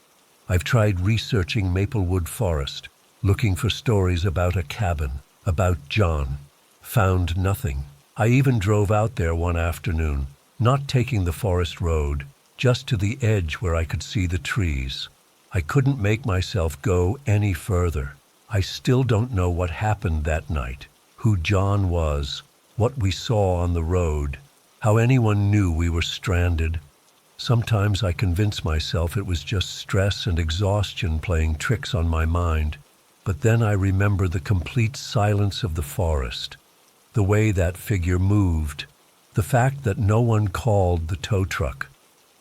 I've tried researching Maplewood Forest, looking for stories about a cabin, about John. Found nothing. I even drove out there one afternoon, not taking the forest road, just to the edge where I could see the trees. I couldn't make myself go any further. I still don't know what happened that night, who John was, what we saw on the road, how anyone knew we were stranded. Sometimes I convince myself it was just stress and exhaustion playing tricks on my mind. But then I remember the complete silence of the forest, the way that figure moved, the fact that no one called the tow truck.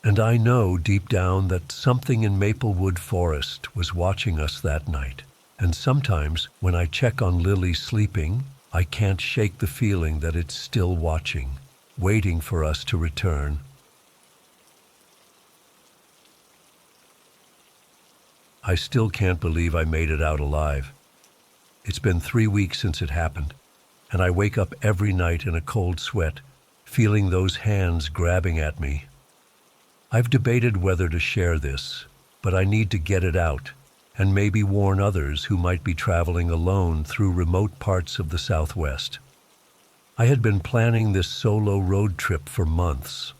And I know deep down that something in Maplewood Forest was watching us that night. And sometimes, when I check on Lily sleeping, I can't shake the feeling that it's still watching, waiting for us to return. I still can't believe I made it out alive. It's been 3 weeks since it happened, and I wake up every night in a cold sweat, feeling those hands grabbing at me. I've debated whether to share this, but I need to get it out, and maybe warn others who might be traveling alone through remote parts of the Southwest. I had been planning this solo road trip for months.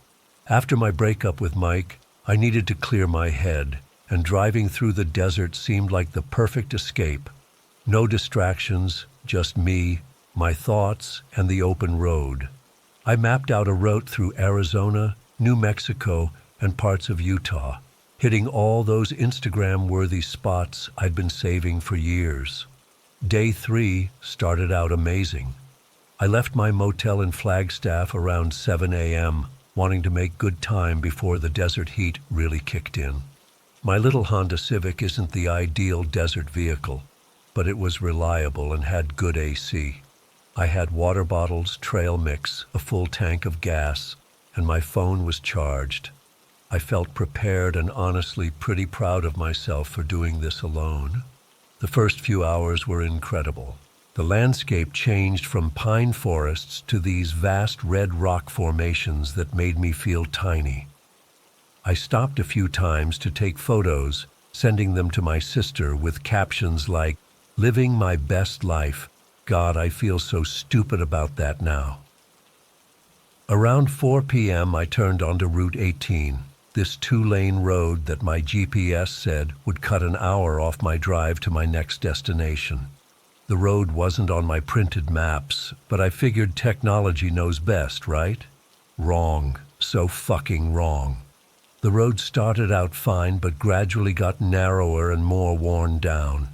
After my breakup with Mike, I needed to clear my head, and driving through the desert seemed like the perfect escape. No distractions, just me, my thoughts, and the open road. I mapped out a route through Arizona, New Mexico, and parts of Utah, hitting all those Instagram-worthy spots I'd been saving for years. Day 3 started out amazing. I left my motel in Flagstaff around 7 a.m., wanting to make good time before the desert heat really kicked in. My little Honda Civic isn't the ideal desert vehicle, but it was reliable and had good AC. I had water bottles, trail mix, a full tank of gas, and my phone was charged. I felt prepared and honestly pretty proud of myself for doing this alone. The first few hours were incredible. The landscape changed from pine forests to these vast red rock formations that made me feel tiny. I stopped a few times to take photos, sending them to my sister with captions like, "Living my best life. God, I feel so stupid about that now." Around 4 p.m. I turned onto Route 18, this 2-lane road that my GPS said would cut an hour off my drive to my next destination. The road wasn't on my printed maps, but I figured technology knows best, right? Wrong. So fucking wrong. The road started out fine, but gradually got narrower and more worn down.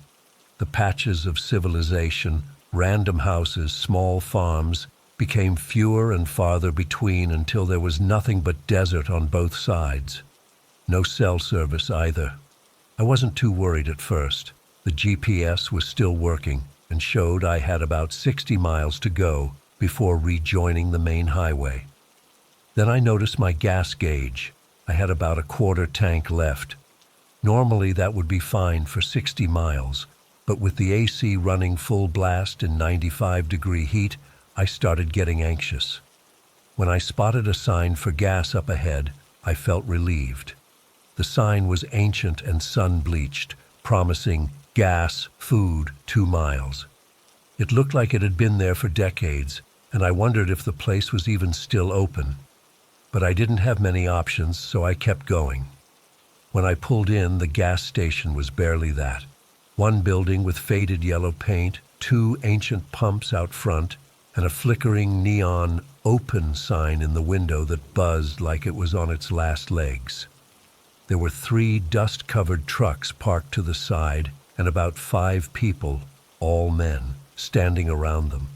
The patches of civilization, random houses, small farms, became fewer and farther between until there was nothing but desert on both sides. No cell service either. I wasn't too worried at first. The GPS was still working and showed I had about 60 miles to go before rejoining the main highway. Then I noticed my gas gauge. I had about a quarter tank left. Normally that would be fine for 60 miles, but with the AC running full blast in 95-degree heat, I started getting anxious. When I spotted a sign for gas up ahead, I felt relieved. The sign was ancient and sun-bleached, promising gas, food, 2 miles. It looked like it had been there for decades, and I wondered if the place was even still open. But I didn't have many options, so I kept going. When I pulled in, the gas station was barely that. One building with faded yellow paint, 2 ancient pumps out front, and a flickering neon "open" sign in the window that buzzed like it was on its last legs. There were 3 dust-covered trucks parked to the side, and about 5 people, all men, standing around them.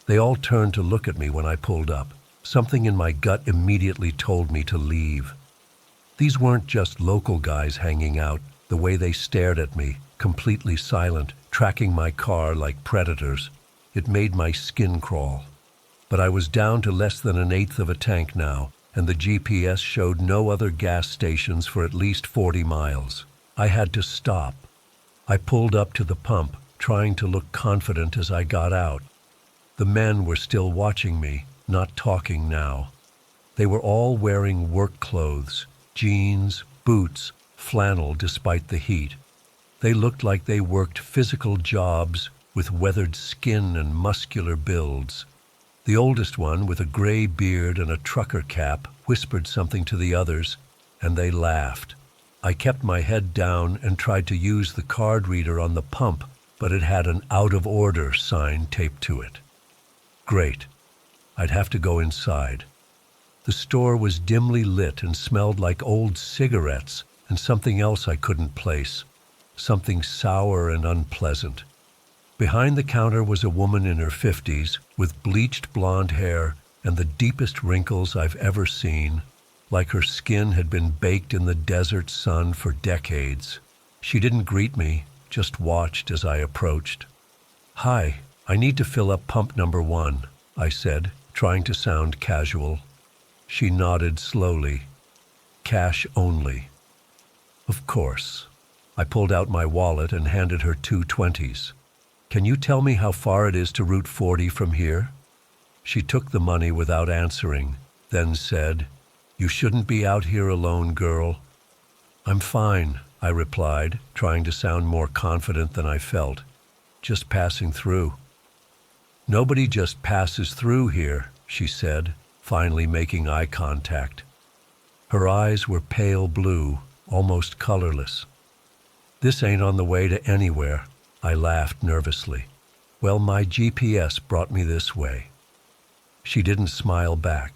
They all turned to look at me when I pulled up. Something in my gut immediately told me to leave. These weren't just local guys hanging out. The way they stared at me, completely silent, tracking my car like predators, it made my skin crawl. But I was down to less than 1/8 of a tank now, and the GPS showed no other gas stations for at least 40 miles. I had to stop. I pulled up to the pump, trying to look confident as I got out. The men were still watching me, not talking now. They were all wearing work clothes, jeans, boots, flannel despite the heat. They looked like they worked physical jobs with weathered skin and muscular builds. The oldest one, with a gray beard and a trucker cap, whispered something to the others, and they laughed. I kept my head down and tried to use the card reader on the pump, but it had an out-of-order sign taped to it. Great. I'd have to go inside. The store was dimly lit and smelled like old cigarettes and something else I couldn't place, something sour and unpleasant. Behind the counter was a woman in her 50s with bleached blonde hair and the deepest wrinkles I've ever seen. like her skin had been baked in the desert sun for decades. She didn't greet me, just watched as I approached. "Hi, I need to fill up pump number 1, I said, trying to sound casual. She nodded slowly. "Cash only." "Of course." I pulled out my wallet and handed her 2 20s. "Can you tell me how far it is to Route 40 from here?" She took the money without answering, then said, "You shouldn't be out here alone, girl." "I'm fine," I replied, trying to sound more confident than I felt. "Just passing through." "Nobody just passes through here," she said, finally making eye contact. Her eyes were pale blue, almost colorless. "This ain't on the way to anywhere," I laughed nervously. "Well, my GPS brought me this way." She didn't smile back.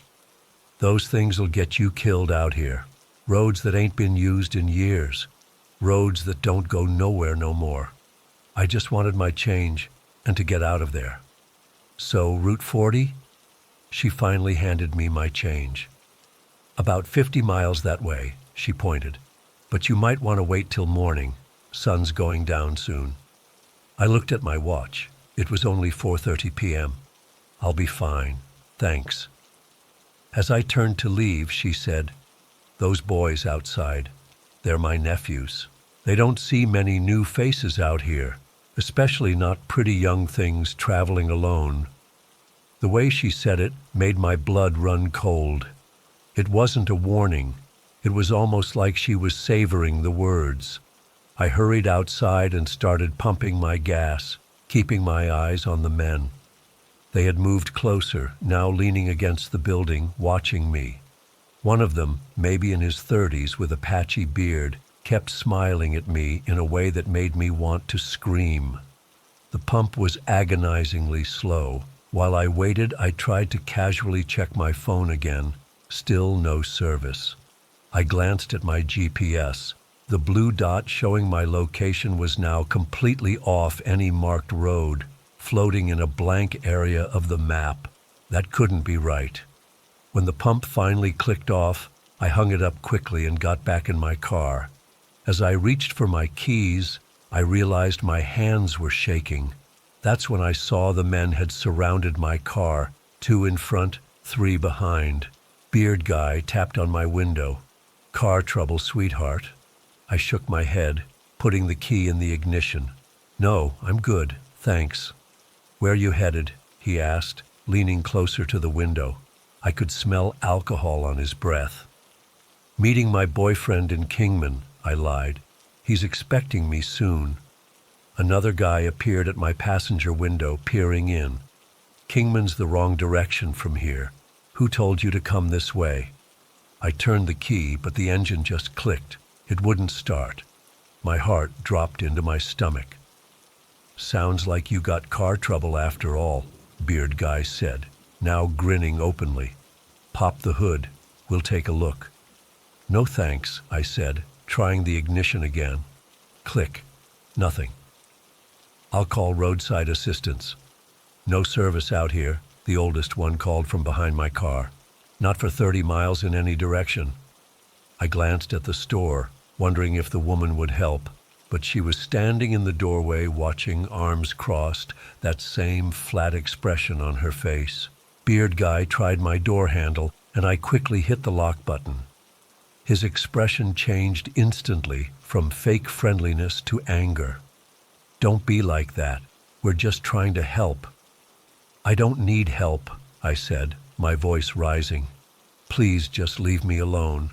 "Those things'll get you killed out here. Roads that ain't been used in years. Roads that don't go nowhere no more. I just wanted my change and to get out of there." "So, Route 40? She finally handed me my change. "About 50 miles that way," she pointed. "But you might want to wait till morning. Sun's going down soon." I looked at my watch. It was only 4:30 p.m. "I'll be fine. Thanks." As I turned to leave, she said, "Those boys outside, they're my nephews. They don't see many new faces out here, especially not pretty young things traveling alone." The way she said it made my blood run cold. It wasn't a warning. It was almost like she was savoring the words. I hurried outside and started pumping my gas, keeping my eyes on the men. They had moved closer, now leaning against the building, watching me. One of them, maybe in his 30s with a patchy beard, kept smiling at me in a way that made me want to scream. The pump was agonizingly slow. While I waited, I tried to casually check my phone again. Still no service. I glanced at my GPS. The blue dot showing my location was now completely off any marked road, floating in a blank area of the map. That couldn't be right. When the pump finally clicked off, I hung it up quickly and got back in my car. As I reached for my keys, I realized my hands were shaking. That's when I saw the men had surrounded my car, 2 in front, 3 behind. Beard guy tapped on my window. "Car trouble, sweetheart." I shook my head, putting the key in the ignition. "No, I'm good, thanks." "Where you headed?" he asked, leaning closer to the window. I could smell alcohol on his breath. "Meeting my boyfriend in Kingman," I lied. "He's expecting me soon." Another guy appeared at my passenger window, peering in. "Kingman's the wrong direction from here. Who told you to come this way?" I turned the key, but the engine just clicked. It wouldn't start. My heart dropped into my stomach. "Sounds like you got car trouble after all," Beard Guy said, now grinning openly. "Pop the hood. We'll take a look." "No thanks," I said, trying the ignition again. Click. Nothing. "I'll call roadside assistance." "No service out here," the oldest one called from behind my car. "Not for 30 miles in any direction." I glanced at the store, wondering if the woman would help, but she was standing in the doorway watching, arms crossed, that same flat expression on her face. Beard Guy tried my door handle, and I quickly hit the lock button. His expression changed instantly from fake friendliness to anger. "Don't be like that. We're just trying to help." "I don't need help," I said, my voice rising. "Please just leave me alone."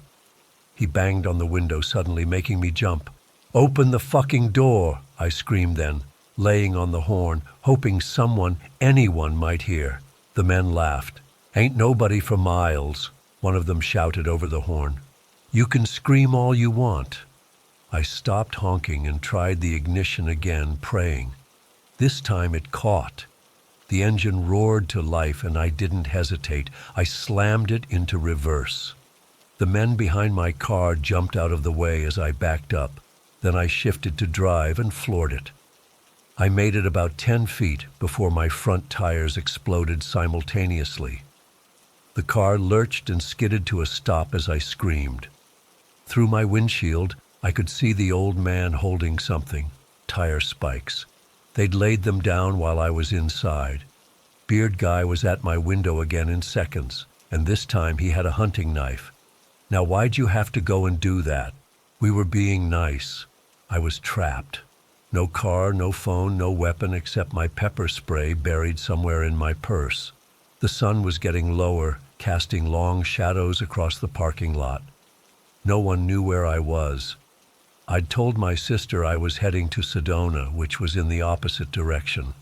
He banged on the window suddenly, making me jump. "Open the fucking door," I screamed then, laying on the horn, hoping someone, anyone might hear. The men laughed. "Ain't nobody for miles," one of them shouted over the horn. "You can scream all you want." I stopped honking and tried the ignition again, praying. This time it caught. The engine roared to life and I didn't hesitate. I slammed it into reverse. The men behind my car jumped out of the way as I backed up. Then I shifted to drive and floored it. I made it about 10 feet before my front tires exploded simultaneously. The The car lurched and skidded to a stop as I screamed. Through my windshield, I could see the old man holding something, tire spikes. They'd laid them down while I was inside. Beard Guy was at my window again in seconds, and this time he had a hunting knife. Now why'd you have to go and do that? We were being nice. I was trapped. No car, no phone, no weapon except my pepper spray buried somewhere in my purse. The sun was getting lower, casting long shadows across the parking lot. No one knew where I was. I'd told my sister I was heading to Sedona, which was in the opposite direction.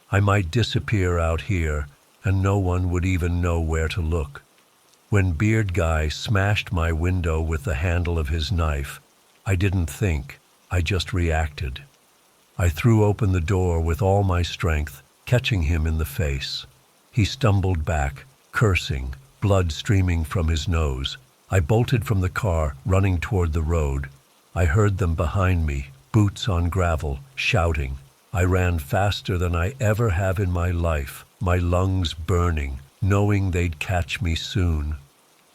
I might disappear out here, and no one would even know where to look. When Beard Guy smashed my window with the handle of his knife, I didn't think, I just reacted. I threw open the door with all my strength, catching him in the face. He stumbled back, cursing, blood streaming from his nose. I bolted from the car, running toward the road. I heard them behind me, boots on gravel, shouting. I ran faster than I ever have in my life, my lungs burning, knowing they'd catch me soon.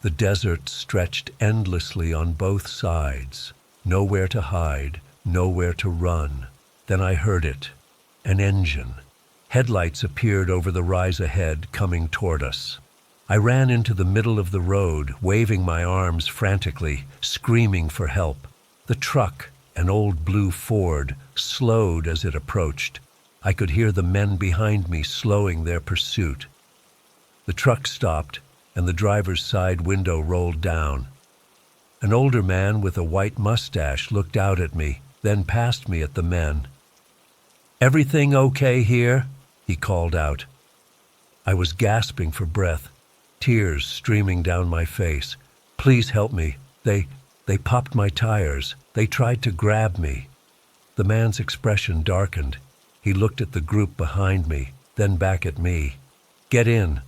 The desert stretched endlessly on both sides. Nowhere to hide, nowhere to run. Then I heard it. An engine. Headlights appeared over the rise ahead, coming toward us. I ran into the middle of the road, waving my arms frantically, screaming for help. The truck, an old blue Ford, slowed as it approached. I could hear the men behind me slowing their pursuit. The truck stopped, and the driver's side window rolled down. An older man with a white mustache looked out at me, then past me at the men. "Everything okay here?" he called out. I was gasping for breath, tears streaming down my face. "Please help me. They popped my tires. They tried to grab me." The man's expression darkened. He looked at the group behind me, then back at me. "Get in."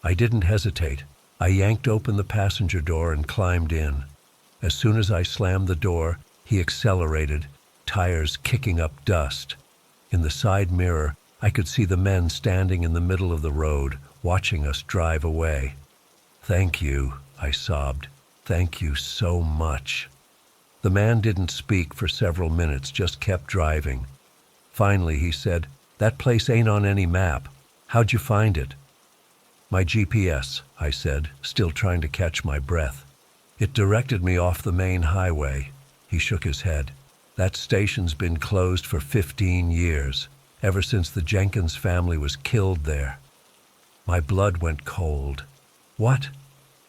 I didn't hesitate. I yanked open the passenger door and climbed in. As soon as I slammed the door, he accelerated, tires kicking up dust. In the side mirror, I could see the men standing in the middle of the road, watching us drive away. "Thank you," I sobbed. "Thank you so much." The man didn't speak for several minutes, just kept driving. Finally, he said, "That place ain't on any map. How'd you find it?" "My GPS," I said, still trying to catch my breath. "It directed me off the main highway." He shook his head. "That station's been closed for 15 years, ever since the Jenkins family was killed there." My blood went cold. "What?"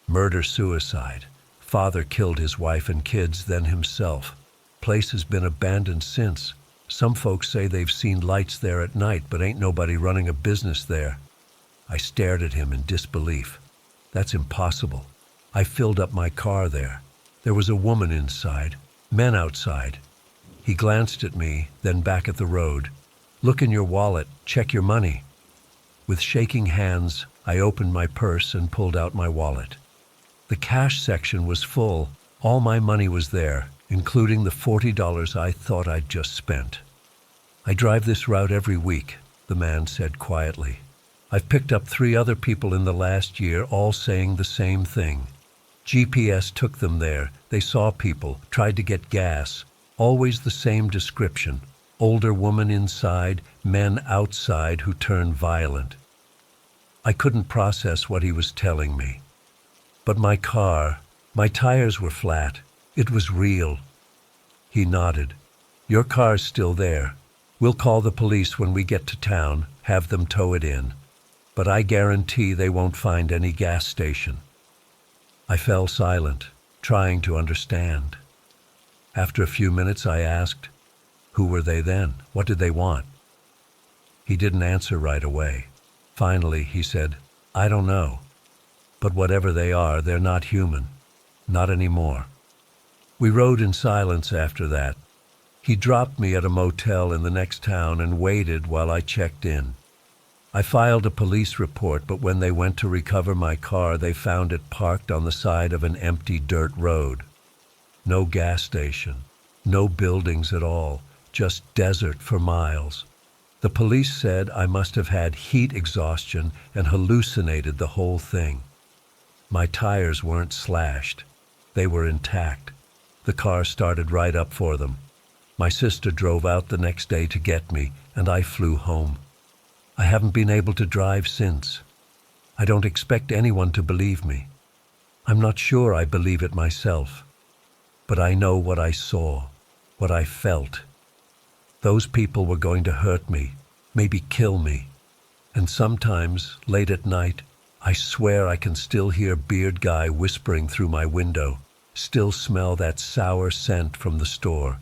"Murder-suicide. Father killed his wife and kids, then himself. Place has been abandoned since. Some folks say they've seen lights there at night, but ain't nobody running a business there." I stared at him in disbelief. "That's impossible. I filled up my car there. There was a woman inside, men outside." He glanced at me, then back at the road. "Look in your wallet, check your money." With shaking hands, I opened my purse and pulled out my wallet. The cash section was full. All my money was there, including the $40 I thought I'd just spent. "I drive this route every week," the man said quietly. "I've picked up 3 other people in the last year, all saying the same thing. GPS took them there. They saw people, tried to get gas. Always the same description. Older woman inside, men outside who turn violent." I couldn't process what he was telling me. "But my car, my tires were flat. It was real." He nodded. "Your car's still there. We'll call the police when we get to town, have them tow it in. But I guarantee they won't find any gas station." I fell silent, trying to understand. After a few minutes I asked, "Who were they then? What did they want?" He didn't answer right away. Finally, he said, "I don't know. But whatever they are, they're not human. Not anymore." We rode in silence after that. He dropped me at a motel in the next town and waited while I checked in. I filed a police report, but when they went to recover my car, they found it parked on the side of an empty dirt road. No gas station, no buildings at all, just desert for miles. The police said I must have had heat exhaustion and hallucinated the whole thing. My tires weren't slashed. They were intact. The car started right up for them. My sister drove out the next day to get me, and I flew home. I haven't been able to drive since. I don't expect anyone to believe me. I'm not sure I believe it myself. But I know what I saw, what I felt. Those people were going to hurt me, maybe kill me. And sometimes, late at night, I swear I can still hear Beard Guy whispering through my window, still smell that sour scent from the store,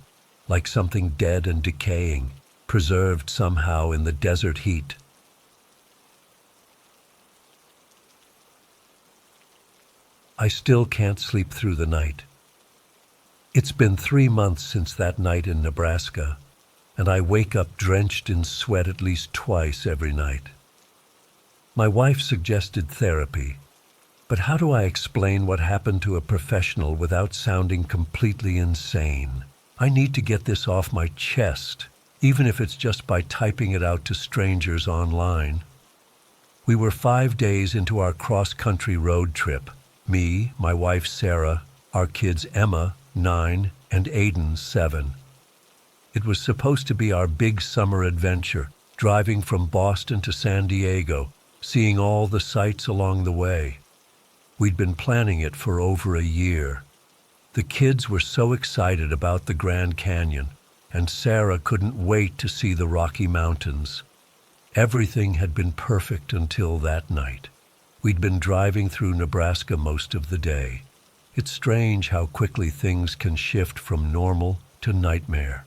like something dead and decaying, preserved somehow in the desert heat. I still can't sleep through the night. It's been 3 months since that night in Nebraska, and I wake up drenched in sweat at least twice every night. My wife suggested therapy, but how do I explain what happened to a professional without sounding completely insane? I need to get this off my chest, even if it's just by typing it out to strangers online. We were 5 days into our cross-country road trip. Me, my wife Sarah, our kids Emma, 9, and Aiden, 7. It was supposed to be our big summer adventure, driving from Boston to San Diego, seeing all the sights along the way. We'd been planning it for over a year. The kids were so excited about the Grand Canyon, and Sarah couldn't wait to see the Rocky Mountains. Everything had been perfect until that night. We'd been driving through Nebraska most of the day. It's strange how quickly things can shift from normal to nightmare.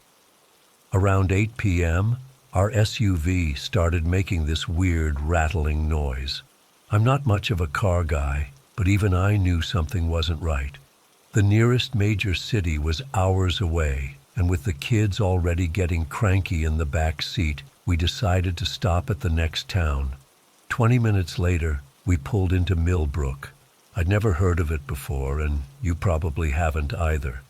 Around 8 p.m., our SUV started making this weird rattling noise. I'm not much of a car guy, but even I knew something wasn't right. The nearest major city was hours away, and with the kids already getting cranky in the back seat, we decided to stop at the next town. 20 minutes later, we pulled into Millbrook. I'd never heard of it before, and you probably haven't either.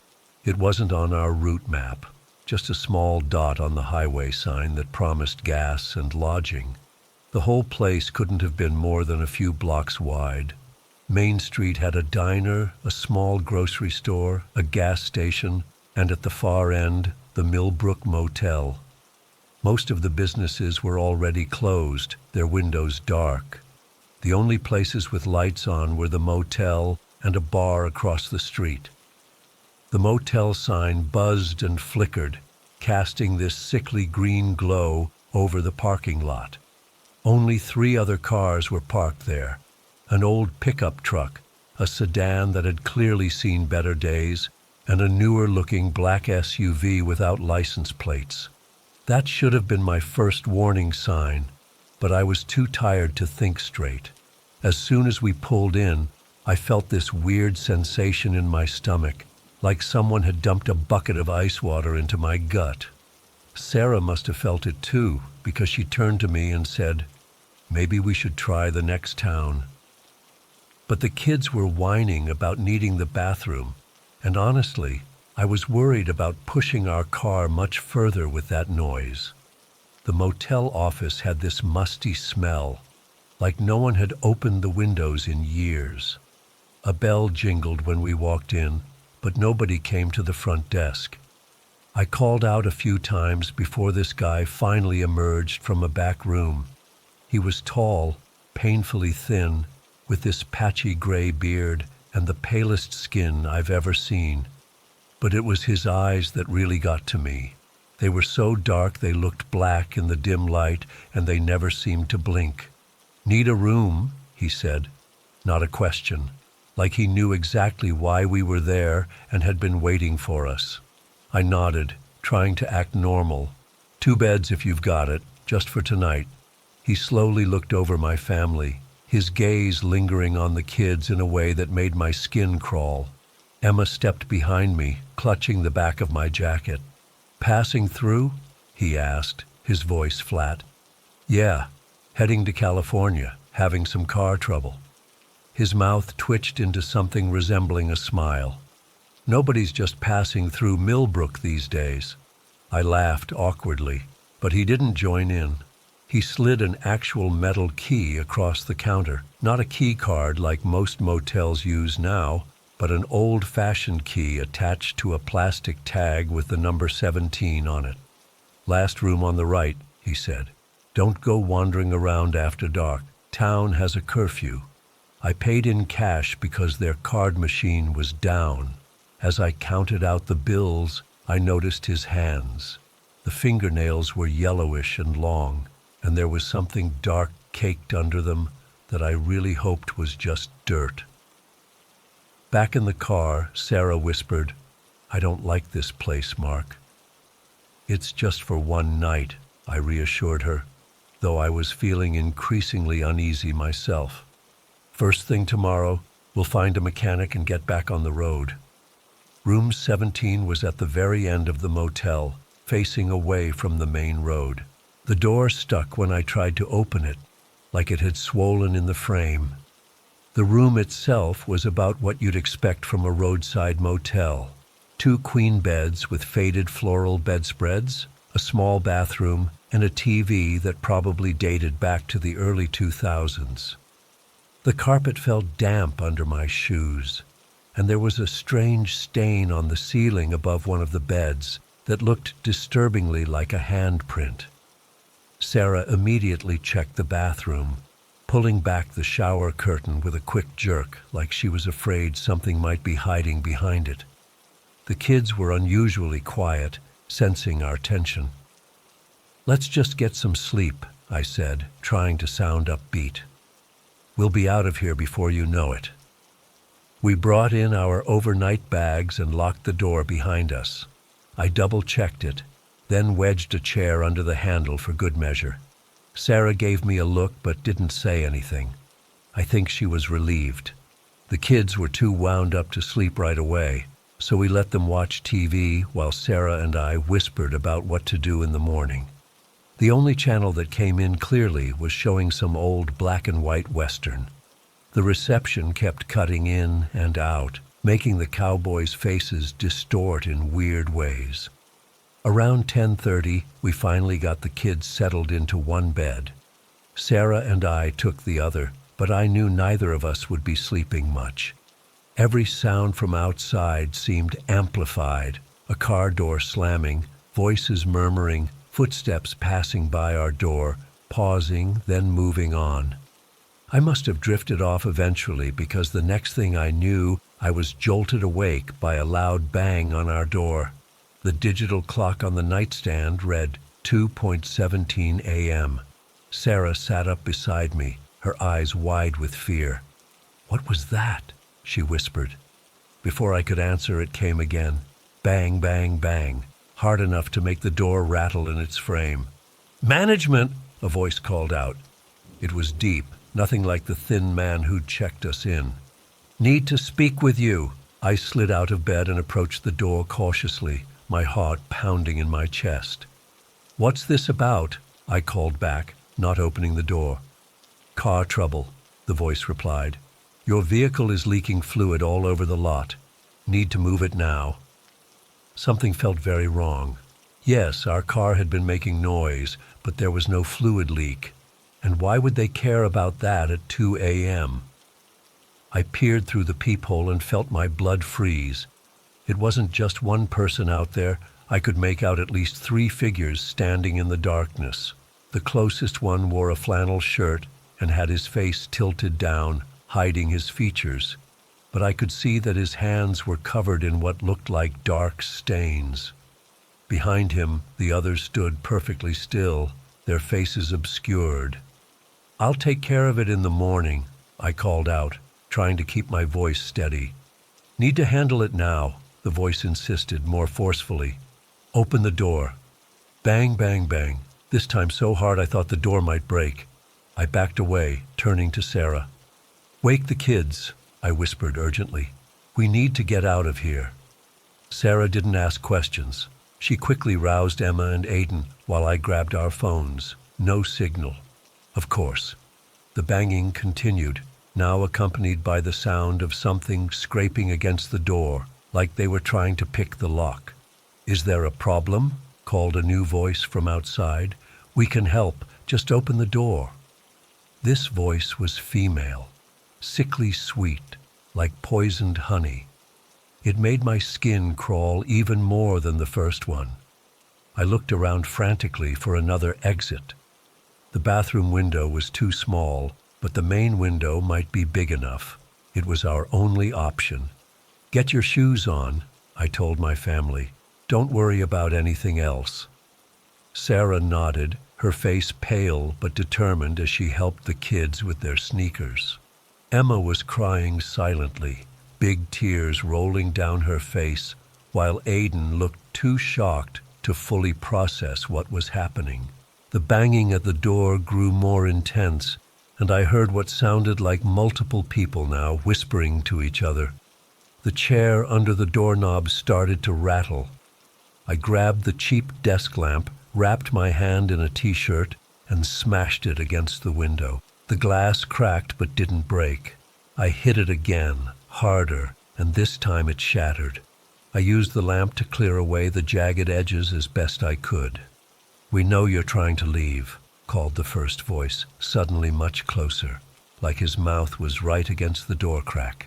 It wasn't on our route map, just a small dot on the highway sign that promised gas and lodging. The whole place couldn't have been more than a few blocks wide. Main Street had a diner, a small grocery store, a gas station, and at the far end, the Millbrook Motel. Most of the businesses were already closed, their windows dark. The only places with lights on were the motel and a bar across the street. The motel sign buzzed and flickered, casting this sickly green glow over the parking lot. Only 3 other cars were parked there. An old pickup truck, a sedan that had clearly seen better days, and a newer-looking black SUV without license plates. That should have been my first warning sign, but I was too tired to think straight. As soon as we pulled in, I felt this weird sensation in my stomach, like someone had dumped a bucket of ice water into my gut. Sarah must have felt it too, because she turned to me and said, "Maybe we should try the next town." But the kids were whining about needing the bathroom, and honestly, I was worried about pushing our car much further with that noise. The motel office had this musty smell, like no one had opened the windows in years. A bell jingled when we walked in, but nobody came to the front desk. I called out a few times before this guy finally emerged from a back room. He was tall, painfully thin, with this patchy gray beard and the palest skin I've ever seen. But it was his eyes that really got to me. They were so dark they looked black in the dim light, and they never seemed to blink. "Need a room?" he said. Not a question. Like he knew exactly why we were there and had been waiting for us. I nodded, trying to act normal. "2 beds if you've got it, just for tonight." He slowly looked over my family, his gaze lingering on the kids in a way that made my skin crawl. Emma stepped behind me, clutching the back of my jacket. "Passing through?" he asked, his voice flat. "Yeah, heading to California, having some car trouble." His mouth twitched into something resembling a smile. "Nobody's just passing through Millbrook these days." I laughed awkwardly, but he didn't join in. He slid an actual metal key across the counter, not a key card like most motels use now, but an old-fashioned key attached to a plastic tag with the number 17 on it. "Last room on the right," he said. "Don't go wandering around after dark. Town has a curfew." I paid in cash because their card machine was down. As I counted out the bills, I noticed his hands. The fingernails were yellowish and long, and there was something dark caked under them that I really hoped was just dirt. Back in the car, Sarah whispered, "I don't like this place, Mark." "It's just for one night," I reassured her, though I was feeling increasingly uneasy myself. "First thing tomorrow, we'll find a mechanic and get back on the road." Room 17 was at the very end of the motel, facing away from the main road. The door stuck when I tried to open it, like it had swollen in the frame. The room itself was about what you'd expect from a roadside motel. 2 queen beds with faded floral bedspreads, a small bathroom, and a TV that probably dated back to the early 2000s. The carpet felt damp under my shoes, and there was a strange stain on the ceiling above one of the beds that looked disturbingly like a handprint. Sarah immediately checked the bathroom, pulling back the shower curtain with a quick jerk, like she was afraid something might be hiding behind it. The kids were unusually quiet, sensing our tension. "Let's just get some sleep," I said, trying to sound upbeat. "We'll be out of here before you know it." We brought in our overnight bags and locked the door behind us. I double-checked it, then wedged a chair under the handle for good measure. Sarah gave me a look but didn't say anything. I think she was relieved. The kids were too wound up to sleep right away, so we let them watch TV while Sarah and I whispered about what to do in the morning. The only channel that came in clearly was showing some old black-and-white Western. The reception kept cutting in and out, making the cowboys' faces distort in weird ways. Around 10:30, we finally got the kids settled into one bed. Sarah and I took the other, but I knew neither of us would be sleeping much. Every sound from outside seemed amplified, a car door slamming, voices murmuring, footsteps passing by our door, pausing, then moving on. I must have drifted off eventually because the next thing I knew, I was jolted awake by a loud bang on our door. The digital clock on the nightstand read 2:17 a.m. Sarah sat up beside me, her eyes wide with fear. "What was that?" she whispered. Before I could answer, it came again. Bang, bang, bang, hard enough to make the door rattle in its frame. "Management!" a voice called out. It was deep, nothing like the thin man who'd checked us in. "Need to speak with you." I slid out of bed and approached the door cautiously, my heart pounding in my chest. "What's this about?" I called back, not opening the door. "Car trouble," the voice replied. "Your vehicle is leaking fluid all over the lot. Need to move it now." Something felt very wrong. Yes, our car had been making noise, but there was no fluid leak. And why would they care about that at 2 a.m.? I peered through the peephole and felt my blood freeze. It wasn't just one person out there. I could make out at least 3 figures standing in the darkness. The closest one wore a flannel shirt and had his face tilted down, hiding his features. But I could see that his hands were covered in what looked like dark stains. Behind him, the others stood perfectly still, their faces obscured. "I'll take care of it in the morning," I called out, trying to keep my voice steady. "Need to handle it now," the voice insisted more forcefully. "Open the door." Bang, bang, bang, this time so hard I thought the door might break. I backed away, turning to Sarah. "Wake the kids," I whispered urgently. "We need to get out of here." Sarah didn't ask questions. She quickly roused Emma and Aiden while I grabbed our phones. No signal. Of course. The banging continued, now accompanied by the sound of something scraping against the door, like they were trying to pick the lock. "Is there a problem?" called a new voice from outside. "We can help, Just open the door." This voice was female, sickly sweet, like poisoned honey. It made my skin crawl even more than the first one. I looked around frantically for another exit. The bathroom window was too small, but the main window might be big enough. It was our only option. "Get your shoes on," I told my family. "Don't worry about anything else." Sarah nodded, her face pale but determined as she helped the kids with their sneakers. Emma was crying silently, big tears rolling down her face, while Aiden looked too shocked to fully process what was happening. The banging at the door grew more intense, and I heard what sounded like multiple people now whispering to each other. The chair under the doorknob started to rattle. I grabbed the cheap desk lamp, wrapped my hand in a t-shirt, and smashed it against the window. The glass cracked but didn't break. I hit it again, harder, and this time it shattered. I used the lamp to clear away the jagged edges as best I could. "We know you're trying to leave," called the first voice, suddenly much closer, like his mouth was right against the door crack.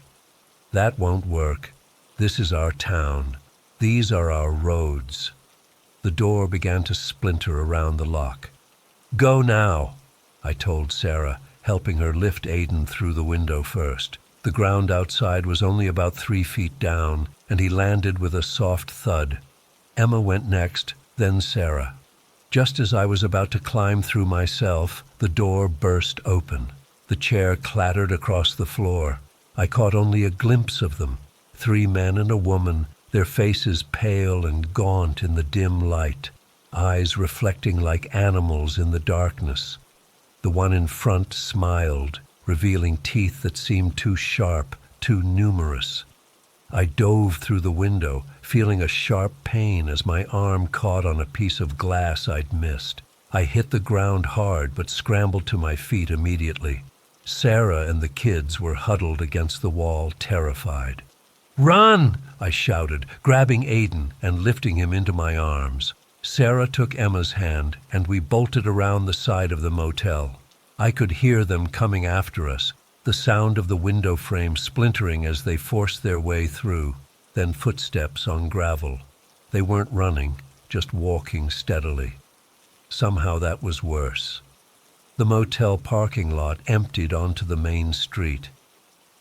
"That won't work. This is our town. These are our roads." The door began to splinter around the lock. "Go now," I told Sarah, helping her lift Aiden through the window first. The ground outside was only about 3 feet down, and he landed with a soft thud. Emma went next, then Sarah. Just as I was about to climb through myself, the door burst open. The chair clattered across the floor. I caught only a glimpse of them, 3 men and a woman, their faces pale and gaunt in the dim light, eyes reflecting like animals in the darkness. The one in front smiled, revealing teeth that seemed too sharp, too numerous. I dove through the window, feeling a sharp pain as my arm caught on a piece of glass I'd missed. I hit the ground hard but scrambled to my feet immediately. Sarah and the kids were huddled against the wall, terrified. "Run!" I shouted, grabbing Aiden and lifting him into my arms. Sarah took Emma's hand, and we bolted around the side of the motel. I could hear them coming after us, the sound of the window frame splintering as they forced their way through, then footsteps on gravel. They weren't running, just walking steadily. Somehow that was worse. The motel parking lot emptied onto the main street.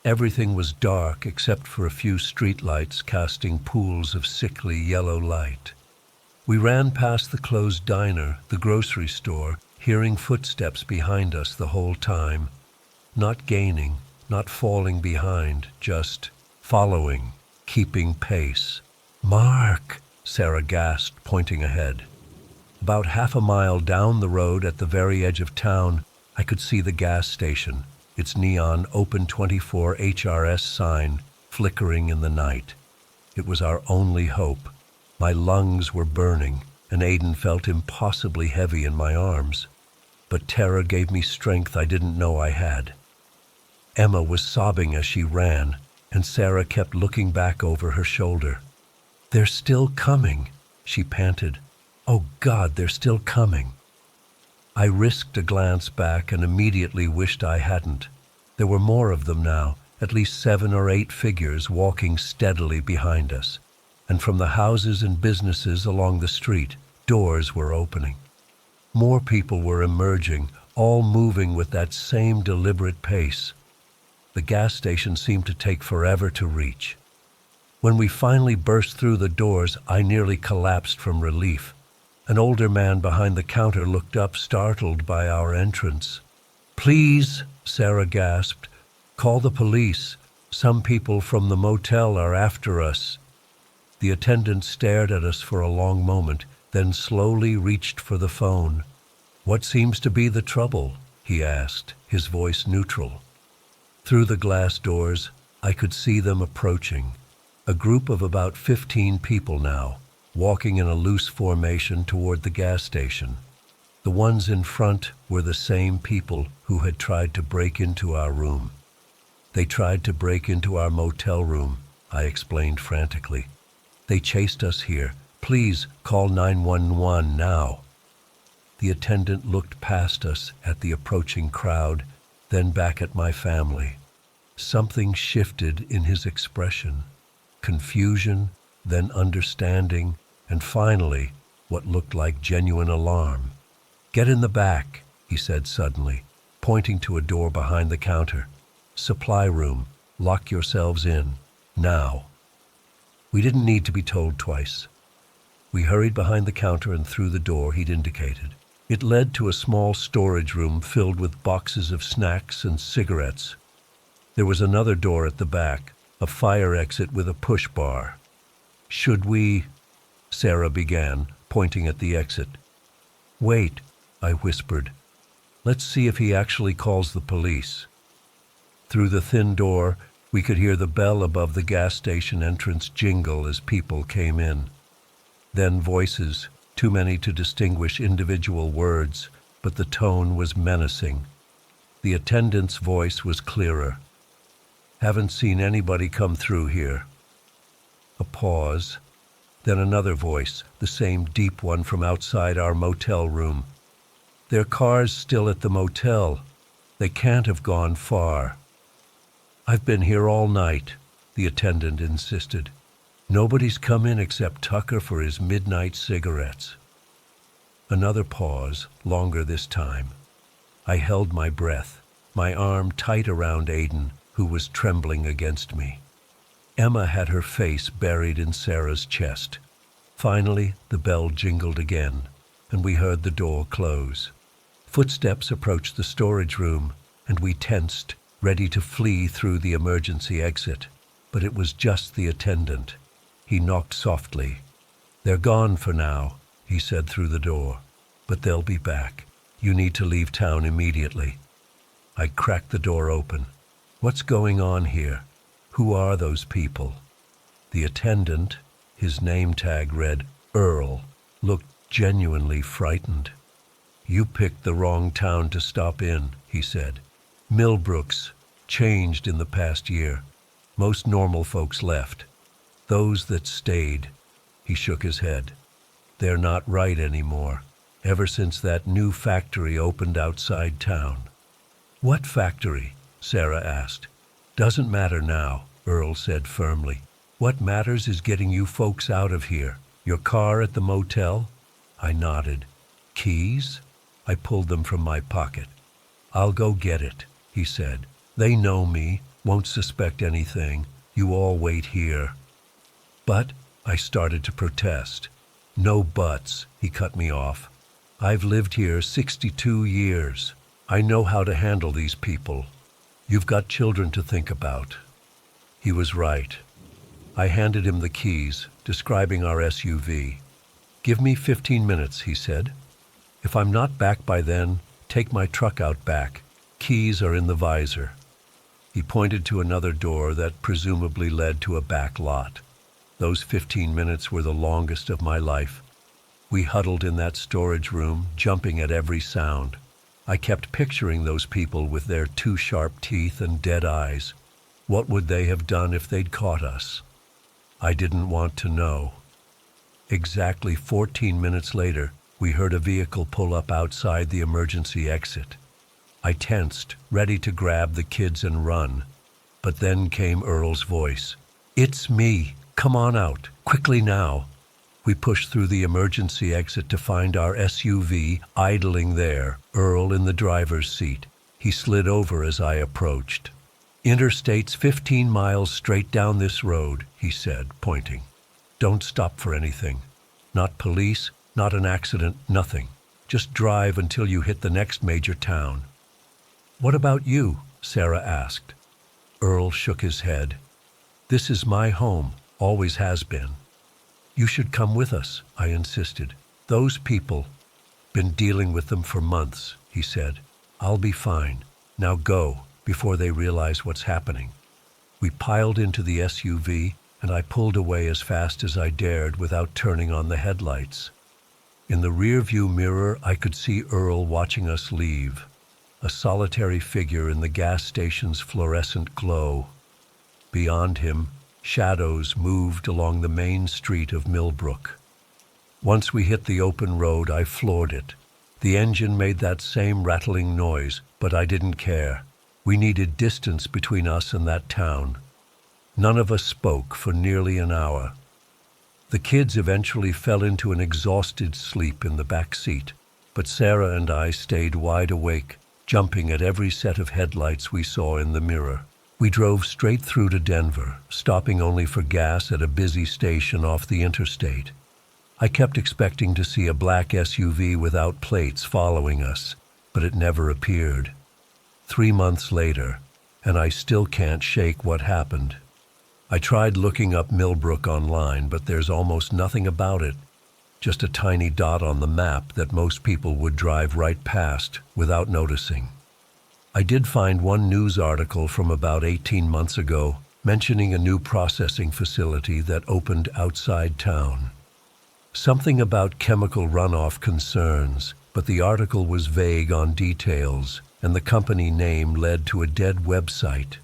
Everything was dark except for a few streetlights casting pools of sickly yellow light. We ran past the closed diner, the grocery store, hearing footsteps behind us the whole time. Not gaining, not falling behind, just following, keeping pace. "Mark!" Sarah gasped, pointing ahead. About half a mile down the road at the very edge of town, I could see the gas station, its neon Open 24 HRS sign flickering in the night. It was our only hope. My lungs were burning, and Aiden felt impossibly heavy in my arms. But terror gave me strength I didn't know I had. Emma was sobbing as she ran, and Sarah kept looking back over her shoulder. "They're still coming," she panted. "Oh God, they're still coming." I risked a glance back and immediately wished I hadn't. There were more of them now, at least 7 or 8 figures walking steadily behind us. And from the houses and businesses along the street, doors were opening. More people were emerging, all moving with that same deliberate pace. The gas station seemed to take forever to reach. When we finally burst through the doors, I nearly collapsed from relief. An older man behind the counter looked up, startled by our entrance. "Please," Sarah gasped, "call the police. Some people from the motel are after us." The attendant stared at us for a long moment, then slowly reached for the phone. "What seems to be the trouble?" he asked, his voice neutral. Through the glass doors, I could see them approaching. A group of about 15 people now, walking in a loose formation toward the gas station. The ones in front were the same people who had tried to break into our room. "They tried to break into our motel room," I explained frantically. "They chased us here. Please call 911 now." The attendant looked past us at the approaching crowd, then back at my family. Something shifted in his expression. Confusion, then understanding, and finally, what looked like genuine alarm. "Get in the back," he said suddenly, pointing to a door behind the counter. "Supply room. Lock yourselves in. Now." We didn't need to be told twice. We hurried behind the counter and through the door he'd indicated. It led to a small storage room filled with boxes of snacks and cigarettes. There was another door at the back, a fire exit with a push bar. "Should we?" Sarah began, pointing at the exit. "Wait," I whispered. "Let's see if he actually calls the police." Through the thin door, we could hear the bell above the gas station entrance jingle as people came in. Then voices, too many to distinguish individual words, but the tone was menacing. The attendant's voice was clearer. "Haven't seen anybody come through here." A pause, then another voice, the same deep one from outside our motel room. "Their car's still at the motel. They can't have gone far." "I've been here all night," the attendant insisted. "Nobody's come in except Tucker for his midnight cigarettes." Another pause, longer this time. I held my breath, my arm tight around Aiden, who was trembling against me. Emma had her face buried in Sarah's chest. Finally, the bell jingled again, and we heard the door close. Footsteps approached the storage room, and we tensed, ready to flee through the emergency exit. But it was just the attendant. He knocked softly. "They're gone for now," he said through the door. "But they'll be back. You need to leave town immediately." I cracked the door open. "What's going on here? Who are those people?" The attendant, his name tag read Earl, looked genuinely frightened. "You picked the wrong town to stop in," he said. "Millbrook's changed in the past year. Most normal folks left. Those that stayed," he shook his head, "they're not right anymore, ever since that new factory opened outside town." "What factory?" Sarah asked. "Doesn't matter now," Earl said firmly. "What matters is getting you folks out of here. Your car at the motel?" I nodded. "Keys?" I pulled them from my pocket. "I'll go get it," he said. "They know me, won't suspect anything. You all wait here." "But," I started to protest. "No buts," he cut me off. "I've lived here 62 years. I know how to handle these people. You've got children to think about." He was right. I handed him the keys, describing our SUV. "Give me 15 minutes," he said. "If I'm not back by then, take my truck out back. Keys are in the visor." He pointed to another door that presumably led to a back lot. Those 15 minutes were the longest of my life. We huddled in that storage room, jumping at every sound. I kept picturing those people with their too sharp teeth and dead eyes. What would they have done if they'd caught us? I didn't want to know. Exactly 14 minutes later, we heard a vehicle pull up outside the emergency exit. I tensed, ready to grab the kids and run. But then came Earl's voice. "It's me. Come on out. Quickly now." We pushed through the emergency exit to find our SUV idling there, Earl in the driver's seat. He slid over as I approached. "Interstate's 15 miles straight down this road," he said, pointing. "Don't stop for anything. Not police, not an accident, nothing. Just drive until you hit the next major town." "What about you?" Sarah asked. Earl shook his head. "This is my home, always has been." "You should come with us," I insisted. "Those people, been dealing with them for months," he said. "I'll be fine. Now go, before they realize what's happening." We piled into the SUV, and I pulled away as fast as I dared without turning on the headlights. In the rear-view mirror, I could see Earl watching us leave, a solitary figure in the gas station's fluorescent glow. Beyond him, shadows moved along the main street of Millbrook. Once we hit the open road, I floored it. The engine made that same rattling noise, but I didn't care. We needed distance between us and that town. None of us spoke for nearly an hour. The kids eventually fell into an exhausted sleep in the back seat, but Sarah and I stayed wide awake, jumping at every set of headlights we saw in the mirror. We drove straight through to Denver, stopping only for gas at a busy station off the interstate. I kept expecting to see a black SUV without plates following us, but it never appeared. 3 months later, and I still can't shake what happened. I tried looking up Millbrook online, but there's almost nothing about it. Just a tiny dot on the map that most people would drive right past without noticing. I did find one news article from about 18 months ago mentioning a new processing facility that opened outside town. Something about chemical runoff concerns, but the article was vague on details, and the company name led to a dead website.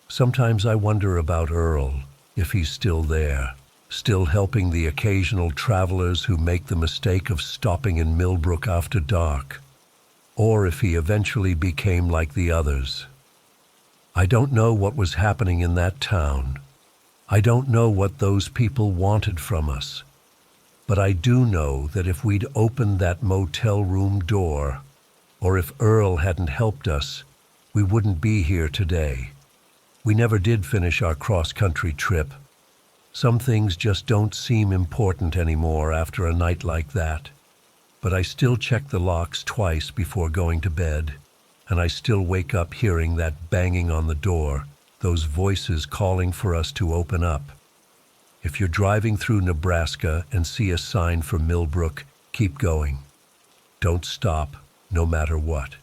Sometimes I wonder about Earl, if he's still there, still helping the occasional travelers who make the mistake of stopping in Millbrook after dark, or if he eventually became like the others. I don't know what was happening in that town. I don't know what those people wanted from us. But I do know that if we'd opened that motel room door, or if Earl hadn't helped us, we wouldn't be here today. We never did finish our cross-country trip. Some things just don't seem important anymore after a night like that. But I still check the locks twice before going to bed, and I still wake up hearing that banging on the door, those voices calling for us to open up. If you're driving through Nebraska and see a sign for Millbrook, keep going. Don't stop, no matter what.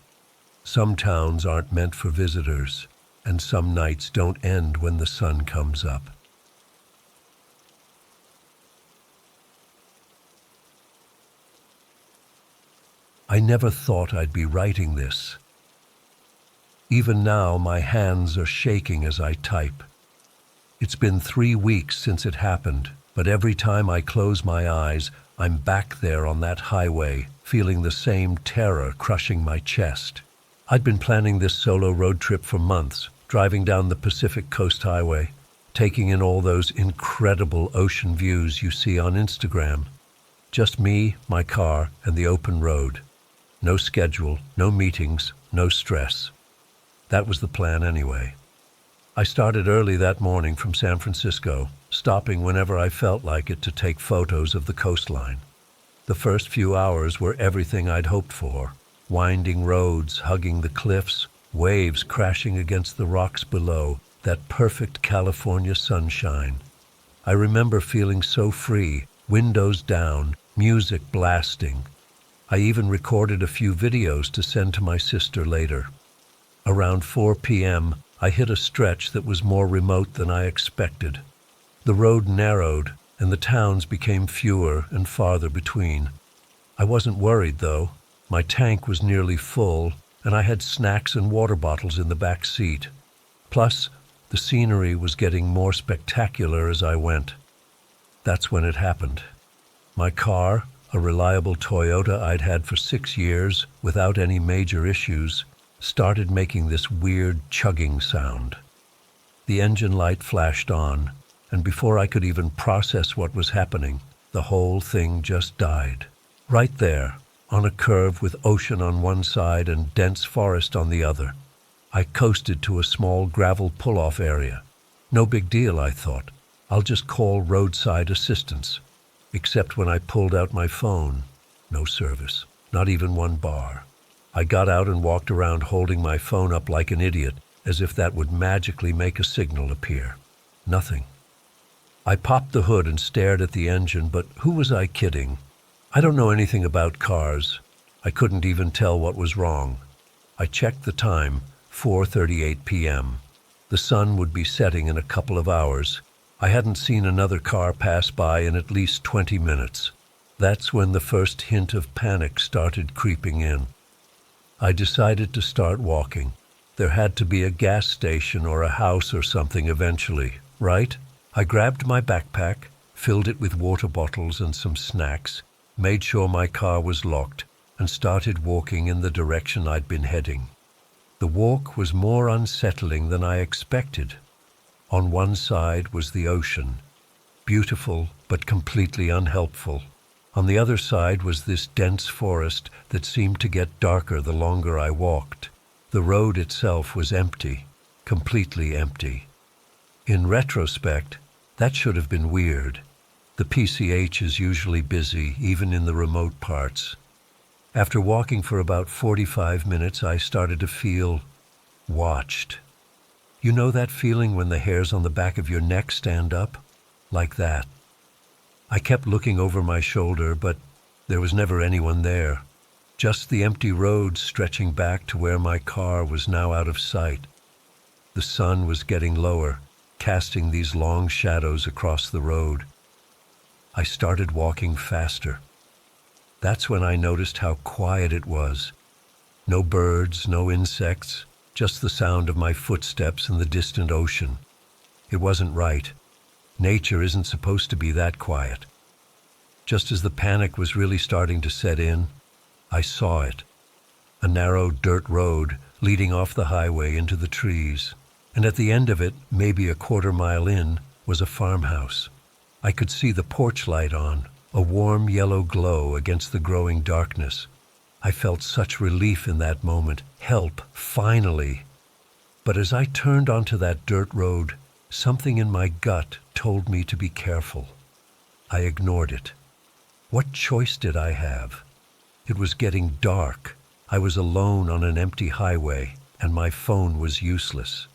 Some towns aren't meant for visitors, and some nights don't end when the sun comes up. I never thought I'd be writing this. Even now, my hands are shaking as I type. It's been 3 weeks since it happened, but every time I close my eyes, I'm back there on that highway, feeling the same terror crushing my chest. I'd been planning this solo road trip for months, driving down the Pacific Coast Highway, taking in all those incredible ocean views you see on Instagram. Just me, my car, and the open road. No schedule, no meetings, no stress. That was the plan anyway. I started early that morning from San Francisco, stopping whenever I felt like it to take photos of the coastline. The first few hours were everything I'd hoped for. Winding roads, hugging the cliffs, waves crashing against the rocks below, that perfect California sunshine. I remember feeling so free, windows down, music blasting. I even recorded a few videos to send to my sister later. Around 4 p.m., I hit a stretch that was more remote than I expected. The road narrowed, and the towns became fewer and farther between. I wasn't worried, though. My tank was nearly full, and I had snacks and water bottles in the back seat. Plus, the scenery was getting more spectacular as I went. That's when it happened. My car, a reliable Toyota I'd had for 6 years without any major issues, started making this weird chugging sound. The engine light flashed on, and before I could even process what was happening, the whole thing just died. Right there, on a curve with ocean on one side and dense forest on the other. I coasted to a small gravel pull-off area. No big deal, I thought. I'll just call roadside assistance. Except when I pulled out my phone, no service, not even one bar. I got out and walked around holding my phone up like an idiot, as if that would magically make a signal appear. Nothing. I popped the hood and stared at the engine, but who was I kidding? I don't know anything about cars. I couldn't even tell what was wrong. I checked the time, 4:38 p.m. The sun would be setting in a couple of hours. I hadn't seen another car pass by in at least 20 minutes. That's when the first hint of panic started creeping in. I decided to start walking. There had to be a gas station or a house or something eventually, right? I grabbed my backpack, filled it with water bottles and some snacks, made sure my car was locked, and started walking in the direction I'd been heading. The walk was more unsettling than I expected. On one side was the ocean, beautiful but completely unhelpful. On the other side was this dense forest that seemed to get darker the longer I walked. The road itself was empty, completely empty. In retrospect, that should have been weird. The PCH is usually busy, even in the remote parts. After walking for about 45 minutes, I started to feel watched. You know that feeling when the hairs on the back of your neck stand up? Like that. I kept looking over my shoulder, but there was never anyone there. Just the empty road stretching back to where my car was now out of sight. The sun was getting lower, casting these long shadows across the road. I started walking faster. That's when I noticed how quiet it was. No birds, no insects, just the sound of my footsteps and the distant ocean. It wasn't right. Nature isn't supposed to be that quiet. Just as the panic was really starting to set in, I saw it. A narrow dirt road leading off the highway into the trees. And at the end of it, maybe a quarter-mile in, was a farmhouse. I could see the porch light on, a warm yellow glow against the growing darkness. I felt such relief in that moment. Help, finally. But as I turned onto that dirt road, something in my gut told me to be careful. I ignored it. What choice did I have? It was getting dark. I was alone on an empty highway, and my phone was useless.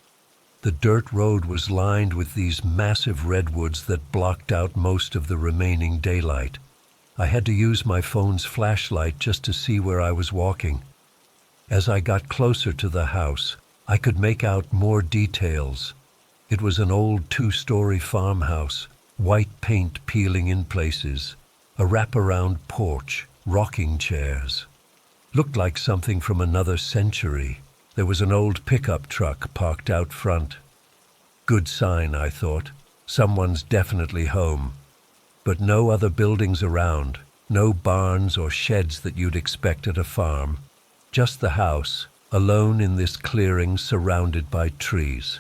The dirt road was lined with these massive redwoods that blocked out most of the remaining daylight. I had to use my phone's flashlight just to see where I was walking. As I got closer to the house, I could make out more details. It was an old 2-story farmhouse, white paint peeling in places, a wraparound porch, rocking chairs. Looked like something from another century. There was an old pickup truck parked out front. Good sign, I thought. Someone's definitely home. But no other buildings around, no barns or sheds that you'd expect at a farm. Just the house, alone in this clearing surrounded by trees.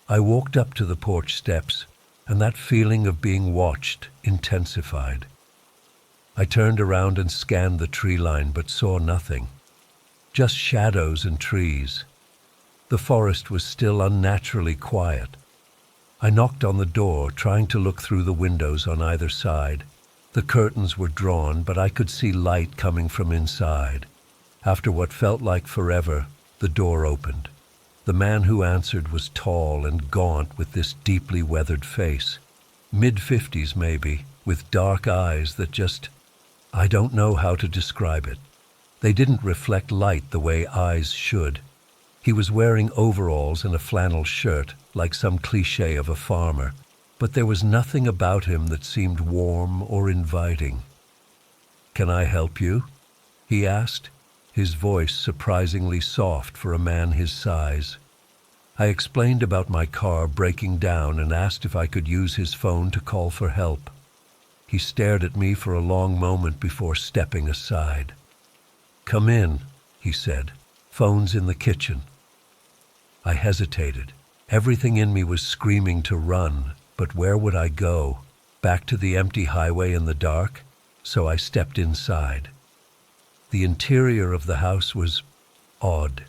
I walked up to the porch steps, and that feeling of being watched intensified. I turned around and scanned the tree line but saw nothing. Just shadows and trees. The forest was still unnaturally quiet. I knocked on the door, trying to look through the windows on either side. The curtains were drawn, but I could see light coming from inside. After what felt like forever, the door opened. The man who answered was tall and gaunt with this deeply weathered face. Mid-50s maybe, with dark eyes that I don't know how to describe it. They didn't reflect light the way eyes should. He was wearing overalls and a flannel shirt, like some cliché of a farmer, but there was nothing about him that seemed warm or inviting. "Can I help you?" he asked, his voice surprisingly soft for a man his size. I explained about my car breaking down and asked if I could use his phone to call for help. He stared at me for a long moment before stepping aside. "Come in," he said. "Phone's in the kitchen." I hesitated. Everything in me was screaming to run, but where would I go? Back to the empty highway in the dark? So I stepped inside. The interior of the house was odd.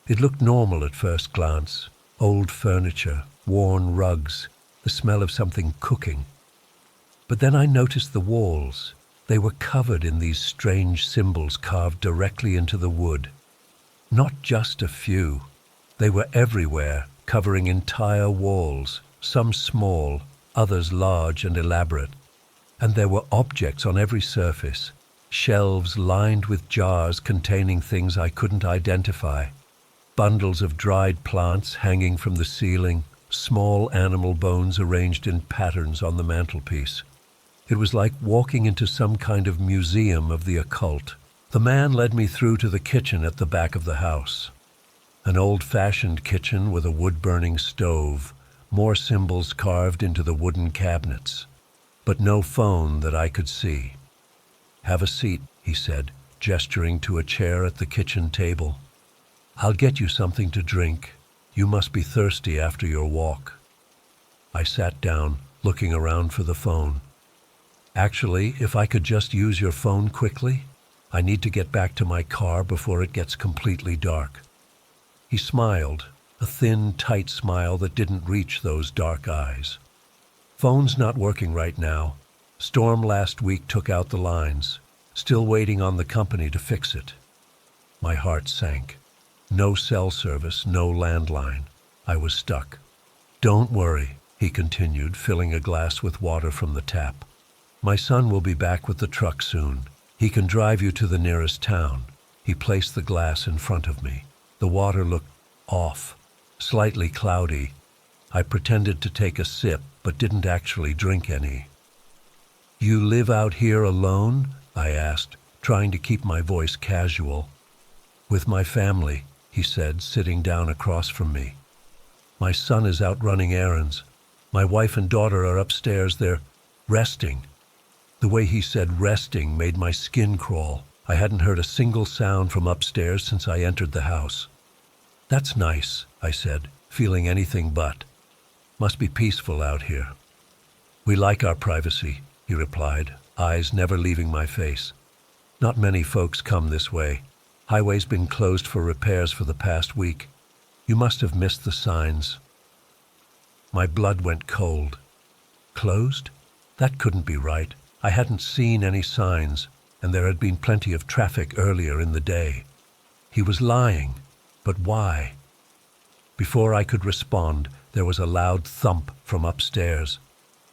It looked normal at first glance. Old furniture, worn rugs, the smell of something cooking. But then I noticed the walls. They were covered in these strange symbols carved directly into the wood. Not just a few. They were everywhere, covering entire walls, some small, others large and elaborate. And there were objects on every surface, shelves lined with jars containing things I couldn't identify, bundles of dried plants hanging from the ceiling, small animal bones arranged in patterns on the mantelpiece. It was like walking into some kind of museum of the occult. The man led me through to the kitchen at the back of the house. An old-fashioned kitchen with a wood-burning stove, more symbols carved into the wooden cabinets, but no phone that I could see. "Have a seat," he said, gesturing to a chair at the kitchen table. "I'll get you something to drink. You must be thirsty after your walk." I sat down, looking around for the phone. "Actually, if I could just use your phone quickly, I need to get back to my car before it gets completely dark." He smiled, a thin, tight smile that didn't reach those dark eyes. "Phone's not working right now. Storm last week took out the lines. Still waiting on the company to fix it." My heart sank. No cell service, no landline. I was stuck. "Don't worry," he continued, filling a glass with water from the tap. "My son will be back with the truck soon. He can drive you to the nearest town." He placed the glass in front of me. The water looked off, slightly cloudy. I pretended to take a sip, but didn't actually drink any. "You live out here alone?" I asked, trying to keep my voice casual. "With my family," he said, sitting down across from me. "My son is out running errands. My wife and daughter are upstairs. They're resting." The way he said resting made my skin crawl. I hadn't heard a single sound from upstairs since I entered the house. "That's nice," I said, feeling anything but. "Must be peaceful out here." "We like our privacy," he replied, eyes never leaving my face. "Not many folks come this way. Highway's been closed for repairs for the past week. You must have missed the signs." My blood went cold. Closed? That couldn't be right. I hadn't seen any signs, and there had been plenty of traffic earlier in the day. He was lying, but why? Before I could respond, there was a loud thump from upstairs,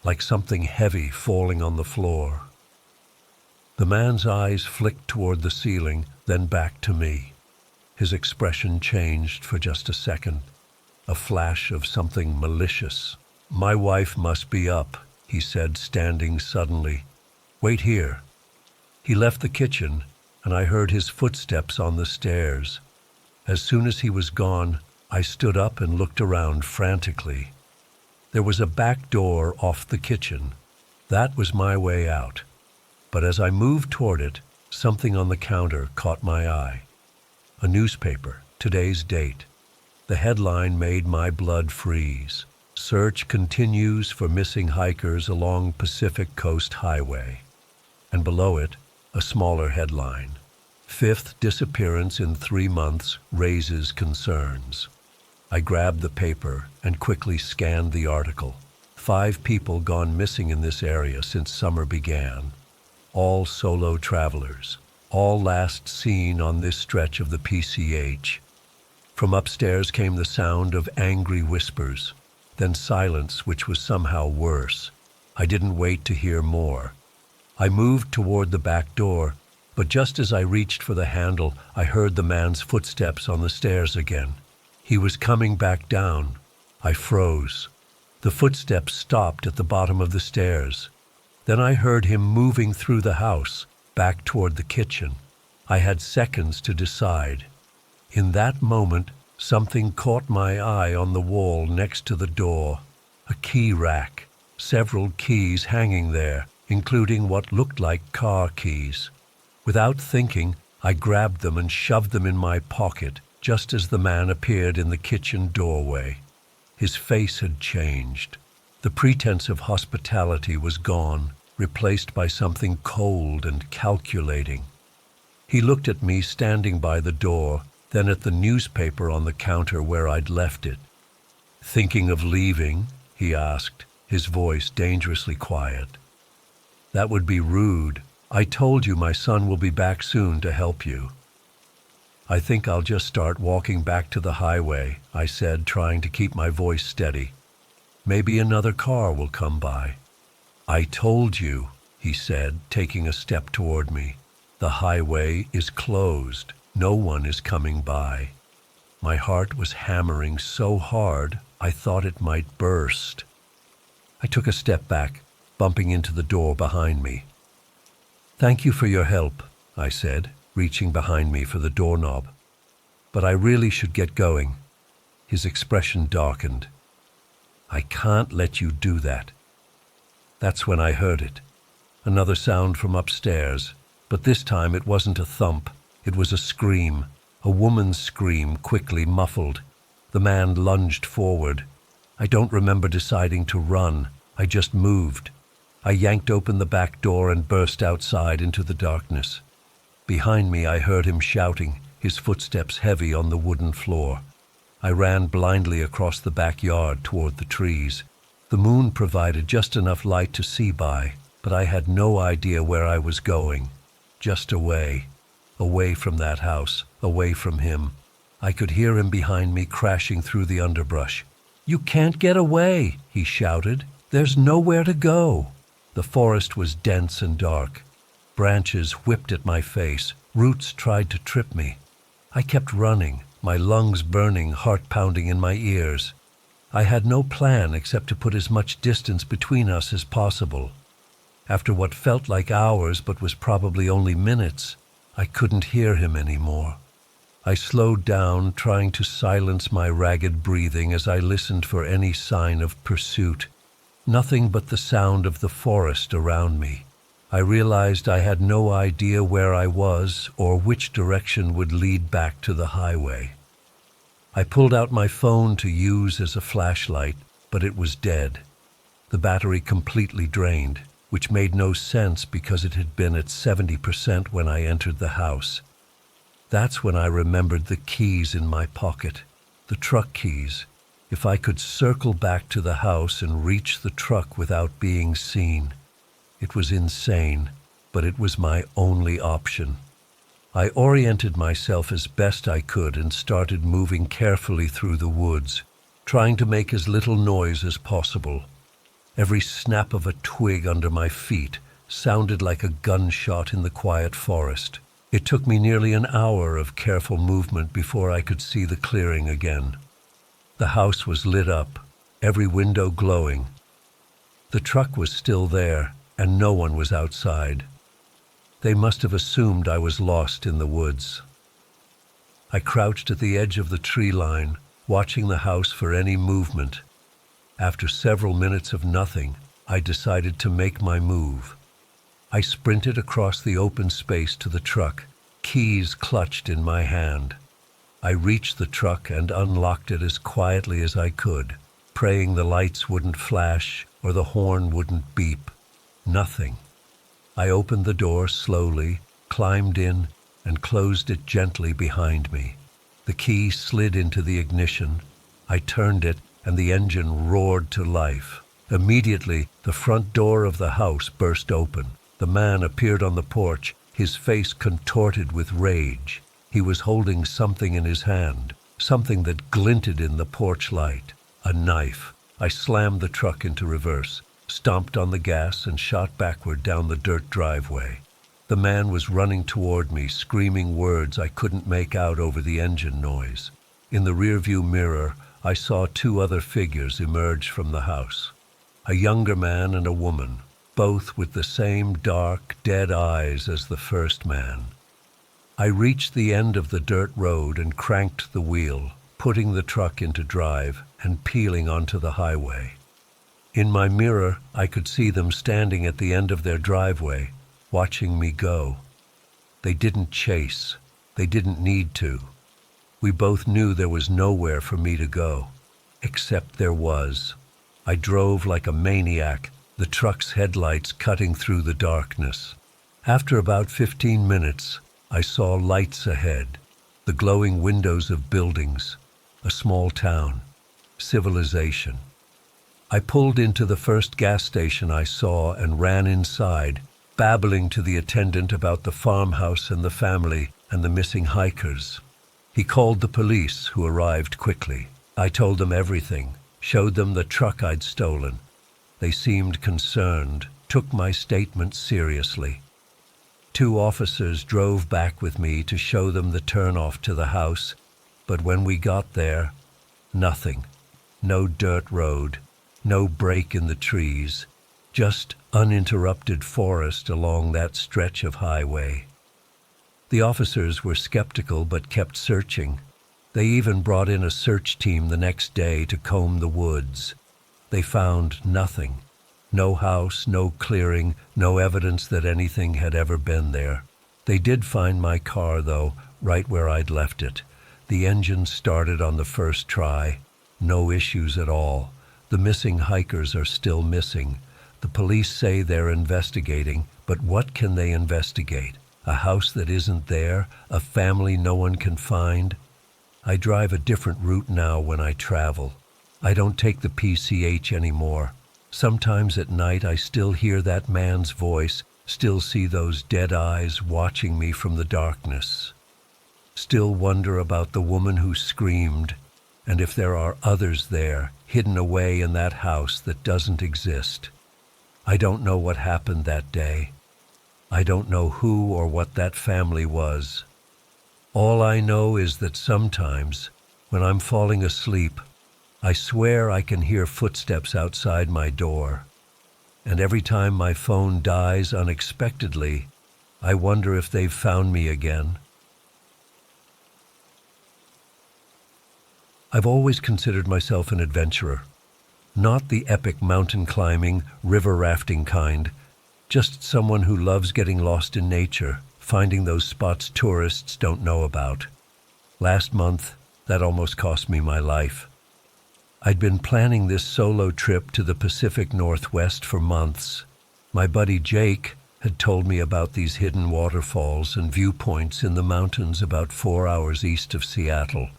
like something heavy falling on the floor. The man's eyes flicked toward the ceiling, then back to me. His expression changed for just a second, a flash of something malicious. "My wife must be up," he said, standing suddenly. "Wait here." He left the kitchen, and I heard his footsteps on the stairs. As soon as he was gone, I stood up and looked around frantically. There was a back door off the kitchen. That was my way out. But as I moved toward it, something on the counter caught my eye. A newspaper, today's date. The headline made my blood freeze. "Search continues for missing hikers along Pacific Coast Highway." And below it, a smaller headline. "Fifth disappearance in 3 months raises concerns." I grabbed the paper and quickly scanned the article. 5 people gone missing in this area since summer began. All solo travelers. All last seen on this stretch of the PCH. From upstairs came the sound of angry whispers, then silence, which was somehow worse. I didn't wait to hear more. I moved toward the back door, but just as I reached for the handle, I heard the man's footsteps on the stairs again. He was coming back down. I froze. The footsteps stopped at the bottom of the stairs. Then I heard him moving through the house, back toward the kitchen. I had seconds to decide. In that moment, something caught my eye on the wall next to the door. A key rack, several keys hanging there, including what looked like car keys. Without thinking, I grabbed them and shoved them in my pocket just as the man appeared in the kitchen doorway. His face had changed. The pretense of hospitality was gone, replaced by something cold and calculating. He looked at me standing by the door, then at the newspaper on the counter where I'd left it. "Thinking of leaving?" he asked, his voice dangerously quiet. "That would be rude. I told you my son will be back soon to help you." "I think I'll just start walking back to the highway," I said, trying to keep my voice steady. "Maybe another car will come by." "I told you," he said, taking a step toward me. "The highway is closed. No one is coming by." My heart was hammering so hard I thought it might burst. I took a step back, bumping into the door behind me. "Thank you for your help," I said, reaching behind me for the doorknob. "But I really should get going." His expression darkened. "I can't let you do that." That's when I heard it. Another sound from upstairs, But this time it wasn't a thump. It was a scream, a woman's scream, quickly muffled. The man lunged forward. I don't remember deciding to run. I just moved. I yanked open the back door and burst outside into the darkness. Behind me I heard him shouting, his footsteps heavy on the wooden floor. I ran blindly across the backyard toward the trees. The moon provided just enough light to see by, but I had no idea where I was going. Just away. Away from that house, away from him. I could hear him behind me crashing through the underbrush. "You can't get away," he shouted. "There's nowhere to go." The forest was dense and dark. Branches whipped at my face. Roots tried to trip me. I kept running, my lungs burning, heart pounding in my ears. I had no plan except to put as much distance between us as possible. After what felt like hours but was probably only minutes, I couldn't hear him anymore. I slowed down, trying to silence my ragged breathing as I listened for any sign of pursuit. Nothing but the sound of the forest around me. I realized I had no idea where I was or which direction would lead back to the highway. I pulled out my phone to use as a flashlight, but it was dead. The battery completely drained, which made no sense because it had been at 70% when I entered the house. That's when I remembered the keys in my pocket, the truck keys. If I could circle back to the house and reach the truck without being seen. It was insane, but it was my only option. I oriented myself as best I could and started moving carefully through the woods, trying to make as little noise as possible. Every snap of a twig under my feet sounded like a gunshot in the quiet forest. It took me nearly an hour of careful movement before I could see the clearing again. The house was lit up, every window glowing. The truck was still there, and no one was outside. They must have assumed I was lost in the woods. I crouched at the edge of the tree line, watching the house for any movement. After several minutes of nothing, I decided to make my move. I sprinted across the open space to the truck, keys clutched in my hand. I reached the truck and unlocked it as quietly as I could, praying the lights wouldn't flash or the horn wouldn't beep. Nothing. I opened the door slowly, climbed in, and closed it gently behind me. The key slid into the ignition. I turned it, and the engine roared to life. Immediately, the front door of the house burst open. The man appeared on the porch, his face contorted with rage. He was holding something in his hand, something that glinted in the porch light. A knife. I slammed the truck into reverse, stomped on the gas, and shot backward down the dirt driveway. The man was running toward me, screaming words I couldn't make out over the engine noise. In the rearview mirror, I saw two other figures emerge from the house. A younger man and a woman, both with the same dark, dead eyes as the first man. I reached the end of the dirt road and cranked the wheel, putting the truck into drive and peeling onto the highway. In my mirror, I could see them standing at the end of their driveway, watching me go. They didn't chase. They didn't need to. We both knew there was nowhere for me to go. Except there was. I drove like a maniac, the truck's headlights cutting through the darkness. After about 15 minutes, I saw lights ahead, the glowing windows of buildings, a small town, civilization. I pulled into the first gas station I saw and ran inside, babbling to the attendant about the farmhouse and the family and the missing hikers. He called the police, who arrived quickly. I told them everything, showed them the truck I'd stolen. They seemed concerned, took my statement seriously. 2 officers drove back with me to show them the turnoff to the house, but when we got there, nothing. No dirt road, no break in the trees, just uninterrupted forest along that stretch of highway. The officers were skeptical but kept searching. They even brought in a search team the next day to comb the woods. They found nothing. No house, no clearing, no evidence that anything had ever been there. They did find my car, though, right where I'd left it. The engine started on the first try. No issues at all. The missing hikers are still missing. The police say they're investigating, but what can they investigate? A house that isn't there? A family no one can find? I drive a different route now when I travel. I don't take the PCH anymore. Sometimes at night I still hear that man's voice, still see those dead eyes watching me from the darkness. Still wonder about the woman who screamed, and if there are others there, hidden away in that house that doesn't exist. I don't know what happened that day. I don't know who or what that family was. All I know is that sometimes, when I'm falling asleep, I swear I can hear footsteps outside my door. And every time my phone dies unexpectedly, I wonder if they've found me again. I've always considered myself an adventurer. Not the epic mountain climbing, river rafting kind, just someone who loves getting lost in nature, finding those spots tourists don't know about. Last month, that almost cost me my life. I'd been planning this solo trip to the Pacific Northwest for months. My buddy Jake had told me about these hidden waterfalls and viewpoints in the mountains about 4 hours east of Seattle.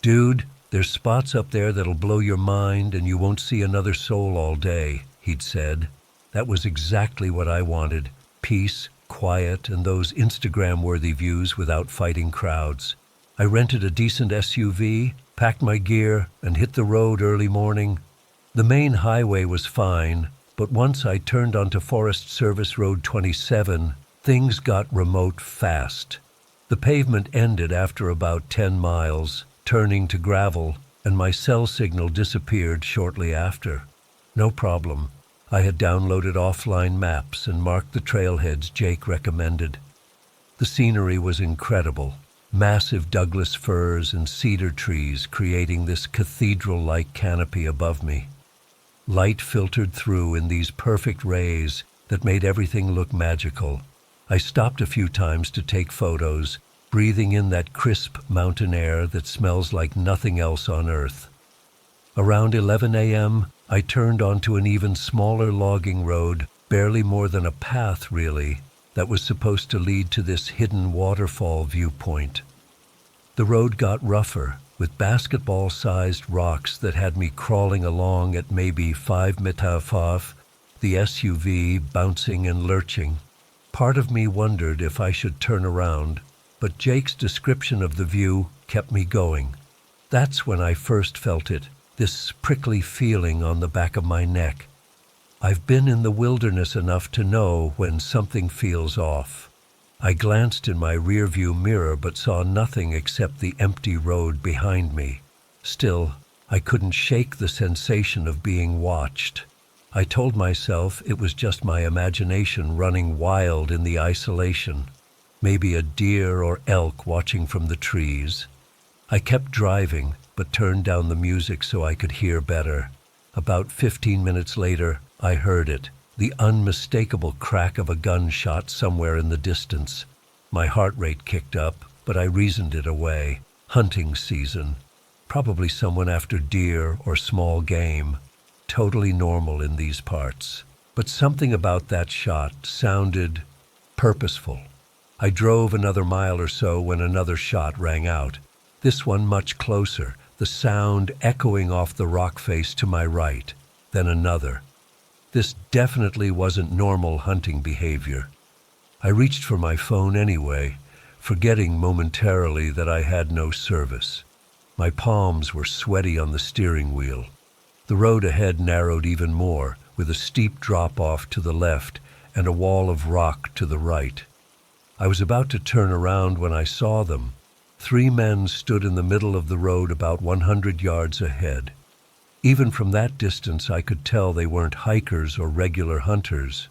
Dude, there's spots up there that'll blow your mind and you won't see another soul all day, he'd said. That was exactly what I wanted. Peace, quiet, and those Instagram-worthy views without fighting crowds. I rented a decent SUV, packed my gear, and hit the road early morning. The main highway was fine, but once I turned onto Forest Service Road 27, things got remote fast. The pavement ended after about 10 miles, turning to gravel, and my cell signal disappeared shortly after. No problem. I had downloaded offline maps and marked the trailheads Jake recommended. The scenery was incredible. Massive Douglas firs and cedar trees creating this cathedral-like canopy above me. Light filtered through in these perfect rays that made everything look magical. I stopped a few times to take photos, breathing in that crisp mountain air that smells like nothing else on earth. Around 11 a.m., I turned onto an even smaller logging road, barely more than a path really, that was supposed to lead to this hidden waterfall viewpoint. The road got rougher, with basketball-sized rocks that had me crawling along at maybe 5 meters off, the SUV bouncing and lurching. Part of me wondered if I should turn around, but Jake's description of the view kept me going. That's when I first felt it, this prickly feeling on the back of my neck. I've been in the wilderness enough to know when something feels off. I glanced in my rearview mirror but saw nothing except the empty road behind me. Still, I couldn't shake the sensation of being watched. I told myself it was just my imagination running wild in the isolation. Maybe a deer or elk watching from the trees. I kept driving, but turned down the music so I could hear better. About 15 minutes later, I heard it, the unmistakable crack of a gunshot somewhere in the distance. My heart rate kicked up, but I reasoned it away. Hunting season. Probably someone after deer or small game. Totally normal in these parts. But something about that shot sounded purposeful. I drove another mile or so when another shot rang out. This one much closer, the sound echoing off the rock face to my right. Then another. This definitely wasn't normal hunting behavior. I reached for my phone anyway, forgetting momentarily that I had no service. My palms were sweaty on the steering wheel. The road ahead narrowed even more, with a steep drop-off to the left and a wall of rock to the right. I was about to turn around when I saw them. 3 men stood in the middle of the road about 100 yards ahead. Even from that distance, I could tell they weren't hikers or regular hunters.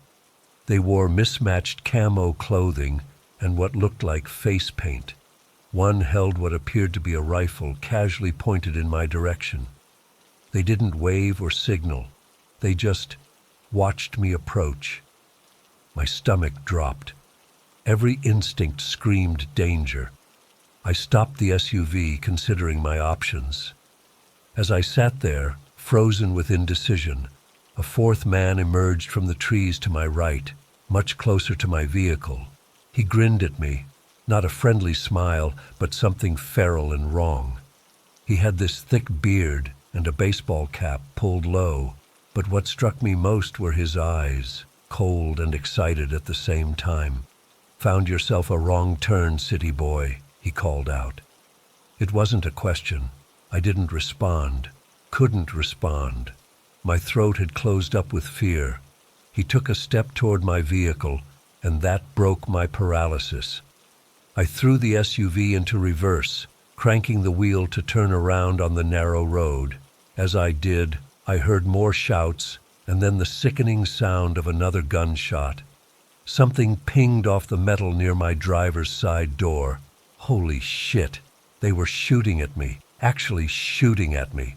They wore mismatched camo clothing and what looked like face paint. One held what appeared to be a rifle casually pointed in my direction. They didn't wave or signal. They just watched me approach. My stomach dropped. Every instinct screamed danger. I stopped the SUV, considering my options. As I sat there, frozen with indecision, a fourth man emerged from the trees to my right, much closer to my vehicle. He grinned at me, not a friendly smile, but something feral and wrong. He had this thick beard and a baseball cap pulled low, but what struck me most were his eyes, cold and excited at the same time. "Found yourself a wrong turn, city boy," he called out. It wasn't a question. I didn't respond, couldn't respond. My throat had closed up with fear. He took a step toward my vehicle, and that broke my paralysis. I threw the SUV into reverse, cranking the wheel to turn around on the narrow road. As I did, I heard more shouts, and then the sickening sound of another gunshot. Something pinged off the metal near my driver's side door. Holy shit! They were shooting at me, actually shooting at me.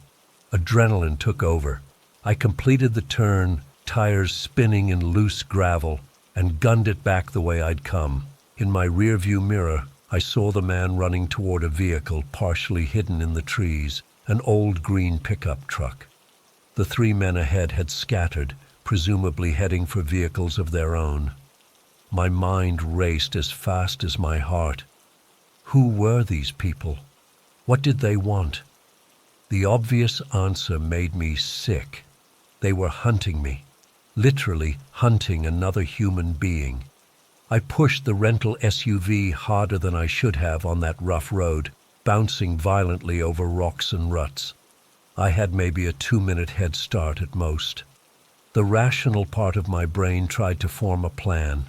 Adrenaline took over. I completed the turn, tires spinning in loose gravel, and gunned it back the way I'd come. In my rearview mirror, I saw the man running toward a vehicle partially hidden in the trees, an old green pickup truck. The three men ahead had scattered, presumably heading for vehicles of their own. My mind raced as fast as my heart. Who were these people? What did they want? The obvious answer made me sick. They were hunting me, literally hunting another human being. I pushed the rental SUV harder than I should have on that rough road, bouncing violently over rocks and ruts. I had maybe a 2-minute head start at most. The rational part of my brain tried to form a plan.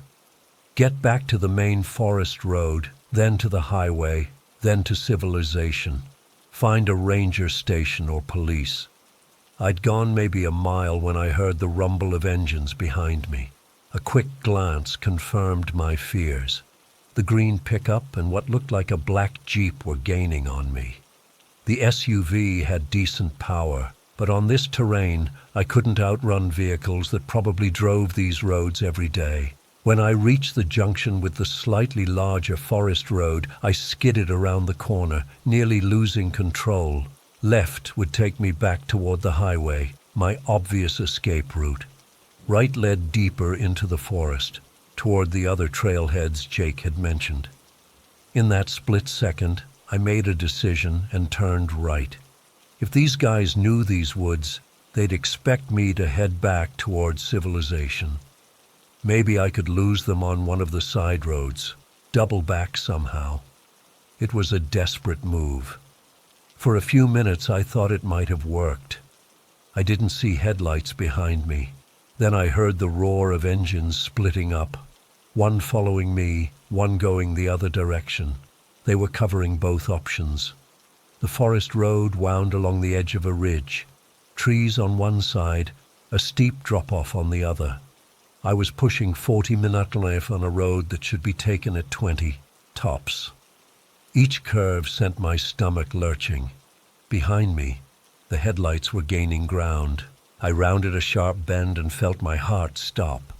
Get back to the main forest road, then to the highway, then to civilization. Find a ranger station or police. I'd gone maybe a mile when I heard the rumble of engines behind me. A quick glance confirmed my fears. The green pickup and what looked like a black Jeep were gaining on me. The SUV had decent power, but on this terrain, I couldn't outrun vehicles that probably drove these roads every day. When I reached the junction with the slightly larger forest road, I skidded around the corner, nearly losing control. Left would take me back toward the highway, my obvious escape route. Right led deeper into the forest, toward the other trailheads Jake had mentioned. In that split second, I made a decision and turned right. If these guys knew these woods, they'd expect me to head back toward civilization. Maybe I could lose them on one of the side roads, double back somehow. It was a desperate move. For a few minutes I thought it might have worked. I didn't see headlights behind me. Then I heard the roar of engines splitting up, one following me, one going the other direction. They were covering both options. The forest road wound along the edge of a ridge, trees on one side, a steep drop-off on the other. I was pushing 40 km/h on a road that should be taken at 20, tops. Each curve sent my stomach lurching. Behind me, the headlights were gaining ground. I rounded a sharp bend and felt my heart stop.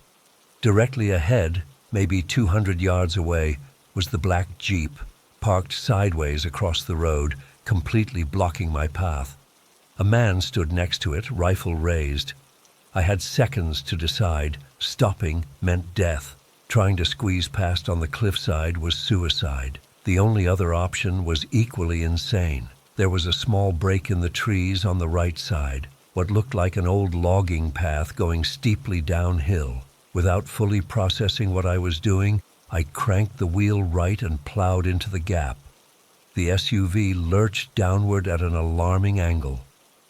Directly ahead, maybe 200 yards away, was the black Jeep, parked sideways across the road, completely blocking my path. A man stood next to it, rifle raised. I had seconds to decide. Stopping meant death. Trying to squeeze past on the cliffside was suicide. The only other option was equally insane. There was a small break in the trees on the right side, what looked like an old logging path going steeply downhill. Without fully processing what I was doing, I cranked the wheel right and plowed into the gap. The SUV lurched downward at an alarming angle.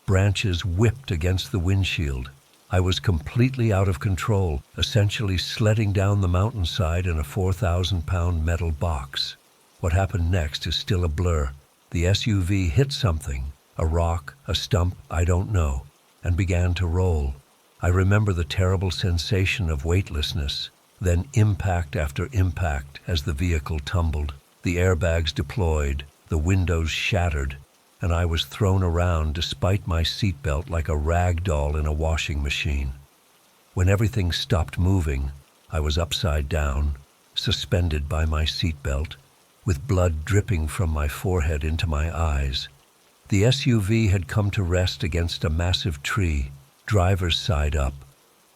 Branches whipped against the windshield. I was completely out of control, essentially sledding down the mountainside in a 4,000-pound metal box. What happened next is still a blur. The SUV hit something, a rock, a stump, I don't know, and began to roll. I remember the terrible sensation of weightlessness, then impact after impact as the vehicle tumbled. The airbags deployed, the windows shattered, and I was thrown around despite my seatbelt like a rag doll in a washing machine. When everything stopped moving, I was upside down, suspended by my seatbelt, with blood dripping from my forehead into my eyes. The SUV had come to rest against a massive tree, driver's side up.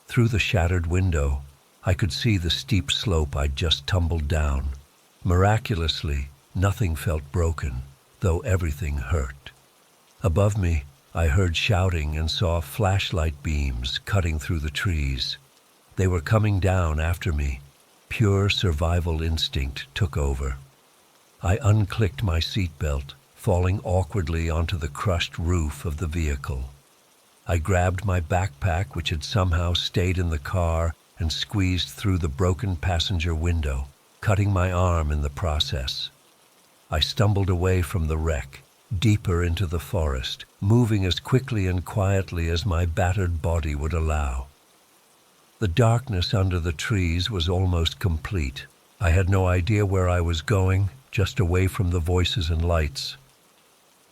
Through the shattered window, I could see the steep slope I'd just tumbled down. Miraculously, nothing felt broken, though everything hurt. Above me, I heard shouting and saw flashlight beams cutting through the trees. They were coming down after me. Pure survival instinct took over. I unclicked my seatbelt, falling awkwardly onto the crushed roof of the vehicle. I grabbed my backpack, which had somehow stayed in the car, and squeezed through the broken passenger window, cutting my arm in the process. I stumbled away from the wreck, deeper into the forest, moving as quickly and quietly as my battered body would allow. The darkness under the trees was almost complete. I had no idea where I was going, just away from the voices and lights.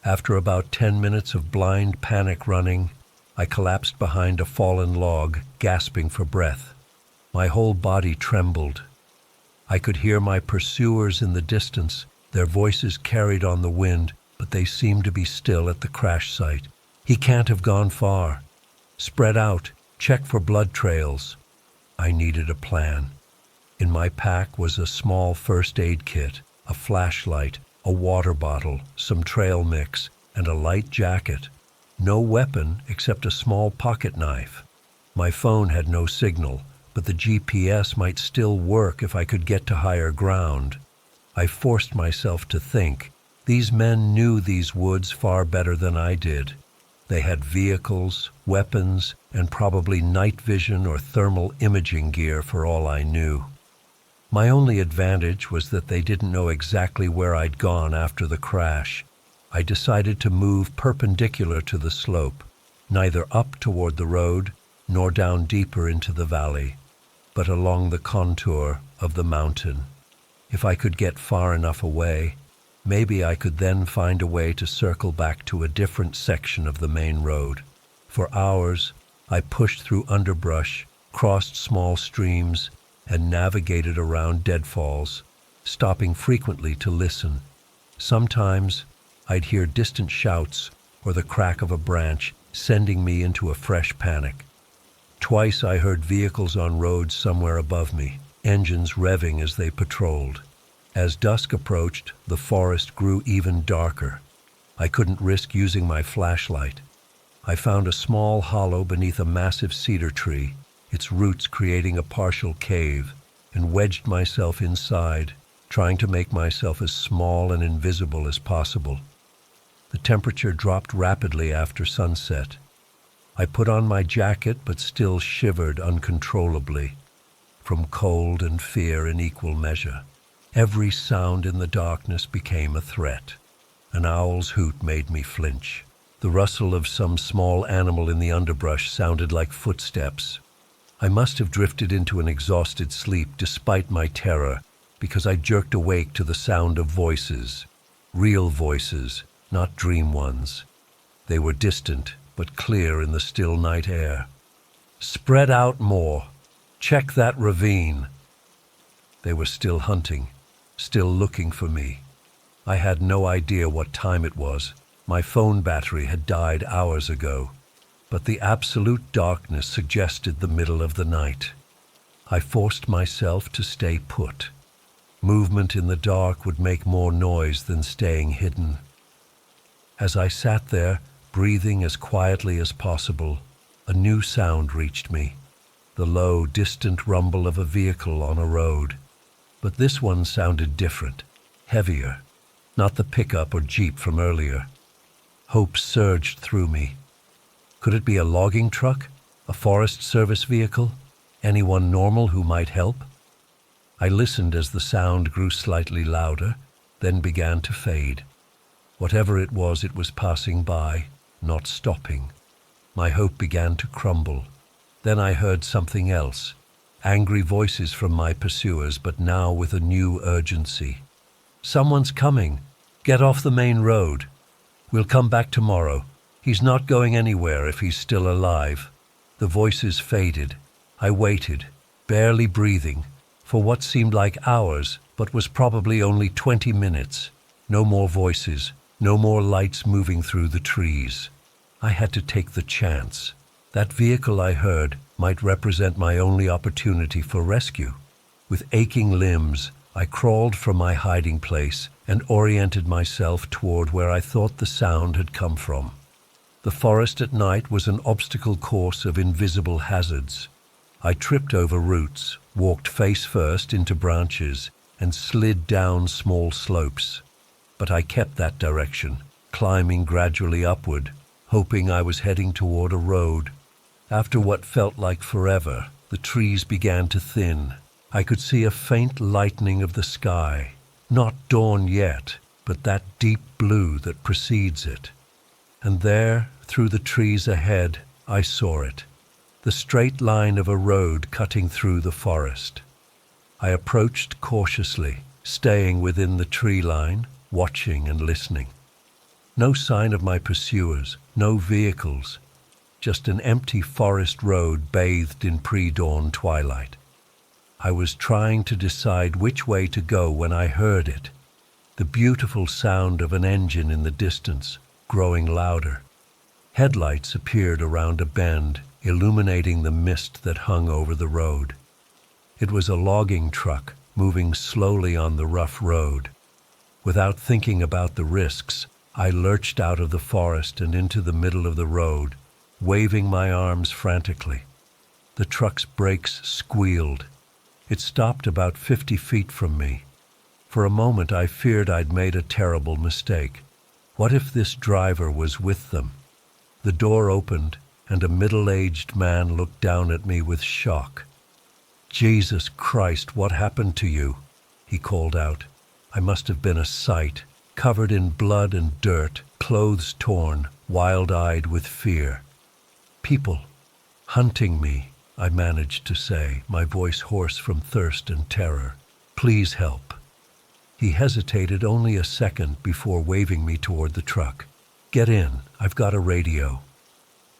After about 10 minutes of blind panic running, I collapsed behind a fallen log, gasping for breath. My whole body trembled. I could hear my pursuers in the distance, their voices carried on the wind, but they seemed to be still at the crash site. He can't have gone far. Spread out, check for blood trails. I needed a plan. In my pack was a small first aid kit, a flashlight, a water bottle, some trail mix, and a light jacket. No weapon except a small pocket knife. My phone had no signal, but the GPS might still work if I could get to higher ground. I forced myself to think. These men knew these woods far better than I did. They had vehicles, weapons, and probably night vision or thermal imaging gear for all I knew. My only advantage was that they didn't know exactly where I'd gone after the crash. I decided to move perpendicular to the slope, neither up toward the road nor down deeper into the valley, but along the contour of the mountain. If I could get far enough away, maybe I could then find a way to circle back to a different section of the main road. For hours, I pushed through underbrush, crossed small streams, and navigated around deadfalls, stopping frequently to listen. Sometimes, I'd hear distant shouts or the crack of a branch, sending me into a fresh panic. Twice I heard vehicles on roads somewhere above me, engines revving as they patrolled. As dusk approached, the forest grew even darker. I couldn't risk using my flashlight. I found a small hollow beneath a massive cedar tree, its roots creating a partial cave, and wedged myself inside, trying to make myself as small and invisible as possible. The temperature dropped rapidly after sunset. I put on my jacket but still shivered uncontrollably, from cold and fear in equal measure. Every sound in the darkness became a threat. An owl's hoot made me flinch. The rustle of some small animal in the underbrush sounded like footsteps. I must have drifted into an exhausted sleep despite my terror, because I jerked awake to the sound of voices. Real voices, not dream ones. They were distant, but clear in the still night air. "Spread out more. Check that ravine." They were still hunting, still looking for me. I had no idea what time it was. My phone battery had died hours ago, but the absolute darkness suggested the middle of the night. I forced myself to stay put. Movement in the dark would make more noise than staying hidden. As I sat there, breathing as quietly as possible, a new sound reached me, the low, distant rumble of a vehicle on a road. But this one sounded different, heavier, not the pickup or jeep from earlier. Hope surged through me. Could it be a logging truck? A Forest Service vehicle? Anyone normal who might help? I listened as the sound grew slightly louder, then began to fade. Whatever it was passing by, not stopping. My hope began to crumble. Then I heard something else. Angry voices from my pursuers, but now with a new urgency. "Someone's coming. Get off the main road. We'll come back tomorrow. He's not going anywhere if he's still alive." The voices faded. I waited, barely breathing, For what seemed like hours, but was probably only 20 minutes. No more voices, no more lights moving through the trees. I had to take the chance. That vehicle I heard might represent my only opportunity for rescue. With aching limbs, I crawled from my hiding place and oriented myself toward where I thought the sound had come from. The forest at night was an obstacle course of invisible hazards. I tripped over roots, walked face first into branches, and slid down small slopes. But I kept that direction, climbing gradually upward, hoping I was heading toward a road. After what felt like forever, the trees began to thin. I could see a faint lightening of the sky, not dawn yet, but that deep blue that precedes it. And there, through the trees ahead, I saw it, the straight line of a road cutting through the forest. I approached cautiously, staying within the tree line, watching and listening. No sign of my pursuers, no vehicles, just an empty forest road bathed in pre-dawn twilight. I was trying to decide which way to go when I heard it, the beautiful sound of an engine in the distance, growing louder. Headlights appeared around a bend, illuminating the mist that hung over the road. It was a logging truck moving slowly on the rough road. Without thinking about the risks, I lurched out of the forest and into the middle of the road, waving my arms frantically. The truck's brakes squealed. It stopped about 50 feet from me. For a moment I feared I'd made a terrible mistake. What if this driver was with them? The door opened, and a middle-aged man looked down at me with shock. "Jesus Christ, what happened to you?" he called out. I must have been a sight, covered in blood and dirt, clothes torn, wild-eyed with fear. "People hunting me," I managed to say, my voice hoarse from thirst and terror. "Please help." He hesitated only a second before waving me toward the truck. "Get in, I've got a radio."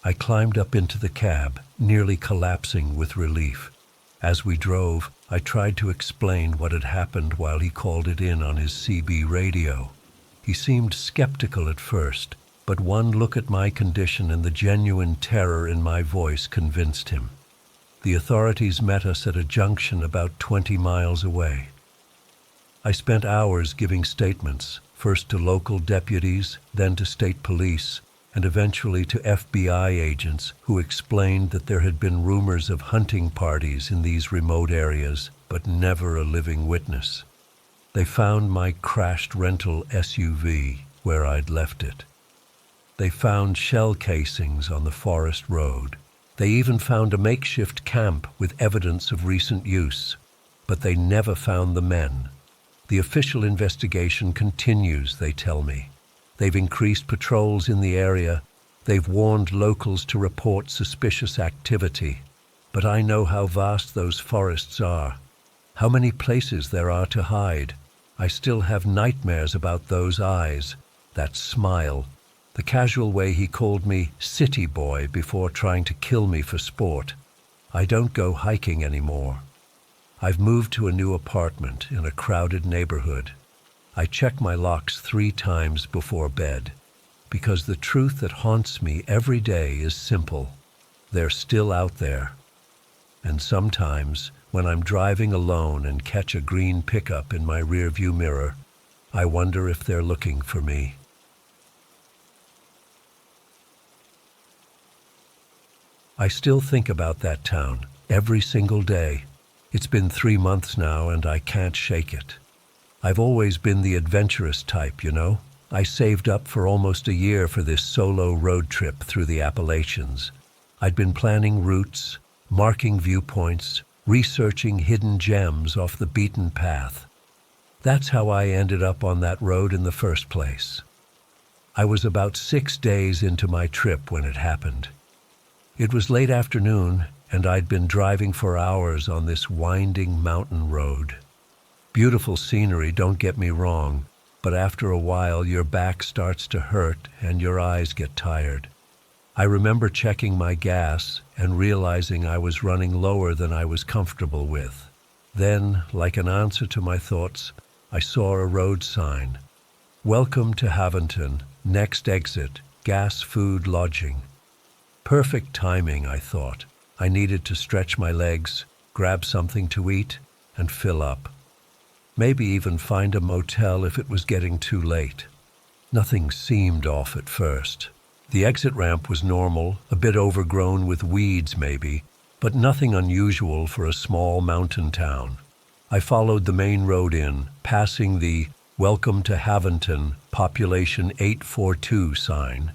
I climbed up into the cab, nearly collapsing with relief. As we drove, I tried to explain what had happened while he called it in on his CB radio. He seemed skeptical at first, but one look at my condition and the genuine terror in my voice convinced him. The authorities met us at a junction about 20 miles away. I spent hours giving statements, first to local deputies, then to state police, and eventually to FBI agents who explained that there had been rumors of hunting parties in these remote areas, but never a living witness. They found my crashed rental SUV where I'd left it. They found shell casings on the forest road. They even found a makeshift camp with evidence of recent use. But they never found the men. The official investigation continues, they tell me. They've increased patrols in the area. They've warned locals to report suspicious activity. But I know how vast those forests are, how many places there are to hide. I still have nightmares about those eyes, that smile, the casual way he called me city boy before trying to kill me for sport. I don't go hiking anymore. I've moved to a new apartment in a crowded neighborhood. I check my locks 3 times before bed, because the truth that haunts me every day is simple. They're still out there. And sometimes, when I'm driving alone and catch a green pickup in my rearview mirror, I wonder if they're looking for me. I still think about that town every single day. It's been 3 months now and I can't shake it. I've always been the adventurous type, you know. I saved up for almost a year for this solo road trip through the Appalachians. I'd been planning routes, marking viewpoints, researching hidden gems off the beaten path. That's how I ended up on that road in the first place. I was about 6 days into my trip when it happened. It was late afternoon, and I'd been driving for hours on this winding mountain road. Beautiful scenery, don't get me wrong, but after a while your back starts to hurt and your eyes get tired. I remember checking my gas and realizing I was running lower than I was comfortable with. Then, like an answer to my thoughts, I saw a road sign. Welcome to Haventon, next exit, gas food lodging. Perfect timing, I thought. I needed to stretch my legs, grab something to eat, and fill up. Maybe even find a motel if it was getting too late. Nothing seemed off at first. The exit ramp was normal, a bit overgrown with weeds maybe, but nothing unusual for a small mountain town. I followed the main road in, passing the Welcome to Haventon, population 842 sign.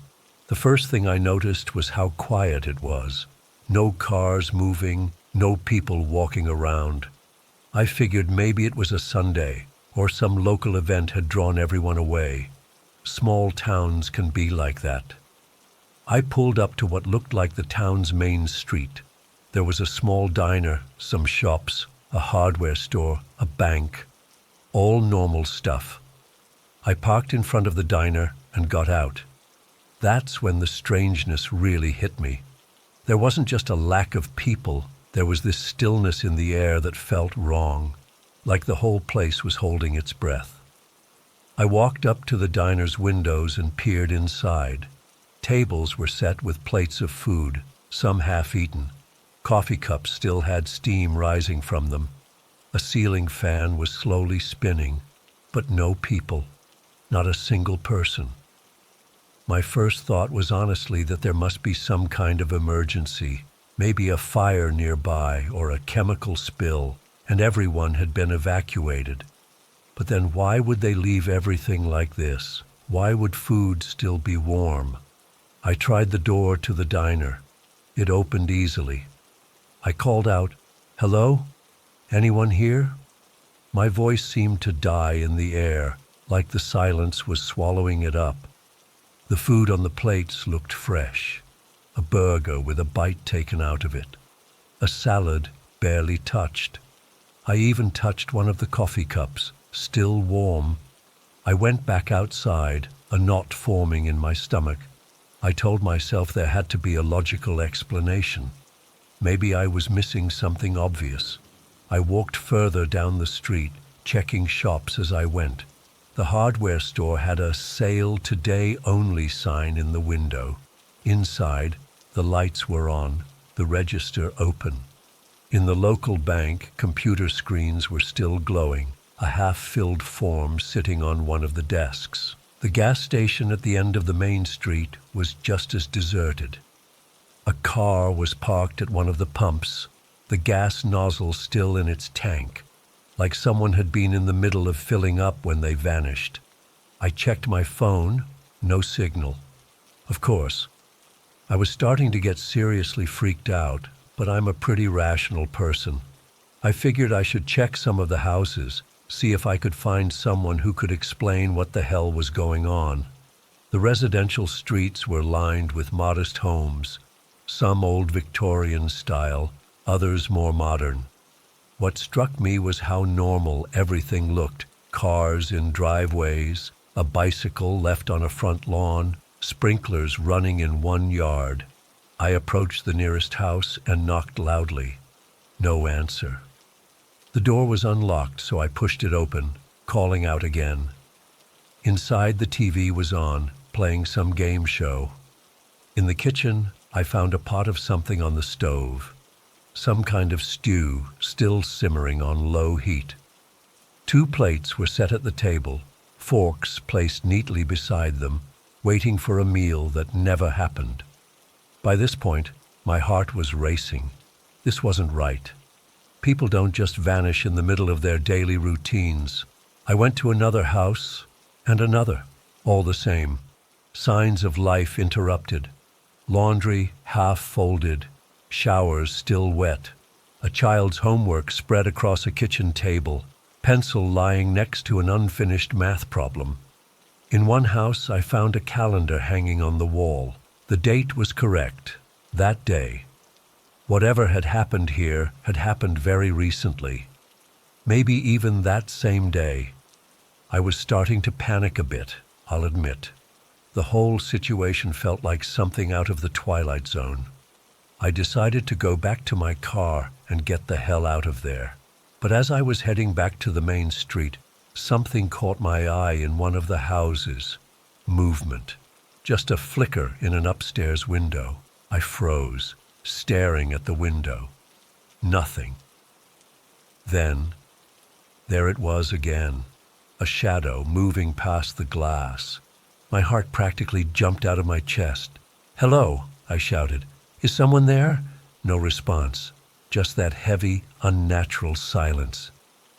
The first thing I noticed was how quiet it was. No cars moving, no people walking around. I figured maybe it was a Sunday, or some local event had drawn everyone away. Small towns can be like that. I pulled up to what looked like the town's main street. There was a small diner, some shops, a hardware store, a bank. All normal stuff. I parked in front of the diner and got out. That's when the strangeness really hit me. There wasn't just a lack of people, there was this stillness in the air that felt wrong, like the whole place was holding its breath. I walked up to the diner's windows and peered inside. Tables were set with plates of food, some half-eaten. Coffee cups still had steam rising from them. A ceiling fan was slowly spinning, but no people, not a single person. My first thought was honestly that there must be some kind of emergency, maybe a fire nearby or a chemical spill, and everyone had been evacuated. But then why would they leave everything like this? Why would food still be warm? I tried the door to the diner. It opened easily. I called out, "Hello? Anyone here?" My voice seemed to die in the air, like the silence was swallowing it up. The food on the plates looked fresh. A burger with a bite taken out of it. A salad barely touched. I even touched one of the coffee cups, still warm. I went back outside, a knot forming in my stomach. I told myself there had to be a logical explanation. Maybe I was missing something obvious. I walked further down the street, checking shops as I went. The hardware store had a "Sale Today Only" sign in the window. Inside, the lights were on, the register open. In the local bank, computer screens were still glowing, a half-filled form sitting on one of the desks. The gas station at the end of the main street was just as deserted. A car was parked at one of the pumps, the gas nozzle still in its tank, like someone had been in the middle of filling up when they vanished. I checked my phone, no signal. Of course, I was starting to get seriously freaked out, but I'm a pretty rational person. I figured I should check some of the houses, see if I could find someone who could explain what the hell was going on. The residential streets were lined with modest homes, some old Victorian style, others more modern. What struck me was how normal everything looked. Cars in driveways, a bicycle left on a front lawn, sprinklers running in one yard. I approached the nearest house and knocked loudly. No answer. The door was unlocked, so I pushed it open, calling out again. Inside, the TV was on, playing some game show. In the kitchen, I found a pot of something on the stove. Some kind of stew, still simmering on low heat. 2 plates were set at the table, forks placed neatly beside them, waiting for a meal that never happened. By this point, my heart was racing. This wasn't right. People don't just vanish in the middle of their daily routines. I went to another house and another, all the same. Signs of life interrupted. Laundry half folded, showers still wet, a child's homework spread across a kitchen table, pencil lying next to an unfinished math problem. In one house, I found a calendar hanging on the wall. The date was correct, that day. Whatever had happened here had happened very recently. Maybe even that same day. I was starting to panic a bit, I'll admit. The whole situation felt like something out of the Twilight Zone. I decided to go back to my car and get the hell out of there. But as I was heading back to the main street, something caught my eye in one of the houses. Movement. Just a flicker in an upstairs window. I froze, staring at the window. Nothing. Then, there it was again, a shadow moving past the glass. My heart practically jumped out of my chest. "Hello," I shouted. "Is someone there?" No response, just that heavy, unnatural silence.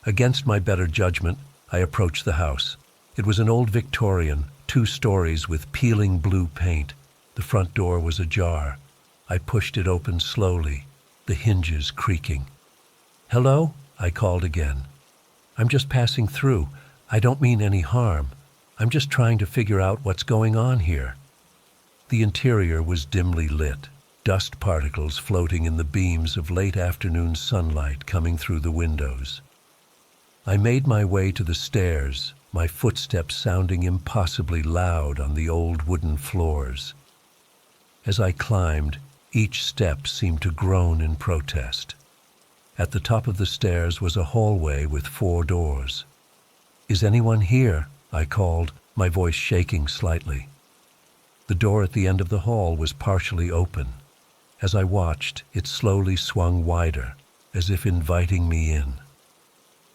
Against my better judgment, I approached the house. It was an old Victorian, 2 stories with peeling blue paint. The front door was ajar. I pushed it open slowly, the hinges creaking. "Hello?" I called again. "I'm just passing through. I don't mean any harm. I'm just trying to figure out what's going on here." The interior was dimly lit, dust particles floating in the beams of late afternoon sunlight coming through the windows. I made my way to the stairs, my footsteps sounding impossibly loud on the old wooden floors. As I climbed, each step seemed to groan in protest. At the top of the stairs was a hallway with 4 doors. "Is anyone here?" I called, my voice shaking slightly. The door at the end of the hall was partially open. As I watched, it slowly swung wider, as if inviting me in.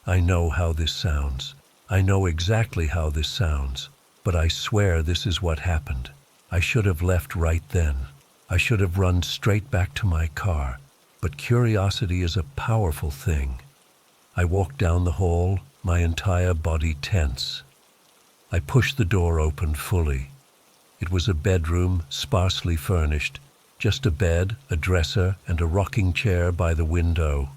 I know how this sounds. I know exactly how this sounds, but I swear this is what happened. I should have left right then. I should have run straight back to my car, but curiosity is a powerful thing. I walked down the hall, my entire body tense. I pushed the door open fully. It was a bedroom, sparsely furnished, just a bed, a dresser, and a rocking chair by the window.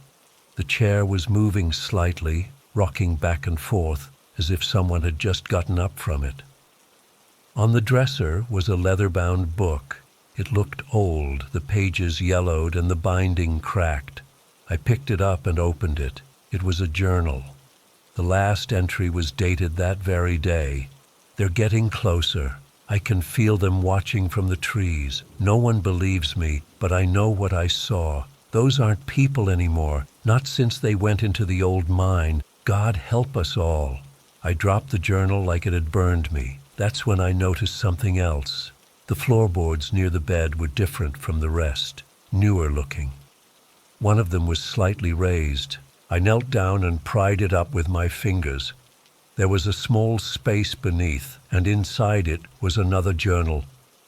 The chair was moving slightly, rocking back and forth, as if someone had just gotten up from it. On the dresser was a leather-bound book. It looked old, the pages yellowed and the binding cracked. I picked it up and opened it. It was a journal. The last entry was dated that very day. "They're getting closer. I can feel them watching from the trees. No one believes me, but I know what I saw. Those aren't people anymore, not since they went into the old mine. God help us all." I dropped the journal like it had burned me. That's when I noticed something else. The floorboards near the bed were different from the rest, newer looking. One of them was slightly raised. I knelt down and pried it up with my fingers. There was a small space beneath, and inside it was another journal,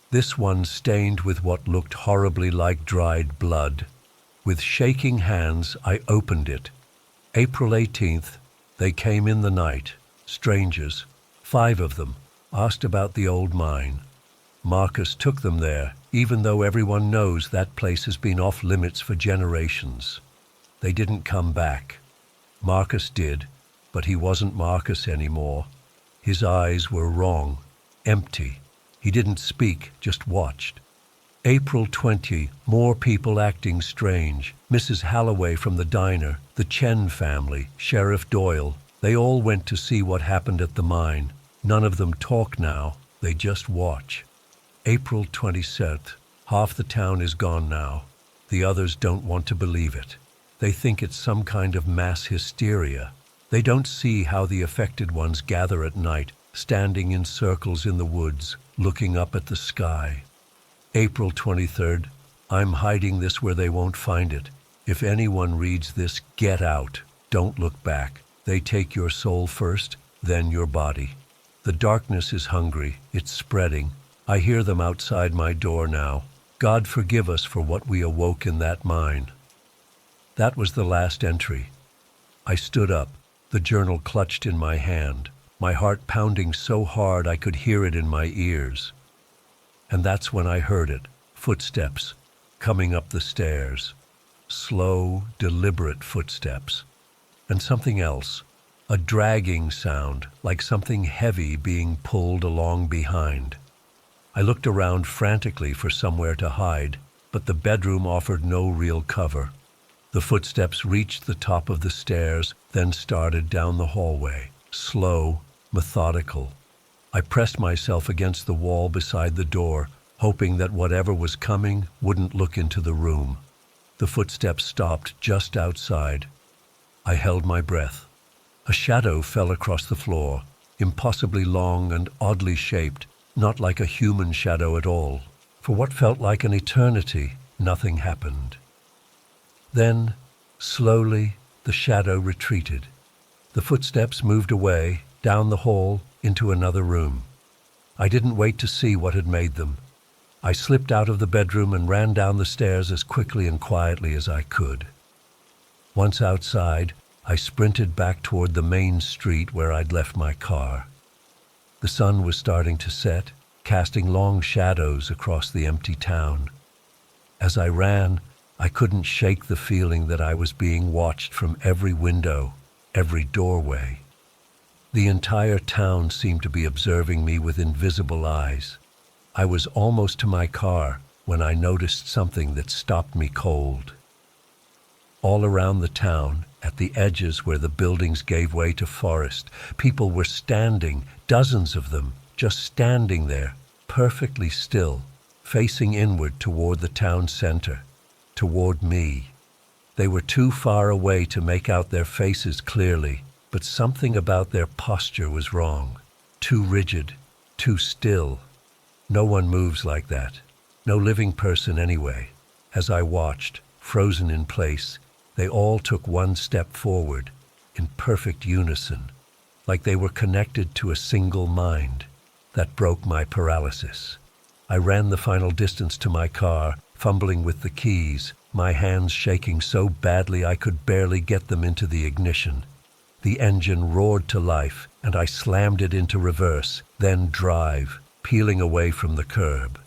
this one stained with what looked horribly like dried blood. With shaking hands, I opened it. April 18th, they came in the night. Strangers, 5 of them, asked about the old mine. Marcus took them there, even though everyone knows that place has been off limits for generations. They didn't come back. Marcus did, but he wasn't Marcus anymore. His eyes were wrong, empty. He didn't speak, just watched. April 20, more people acting strange. Mrs. Halloway from the diner, the Chen family, Sheriff Doyle. They all went to see what happened at the mine. None of them talk now, they just watch. April 27th, half the town is gone now. The others don't want to believe it. They think it's some kind of mass hysteria. They don't see how the affected ones gather at night, standing in circles in the woods, looking up at the sky. April 23rd, I'm hiding this where they won't find it. If anyone reads this, get out. Don't look back. They take your soul first, then your body. The darkness is hungry. It's spreading. I hear them outside my door now. God forgive us for what we awoke in that mine. That was the last entry. I stood up, the journal clutched in my hand, my heart pounding so hard I could hear it in my ears. And that's when I heard it, footsteps, coming up the stairs. Slow, deliberate footsteps. And something else, a dragging sound, like something heavy being pulled along behind. I looked around frantically for somewhere to hide, but the bedroom offered no real cover. The footsteps reached the top of the stairs, then started down the hallway, slow, methodical. I pressed myself against the wall beside the door, hoping that whatever was coming wouldn't look into the room. The footsteps stopped just outside. I held my breath. A shadow fell across the floor, impossibly long and oddly shaped, not like a human shadow at all. For what felt like an eternity, nothing happened. Then, slowly, the shadow retreated. The footsteps moved away, down the hall, into another room. I didn't wait to see what had made them. I slipped out of the bedroom and ran down the stairs as quickly and quietly as I could. Once outside, I sprinted back toward the main street where I'd left my car. The sun was starting to set, casting long shadows across the empty town. As I ran, I couldn't shake the feeling that I was being watched from every window, every doorway. The entire town seemed to be observing me with invisible eyes. I was almost to my car when I noticed something that stopped me cold. All around the town, at the edges where the buildings gave way to forest, people were standing, dozens of them, just standing there, perfectly still, facing inward toward the town center, toward me. They were too far away to make out their faces clearly, but something about their posture was wrong. Too rigid, too still. No one moves like that. No living person anyway. As I watched, frozen in place, they all took one step forward, in perfect unison, like they were connected to a single mind. That broke my paralysis. I ran the final distance to my car, fumbling with the keys, my hands shaking so badly I could barely get them into the ignition. The engine roared to life, and I slammed it into reverse, then drive, peeling away from the curb.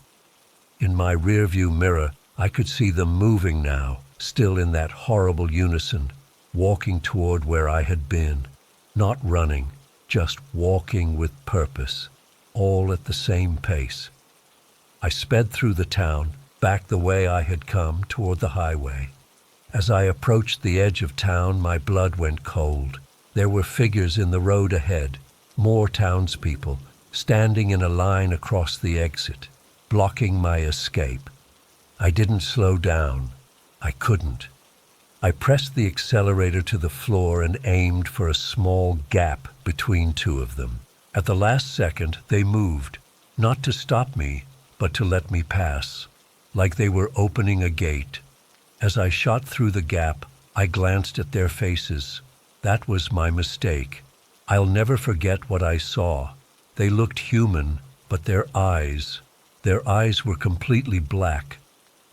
In my rearview mirror, I could see them moving now, still in that horrible unison, walking toward where I had been. Not running, just walking with purpose, all at the same pace. I sped through the town, back the way I had come, toward the highway. As I approached the edge of town, my blood went cold. There were figures in the road ahead, more townspeople, standing in a line across the exit, blocking my escape. I didn't slow down. I couldn't. I pressed the accelerator to the floor and aimed for a small gap between two of them. At the last second, they moved, not to stop me, but to let me pass, like they were opening a gate. As I shot through the gap, I glanced at their faces. That was my mistake. I'll never forget what I saw. They looked human, but their eyes were completely black.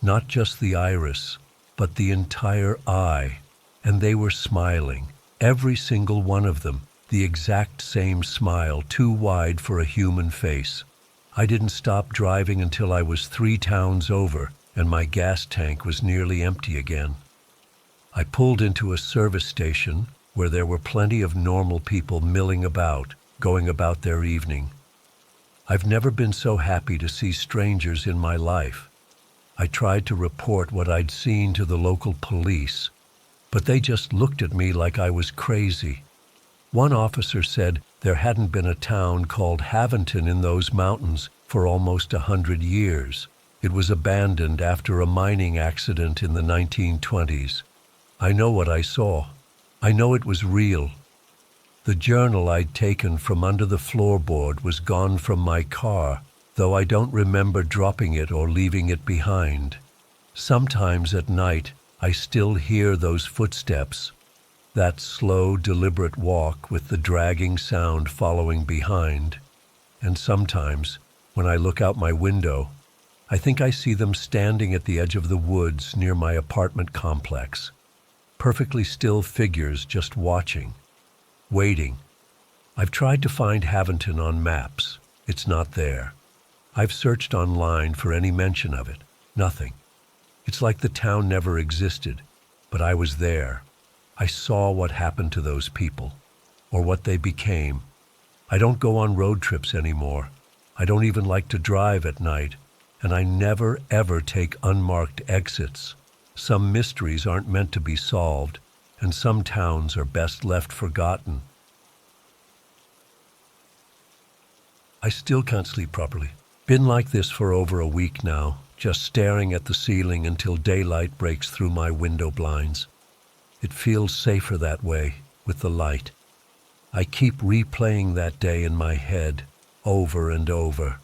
Not just the iris, but the entire eye. And they were smiling, every single one of them, the exact same smile, too wide for a human face. I didn't stop driving until I was 3 towns over, and my gas tank was nearly empty again. I pulled into a service station where there were plenty of normal people milling about, going about their evening. I've never been so happy to see strangers in my life. I tried to report what I'd seen to the local police, but they just looked at me like I was crazy. One officer said there hadn't been a town called Haventon in those mountains for almost 100 years. It was abandoned after a mining accident in the 1920s. I know what I saw. I know it was real. The journal I'd taken from under the floorboard was gone from my car, though I don't remember dropping it or leaving it behind. Sometimes at night, I still hear those footsteps, that slow, deliberate walk with the dragging sound following behind. And sometimes, when I look out my window, I think I see them standing at the edge of the woods near my apartment complex. Perfectly still figures just watching, waiting. I've tried to find Haventon on maps. It's not there. I've searched online for any mention of it. Nothing. It's like the town never existed, but I was there. I saw what happened to those people, or what they became. I don't go on road trips anymore. I don't even like to drive at night, and I never, ever take unmarked exits. Some mysteries aren't meant to be solved, and some towns are best left forgotten. I still can't sleep properly. Been like this for over a week now, just staring at the ceiling until daylight breaks through my window blinds. It feels safer that way, with the light. I keep replaying that day in my head, over and over.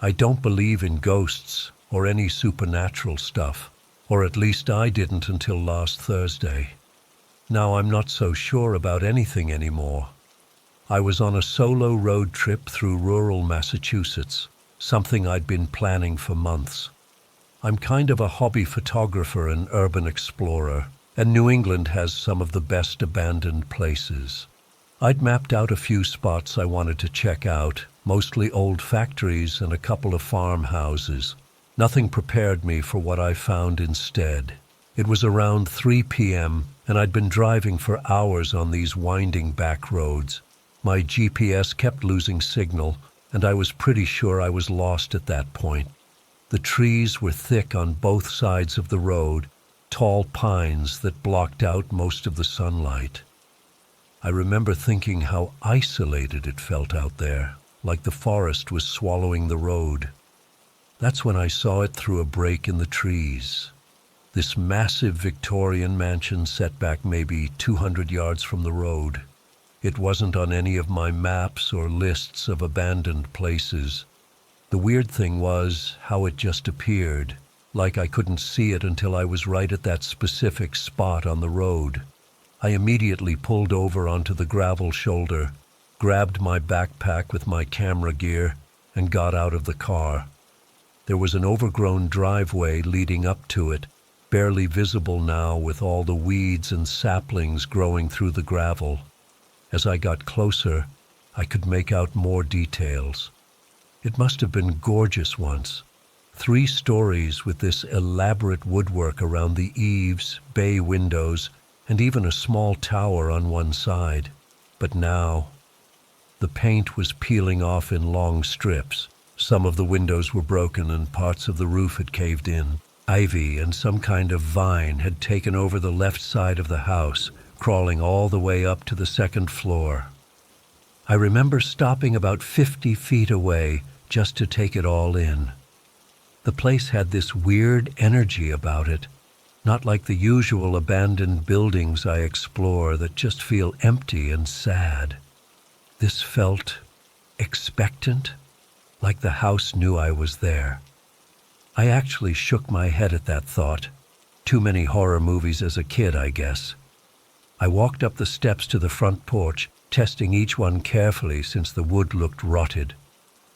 I don't believe in ghosts or any supernatural stuff, or at least I didn't until last Thursday. Now I'm not so sure about anything anymore. I was on a solo road trip through rural Massachusetts, something I'd been planning for months. I'm kind of a hobby photographer and urban explorer, and New England has some of the best abandoned places. I'd mapped out a few spots I wanted to check out, mostly old factories and a couple of farmhouses. Nothing prepared me for what I found instead. It was around 3 p.m., and I'd been driving for hours on these winding back roads. My GPS kept losing signal, and I was pretty sure I was lost at that point. The trees were thick on both sides of the road, tall pines that blocked out most of the sunlight. I remember thinking how isolated it felt out there, like the forest was swallowing the road. That's when I saw it through a break in the trees. This massive Victorian mansion set back maybe 200 yards from the road. It wasn't on any of my maps or lists of abandoned places. The weird thing was how it just appeared, like I couldn't see it until I was right at that specific spot on the road. I immediately pulled over onto the gravel shoulder, grabbed my backpack with my camera gear, and got out of the car. There was an overgrown driveway leading up to it, barely visible now with all the weeds and saplings growing through the gravel. As I got closer, I could make out more details. It must have been gorgeous once. 3 stories with this elaborate woodwork around the eaves, bay windows, and even a small tower on one side. But now, the paint was peeling off in long strips. Some of the windows were broken and parts of the roof had caved in. Ivy and some kind of vine had taken over the left side of the house, crawling all the way up to the 2nd floor. I remember stopping about 50 feet away just to take it all in. The place had this weird energy about it, not like the usual abandoned buildings I explore that just feel empty and sad. This felt expectant, like the house knew I was there. I actually shook my head at that thought. Too many horror movies as a kid, I guess. I walked up the steps to the front porch, testing each one carefully since the wood looked rotted.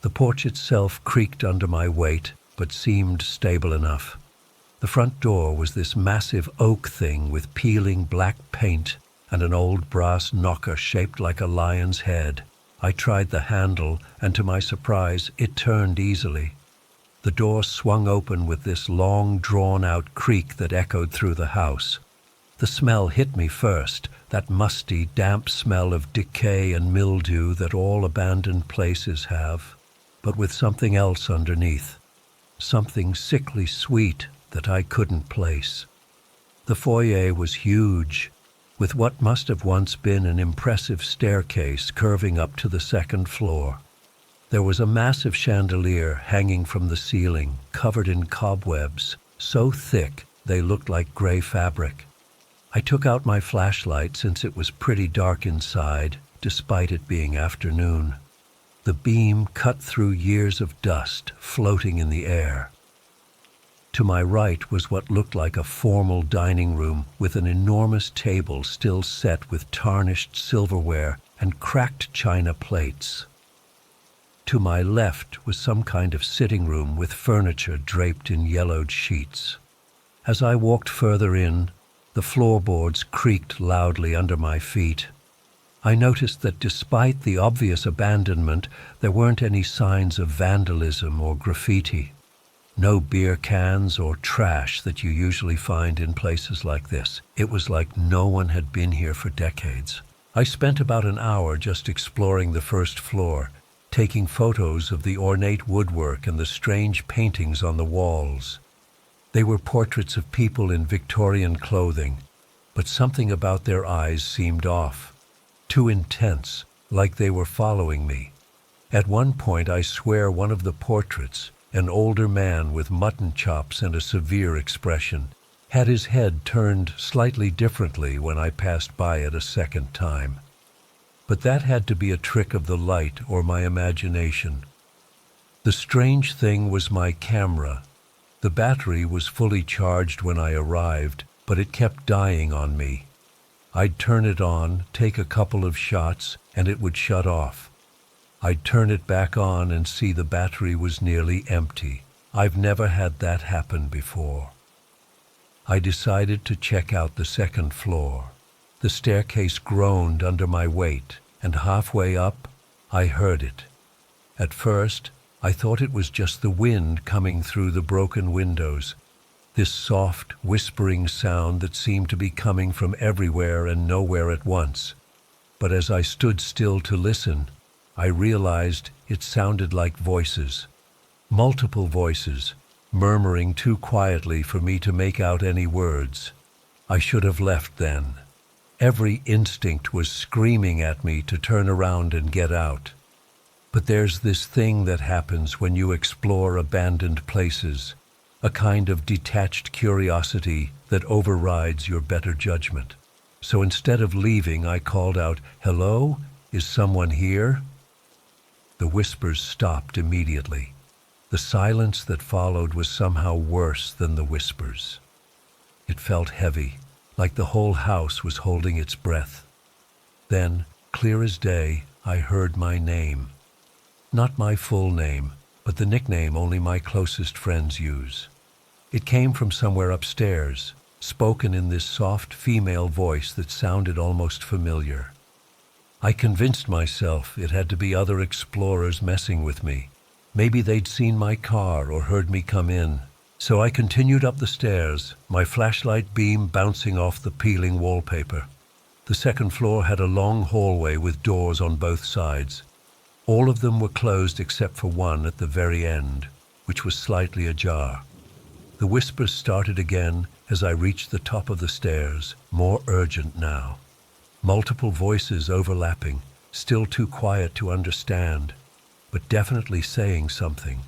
The porch itself creaked under my weight, but seemed stable enough. The front door was this massive oak thing with peeling black paint and an old brass knocker shaped like a lion's head. I tried the handle, and to my surprise, it turned easily. The door swung open with this long, drawn-out creak that echoed through the house. The smell hit me first, that musty, damp smell of decay and mildew that all abandoned places have, but with something else underneath, something sickly sweet that I couldn't place. The foyer was huge, with what must have once been an impressive staircase curving up to the 2nd floor. There was a massive chandelier hanging from the ceiling, covered in cobwebs, so thick they looked like gray fabric. I took out my flashlight since it was pretty dark inside, despite it being afternoon. The beam cut through years of dust floating in the air. To my right was what looked like a formal dining room with an enormous table still set with tarnished silverware and cracked china plates. To my left was some kind of sitting room with furniture draped in yellowed sheets. As I walked further in, the floorboards creaked loudly under my feet. I noticed that despite the obvious abandonment, there weren't any signs of vandalism or graffiti. No beer cans or trash that you usually find in places like this. It was like no one had been here for decades. I spent about an hour just exploring the 1st floor, taking photos of the ornate woodwork and the strange paintings on the walls. They were portraits of people in Victorian clothing, but something about their eyes seemed off. Too intense, like they were following me. At one point, I swear one of the portraits, an older man with mutton chops and a severe expression, had his head turned slightly differently when I passed by it a second time. But that had to be a trick of the light or my imagination. The strange thing was my camera. The battery was fully charged when I arrived, but it kept dying on me. I'd turn it on, take a couple of shots, and it would shut off. I'd turn it back on and see the battery was nearly empty. I've never had that happen before. I decided to check out the second floor. The staircase groaned under my weight, and halfway up, I heard it. At first, I thought it was just the wind coming through the broken windows, this soft, whispering sound that seemed to be coming from everywhere and nowhere at once. But as I stood still to listen, I realized it sounded like voices. Multiple voices, murmuring too quietly for me to make out any words. I should have left then. Every instinct was screaming at me to turn around and get out. But there's this thing that happens when you explore abandoned places, a kind of detached curiosity that overrides your better judgment. So instead of leaving, I called out, "Hello? Is someone here?" The whispers stopped immediately. The silence that followed was somehow worse than the whispers. It felt heavy, like the whole house was holding its breath. Then, clear as day, I heard my name. Not my full name, but the nickname only my closest friends use. It came from somewhere upstairs, spoken in this soft female voice that sounded almost familiar. I convinced myself it had to be other explorers messing with me. Maybe they'd seen my car or heard me come in. So I continued up the stairs, my flashlight beam bouncing off the peeling wallpaper. The second floor had a long hallway with doors on both sides. All of them were closed except for one at the very end, which was slightly ajar. The whispers started again as I reached the top of the stairs, more urgent now. Multiple voices overlapping, still too quiet to understand, but definitely saying something.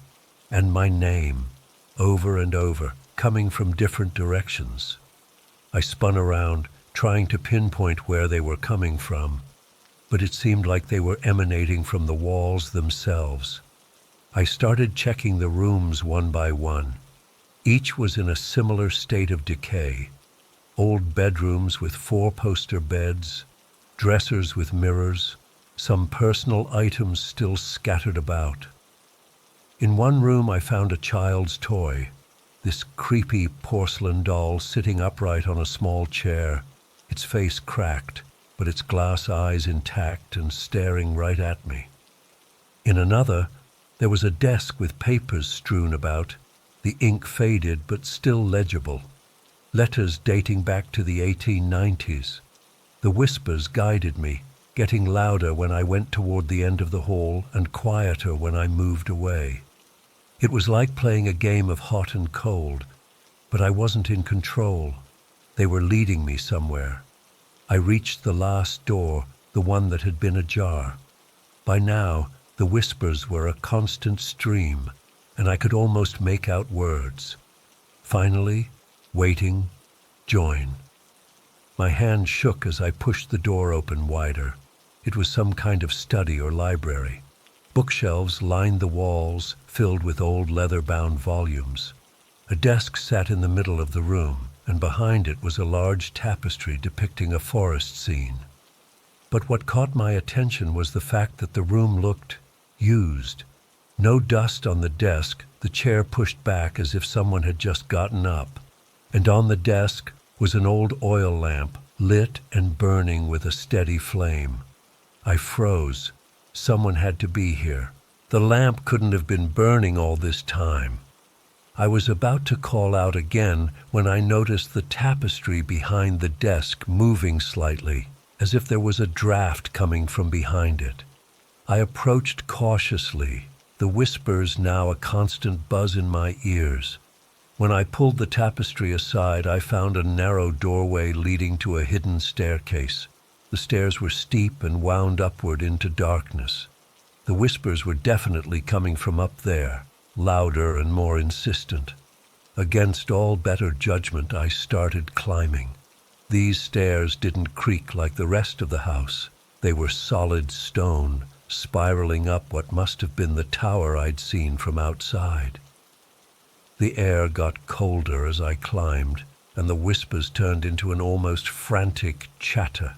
And my name, over and over, coming from different directions. I spun around, trying to pinpoint where they were coming from, but it seemed like they were emanating from the walls themselves. I started checking the rooms one by one. Each was in a similar state of decay. Old bedrooms with four-poster beds, dressers with mirrors, some personal items still scattered about. In one room I found a child's toy, this creepy porcelain doll sitting upright on a small chair, its face cracked, but its glass eyes intact and staring right at me. In another, there was a desk with papers strewn about, the ink faded but still legible. Letters dating back to the 1890s. The whispers guided me, getting louder when I went toward the end of the hall and quieter when I moved away. It was like playing a game of hot and cold, but I wasn't in control. They were leading me somewhere. I reached the last door, the one that had been ajar. By now, the whispers were a constant stream, and I could almost make out words. Finally, waiting, join. My hand shook as I pushed the door open wider. It was some kind of study or library. Bookshelves lined the walls, filled with old leather-bound volumes. A desk sat in the middle of the room, and behind it was a large tapestry depicting a forest scene. But what caught my attention was the fact that the room looked used. No dust on the desk, the chair pushed back as if someone had just gotten up. And on the desk was an old oil lamp, lit and burning with a steady flame. I froze. Someone had to be here. The lamp couldn't have been burning all this time. I was about to call out again when I noticed the tapestry behind the desk moving slightly, as if there was a draft coming from behind it. I approached cautiously, the whispers now a constant buzz in my ears. When I pulled the tapestry aside, I found a narrow doorway leading to a hidden staircase. The stairs were steep and wound upward into darkness. The whispers were definitely coming from up there, louder and more insistent. Against all better judgment, I started climbing. These stairs didn't creak like the rest of the house. They were solid stone, spiraling up what must have been the tower I'd seen from outside. The air got colder as I climbed, and the whispers turned into an almost frantic chatter.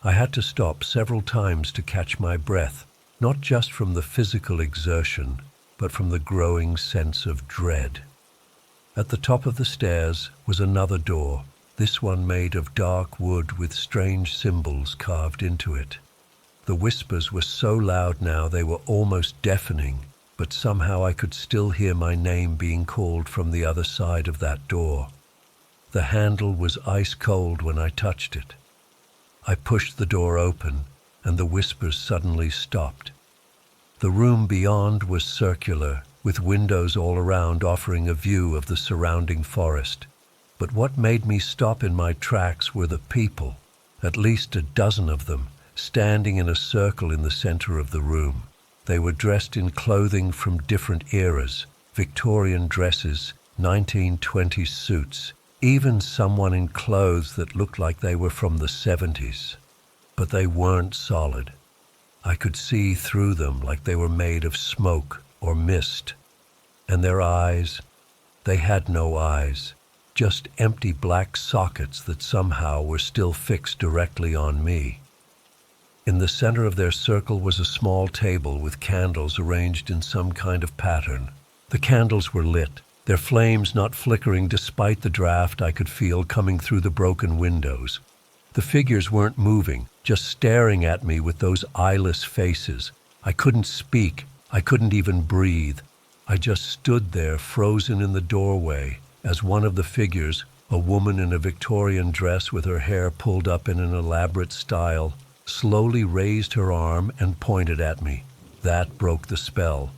I had to stop several times to catch my breath, not just from the physical exertion, but from the growing sense of dread. At the top of the stairs was another door, this one made of dark wood with strange symbols carved into it. The whispers were so loud now they were almost deafening, but somehow I could still hear my name being called from the other side of that door. The handle was ice cold when I touched it. I pushed the door open, and the whispers suddenly stopped. The room beyond was circular, with windows all around offering a view of the surrounding forest. But what made me stop in my tracks were the people, at least a dozen of them, standing in a circle in the center of the room. They were dressed in clothing from different eras, Victorian dresses, 1920s suits, even someone in clothes that looked like they were from the 70s. But they weren't solid. I could see through them like they were made of smoke or mist. And their eyes, they had no eyes, just empty black sockets that somehow were still fixed directly on me. In the center of their circle was a small table with candles arranged in some kind of pattern. The candles were lit, their flames not flickering despite the draft I could feel coming through the broken windows. The figures weren't moving, just staring at me with those eyeless faces. I couldn't speak, I couldn't even breathe. I just stood there frozen in the doorway as one of the figures, a woman in a Victorian dress with her hair pulled up in an elaborate style, slowly raised her arm and pointed at me. That broke the spell.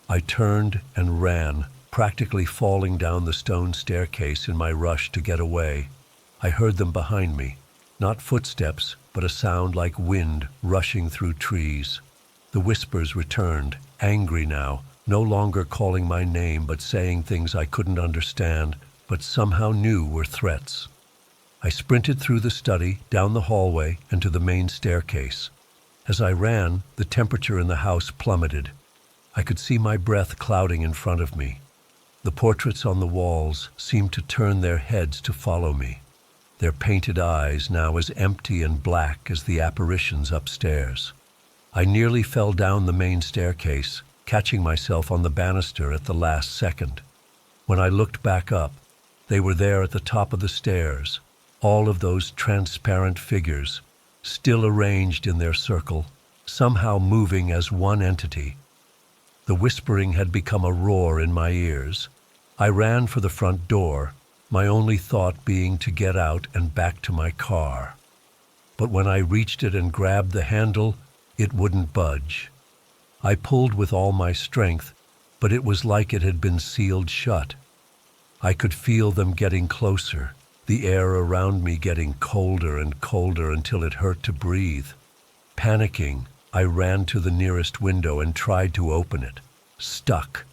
I turned and ran, practically falling down the stone staircase in my rush to get away. I heard them behind me. Not footsteps, but a sound like wind rushing through trees. The whispers returned, angry now, no longer calling my name but saying things I couldn't understand, but somehow knew were threats. I sprinted through the study, down the hallway, and to the main staircase. As I ran, the temperature in the house plummeted. I could see my breath clouding in front of me. The portraits on the walls seemed to turn their heads to follow me, their painted eyes now as empty and black as the apparitions upstairs. I nearly fell down the main staircase, catching myself on the banister at the last second. When I looked back up, they were there at the top of the stairs, all of those transparent figures, still arranged in their circle, somehow moving as one entity. The whispering had become a roar in my ears. I ran for the front door, my only thought being to get out and back to my car. But when I reached it and grabbed the handle, it wouldn't budge. I pulled with all my strength, but it was like it had been sealed shut. I could feel them getting closer, the air around me getting colder and colder until it hurt to breathe. Panicking, I ran to the nearest window and tried to open it. Stuck.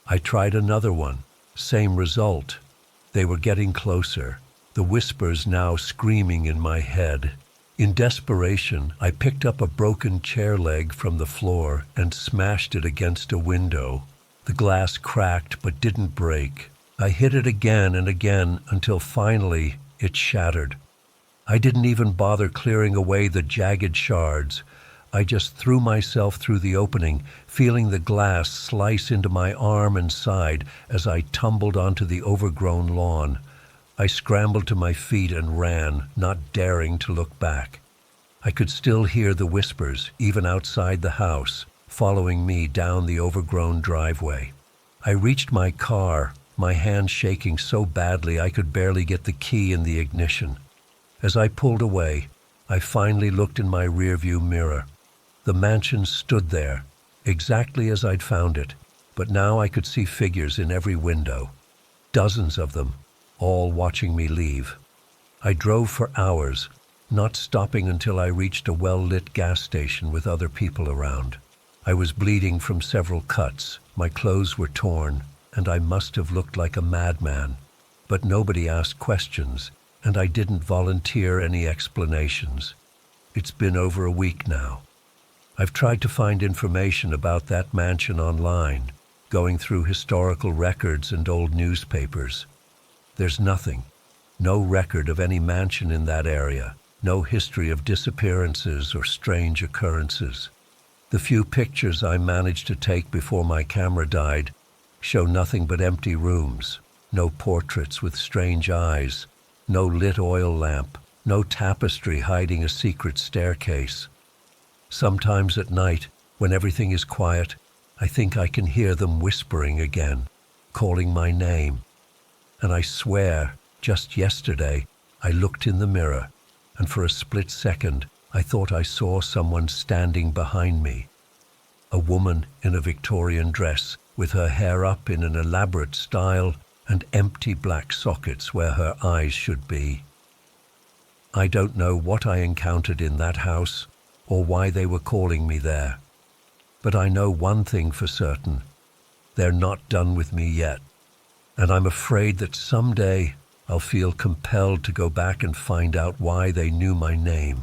I tried another one. Same result. They were getting closer, the whispers now screaming in my head. In desperation, I picked up a broken chair leg from the floor and smashed it against a window. The glass cracked but didn't break. I hit it again and again until finally it shattered. I didn't even bother clearing away the jagged shards. I just threw myself through the opening, feeling the glass slice into my arm and side as I tumbled onto the overgrown lawn. I scrambled to my feet and ran, not daring to look back. I could still hear the whispers, even outside the house, following me down the overgrown driveway. I reached my car, my hand shaking so badly I could barely get the key in the ignition. As I pulled away, I finally looked in my rearview mirror. The mansion stood there, exactly as I'd found it, but now I could see figures in every window. Dozens of them, all watching me leave. I drove for hours, not stopping until I reached a well-lit gas station with other people around. I was bleeding from several cuts, my clothes were torn, and I must have looked like a madman. But nobody asked questions, and I didn't volunteer any explanations. It's been over a week now. I've tried to find information about that mansion online, going through historical records and old newspapers. There's nothing. No record of any mansion in that area, no history of disappearances or strange occurrences. The few pictures I managed to take before my camera died show nothing but empty rooms, no portraits with strange eyes, no lit oil lamp, no tapestry hiding a secret staircase. Sometimes at night, when everything is quiet, I think I can hear them whispering again, calling my name. And I swear, just yesterday, I looked in the mirror, and for a split second, I thought I saw someone standing behind me. A woman in a Victorian dress, with her hair up in an elaborate style and empty black sockets where her eyes should be. I don't know what I encountered in that house, or why they were calling me there. But I know one thing for certain. They're not done with me yet. And I'm afraid that someday I'll feel compelled to go back and find out why they knew my name.